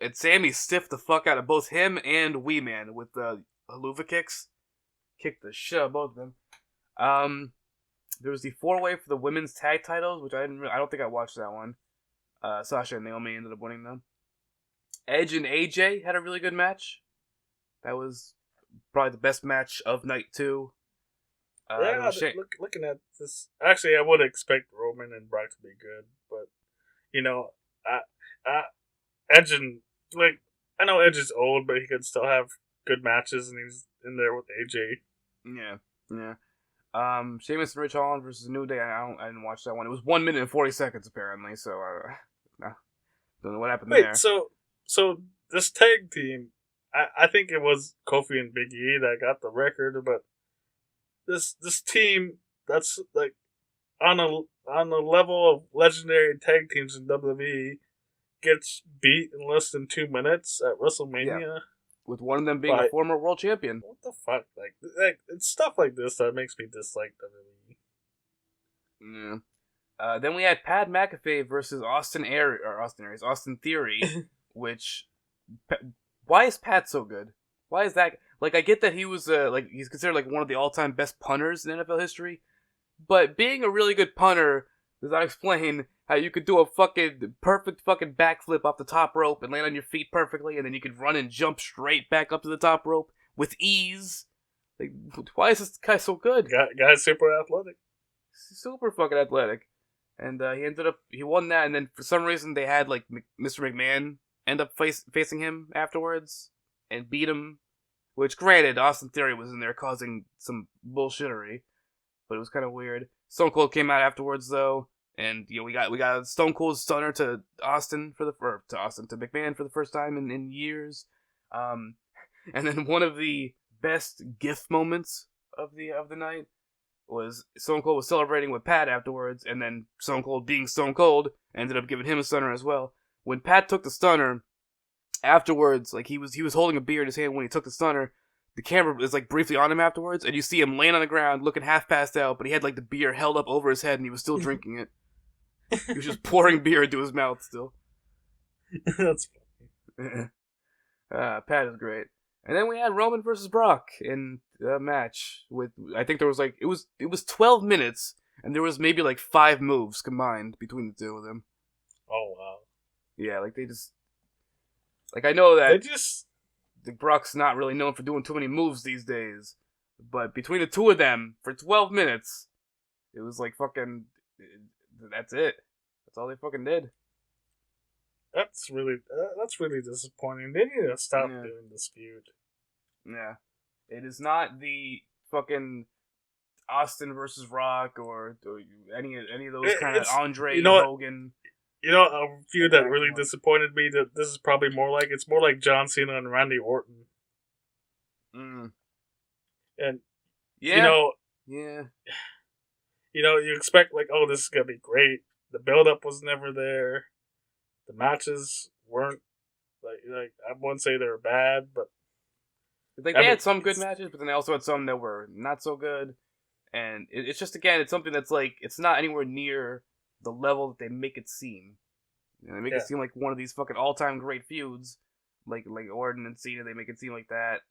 And Sammy stiffed the fuck out of both him and Wee Man with the haluva kicks. Kicked the shit out of both of them. There was the 4-way for the women's tag titles, which I don't think I watched that one. Sasha and Naomi ended up winning them. Edge and AJ had a really good match. That was probably the best match of night 2. Looking at this, actually, I would expect Roman and Brock to be good, but Edge and I know Edge is old, but he could still have good matches, and he's in there with AJ. Yeah. Sheamus and Rich Holland versus New Day. I didn't watch that one. It was 1 minute and 40 seconds apparently. So don't know what happened there. So this tag team, I think it was Kofi and Big E that got the record, but this team that's like on a level of legendary tag teams in WWE gets beat in less than 2 minutes at WrestleMania. Yeah. With one of them being a former world champion. What the fuck? Like it's stuff like this that makes me dislike WWE. Yeah. Then we had Pat McAfee versus Austin Theory, which... Why is Pat so good? Why is that... Like, I get that he was, he's considered, one of the all-time best punters in NFL history, but being a really good punter does not explain how you could do a perfect backflip off the top rope and land on your feet perfectly, and then you could run and jump straight back up to the top rope with ease. Like, why is this guy so good? Guy's super athletic. Super fucking athletic. And he won that, and then for some reason they had, Mr. McMahon end up facing him afterwards and beat him. Which, granted, Austin Theory was in there causing some bullshittery, but it was kind of weird. Stone Cold came out afterwards, though. And we got Stone Cold's stunner to McMahon for the first time in years, and then one of the best GIF moments of the night was Stone Cold was celebrating with Pat afterwards, and then Stone Cold being Stone Cold ended up giving him a stunner as well. When Pat took the stunner afterwards, he was holding a beer in his hand when he took the stunner. The camera is briefly on him afterwards, and you see him laying on the ground looking half passed out, but he had the beer held up over his head and he was still drinking it. He was just pouring beer into his mouth still. That's funny. Pat is great. And then we had Roman versus Brock in a match with, I think there was like, it was 12 minutes, and there was maybe like 5 moves combined between the two of them. Oh, wow. Yeah, like they just, like I know that They just, the Brock's not really known for doing too many moves these days, but between the two of them for 12 minutes, it was like fucking, that's it. That's all they fucking did. that's really disappointing. They need to stop Yeah. doing this feud. Yeah. It is not the fucking Austin versus Rock or any of those kind of Andre you know what? Hogan. You know, a feud that really disappointed me that this is probably more like, it's more like John Cena and Randy Orton. Mm. And, Yeah. you expect like, oh, this is going to be great. The build-up was never there. The matches weren't, like I wouldn't say they were bad, but they had some good matches, but then they also had some that were not so good. And it's just, again, it's something that's like, it's not anywhere near the level that they make it seem. They make it seem like one of these fucking all-time great feuds, like Orton and Cena. They make it seem like that.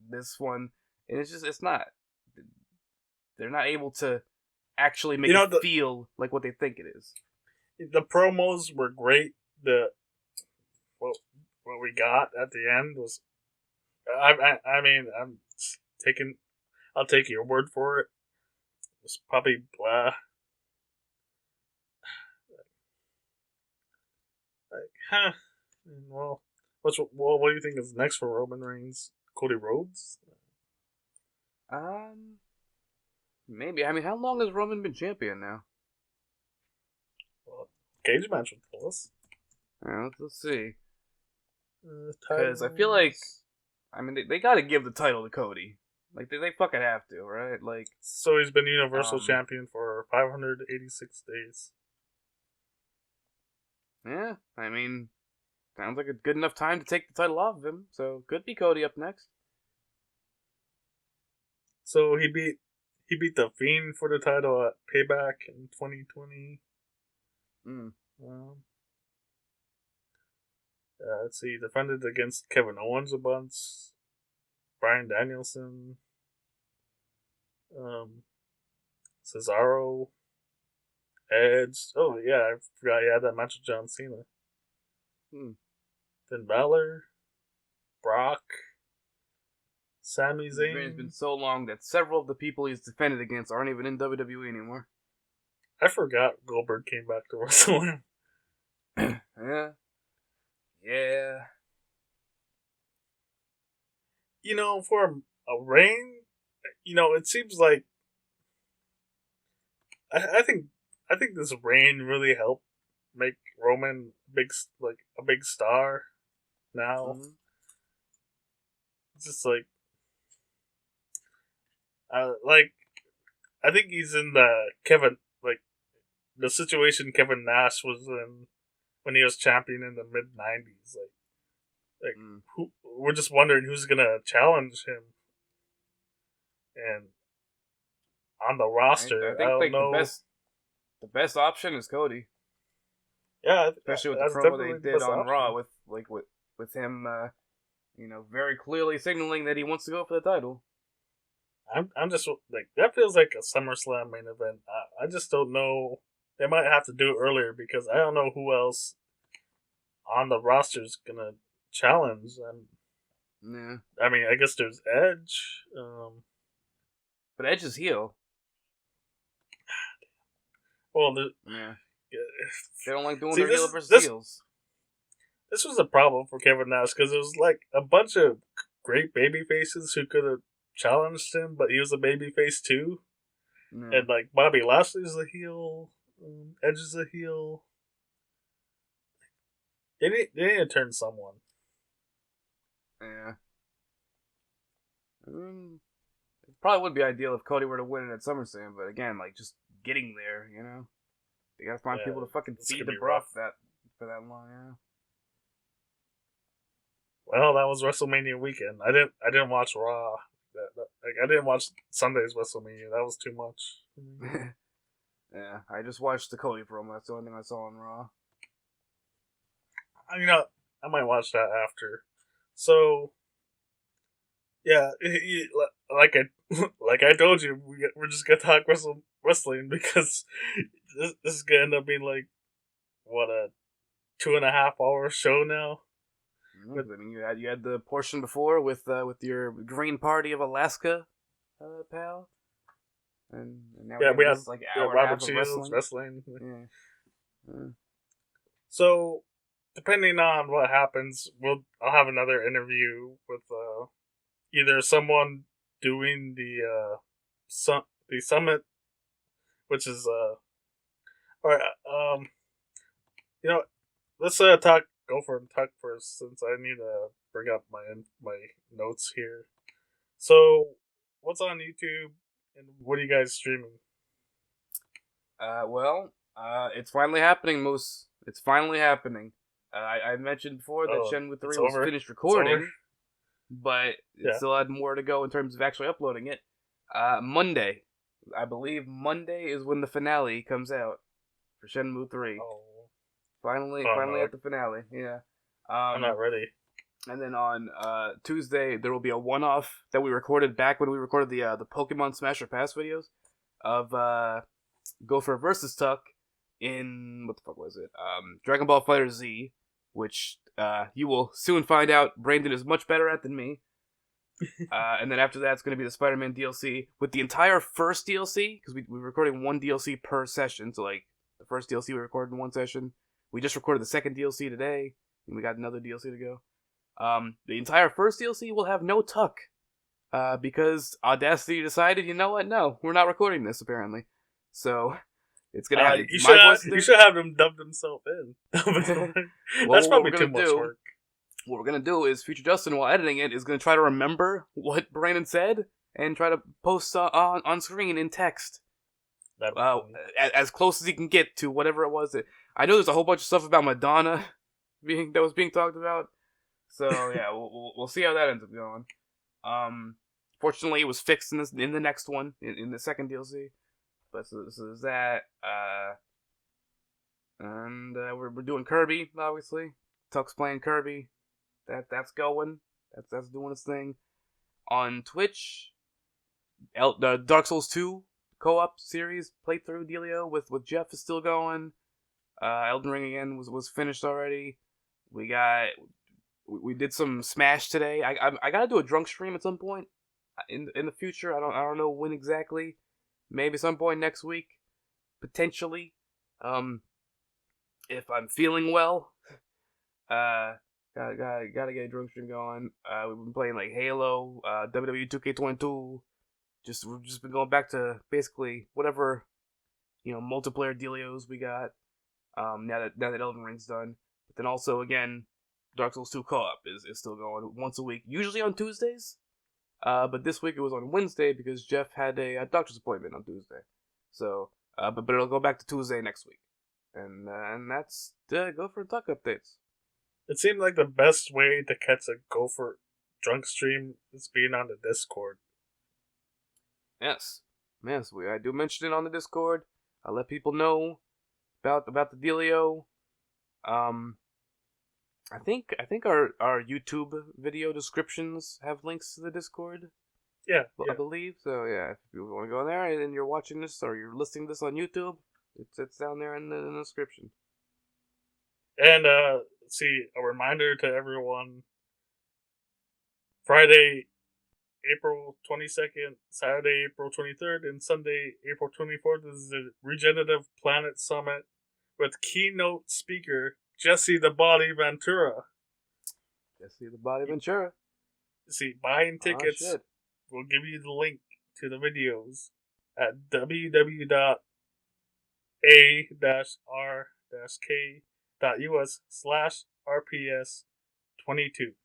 This one, and it's not. They're not able to actually make it feel like what they think it is. The promos were great. What we got at the end was, I mean, I'll take your word for it. It was probably blah. Well, what do you think is next for Roman Reigns? Cody Rhodes? Maybe. I mean, how long has Roman been champion now? Well, cage match with us. Let's see. Because I feel like, I mean, they got to give the title to Cody. Like they fucking have to, right? Like, so he's been Universal Champion for 586 days. Yeah, I mean, sounds like a good enough time to take the title off of him. So could be Cody up next. So he beat the Fiend for the title at Payback in 2020. Let's see, defended against Kevin Owens a bunch, Bryan Danielson, Cesaro, Edge. Oh yeah, I forgot he had that match with John Cena. Finn Balor, Brock, Sami Zayn. It's been so long that several of the people he's defended against aren't even in WWE anymore. I forgot Goldberg came back to wrestle him. Yeah. For a reign, it seems like I think this reign really helped make Roman a big star. Now, it's just like, I think he's in the situation Kevin Nash was in when he was champion in the mid '90s. We're just wondering who's gonna challenge him, and on the roster, I don't know. The best option is Cody. Yeah, especially with the promo they did on Raw with him, very clearly signaling that he wants to go for the title. I'm just like, that feels like a SummerSlam main event. I just don't know. They might have to do it earlier because I don't know who else on the roster is gonna challenge. Yeah. I mean, I guess there's Edge. But Edge is heel. Well, yeah. They don't like doing their heel versus heels. This was a problem for Kevin Nash because it was like a bunch of great baby faces who could have challenged him, but he was a baby face too. Yeah. And like Bobby Lashley's a heel, Edge is a heel. They need to turn someone. Yeah. It probably would be ideal if Cody were to win it at SummerSlam, but again, like, just getting there, they gotta find people to fucking feed the broth for that long. Yeah. Well, that was WrestleMania weekend. I didn't watch Raw. I didn't watch Sunday's WrestleMania. That was too much. Yeah, I just watched the Cody promo. That's the only thing I saw on Raw. I might watch that after So yeah, like I like I told you, we're just gonna talk wrestling because this is gonna end up being like what, a 2.5 hour show now. But I mean, you had the portion before with your Green Party of Alaska, pal, and now we yeah, have we had this like we had hour and a half Robert of Shields wrestling. wrestling. Yeah. So depending on what happens, I'll have another interview with either someone doing the summit, which is or you know, let's talk Gopher Tuk first, since I need to bring up my notes here. So what's on YouTube and what are you guys streaming? It's finally happening, Moose. It's finally happening. I mentioned before that Oh, Shenmue it's 3 was over. finished It's over. recording, but it Yeah. still had more to go in terms of actually uploading it. Monday. I believe Monday is when the finale comes out for Shenmue 3. Oh, Finally, oh finally no, at the finale. Yeah. I'm not ready. And then on Tuesday there will be a one-off that we recorded back when we recorded the Pokemon Smash or Pass videos of Gopher versus Tuck in what the fuck was it? Dragon Ball Fighter Z, which you will soon find out Brandon is much better at than me. And then after that, it's going to be the Spider-Man DLC with the entire first DLC, because we're recording one DLC per session. So like the first DLC we recorded in one session. We just recorded the second DLC today, and we got another DLC to go. The entire first DLC will have no Tuck, because Audacity decided, you know what? No, we're not recording this apparently. So it's gonna have it's my voice. You should have them dub themselves in. Well, That's probably too much work. What we're gonna do is Future Justin, while editing it, is gonna try to remember what Brandon said and try to post on screen in text, as close as he can get to whatever it was. I know there's a whole bunch of stuff about Madonna that was being talked about. So yeah, we'll see how that ends up going. Fortunately, it was fixed in the next one in the second DLC. But so there's that. And we're doing Kirby, obviously. Tuck's playing Kirby. That's going. That's doing its thing. On Twitch, the Dark Souls 2 co-op series playthrough dealio with Jeff is still going. Elden Ring again was finished already. We did some Smash today. I gotta do a drunk stream at some point in the future. I don't know when exactly. Maybe some point next week, potentially. If I'm feeling well. Gotta get a drunk stream going. We've been playing like Halo, WWE 2K22. We've just been going back to basically whatever multiplayer dealios we got. Now that Elden Ring's done, but then also again, Dark Souls 2 co-op is still going once a week, usually on Tuesdays. But this week it was on Wednesday because Jeff had a doctor's appointment on Tuesday. So, but it'll go back to Tuesday next week, and that's the Gopher Tuk Updates. It seemed like the best way to catch a Gopher drunk stream is being on the Discord. Yes, I do mention it on the Discord. I let people know about the dealio. I think our YouTube video descriptions have links to the Discord. Yeah. I believe so. Yeah, if you want to go in there and you're watching this or you're listening to this on YouTube, it's down there in the description. And see, a reminder to everyone: Friday, April 22nd, Saturday, April 23rd, and Sunday, April 24th is the Regenerative Planet Summit with keynote speaker Jesse the Body Ventura. Jesse the Body Ventura. See, buying tickets will give you the link to the videos at www.a-r-k.us/RPS22.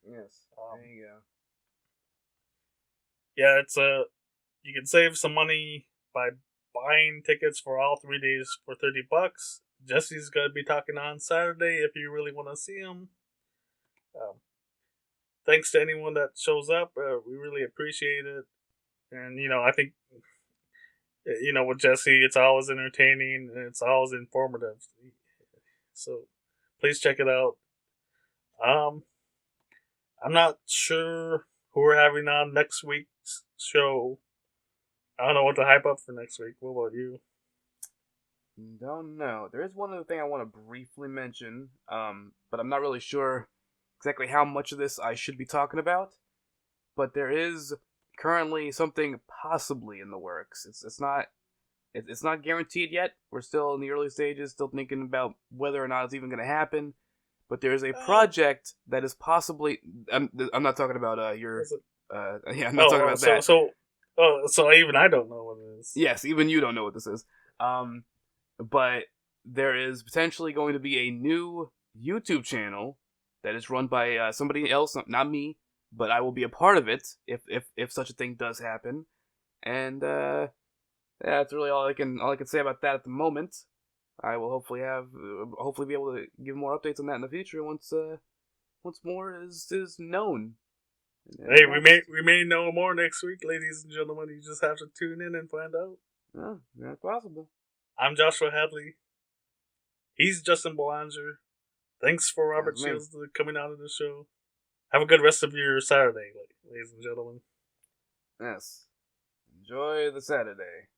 Yes, there you go. Yeah, you can save some money by buying tickets for all 3 days for $30. Jesse's gonna be talking on Saturday if you really want to see him. Thanks to anyone that shows up. We really appreciate it. And I think with Jesse, it's always entertaining and it's always informative. So please check it out. I'm not sure who we're having on next week's show. I don't know what to hype up for next week. What about you? Don't know. There is one other thing I want to briefly mention, but I'm not really sure exactly how much of this I should be talking about. But there is currently something possibly in the works. It's not guaranteed yet. We're still in the early stages, still thinking about whether or not it's even going to happen. But there's a project that is possibly. I'm not talking about your. Yeah, I'm not talking about that. So even I don't know what it is. Yes, even you don't know what this is. But there is potentially going to be a new YouTube channel that is run by somebody else, not me, but I will be a part of it if such a thing does happen. And yeah, that's really all I can say about that at the moment. I will hopefully be able to give more updates on that in the future once more is known. Hey, we may know more next week, ladies and gentlemen. You just have to tune in and find out. Yeah, that's possible. I'm Joshua Hadley. He's Justin Belanger. Thanks for Robert Shields coming out of the show. Have a good rest of your Saturday, ladies and gentlemen. Yes. Enjoy the Saturday.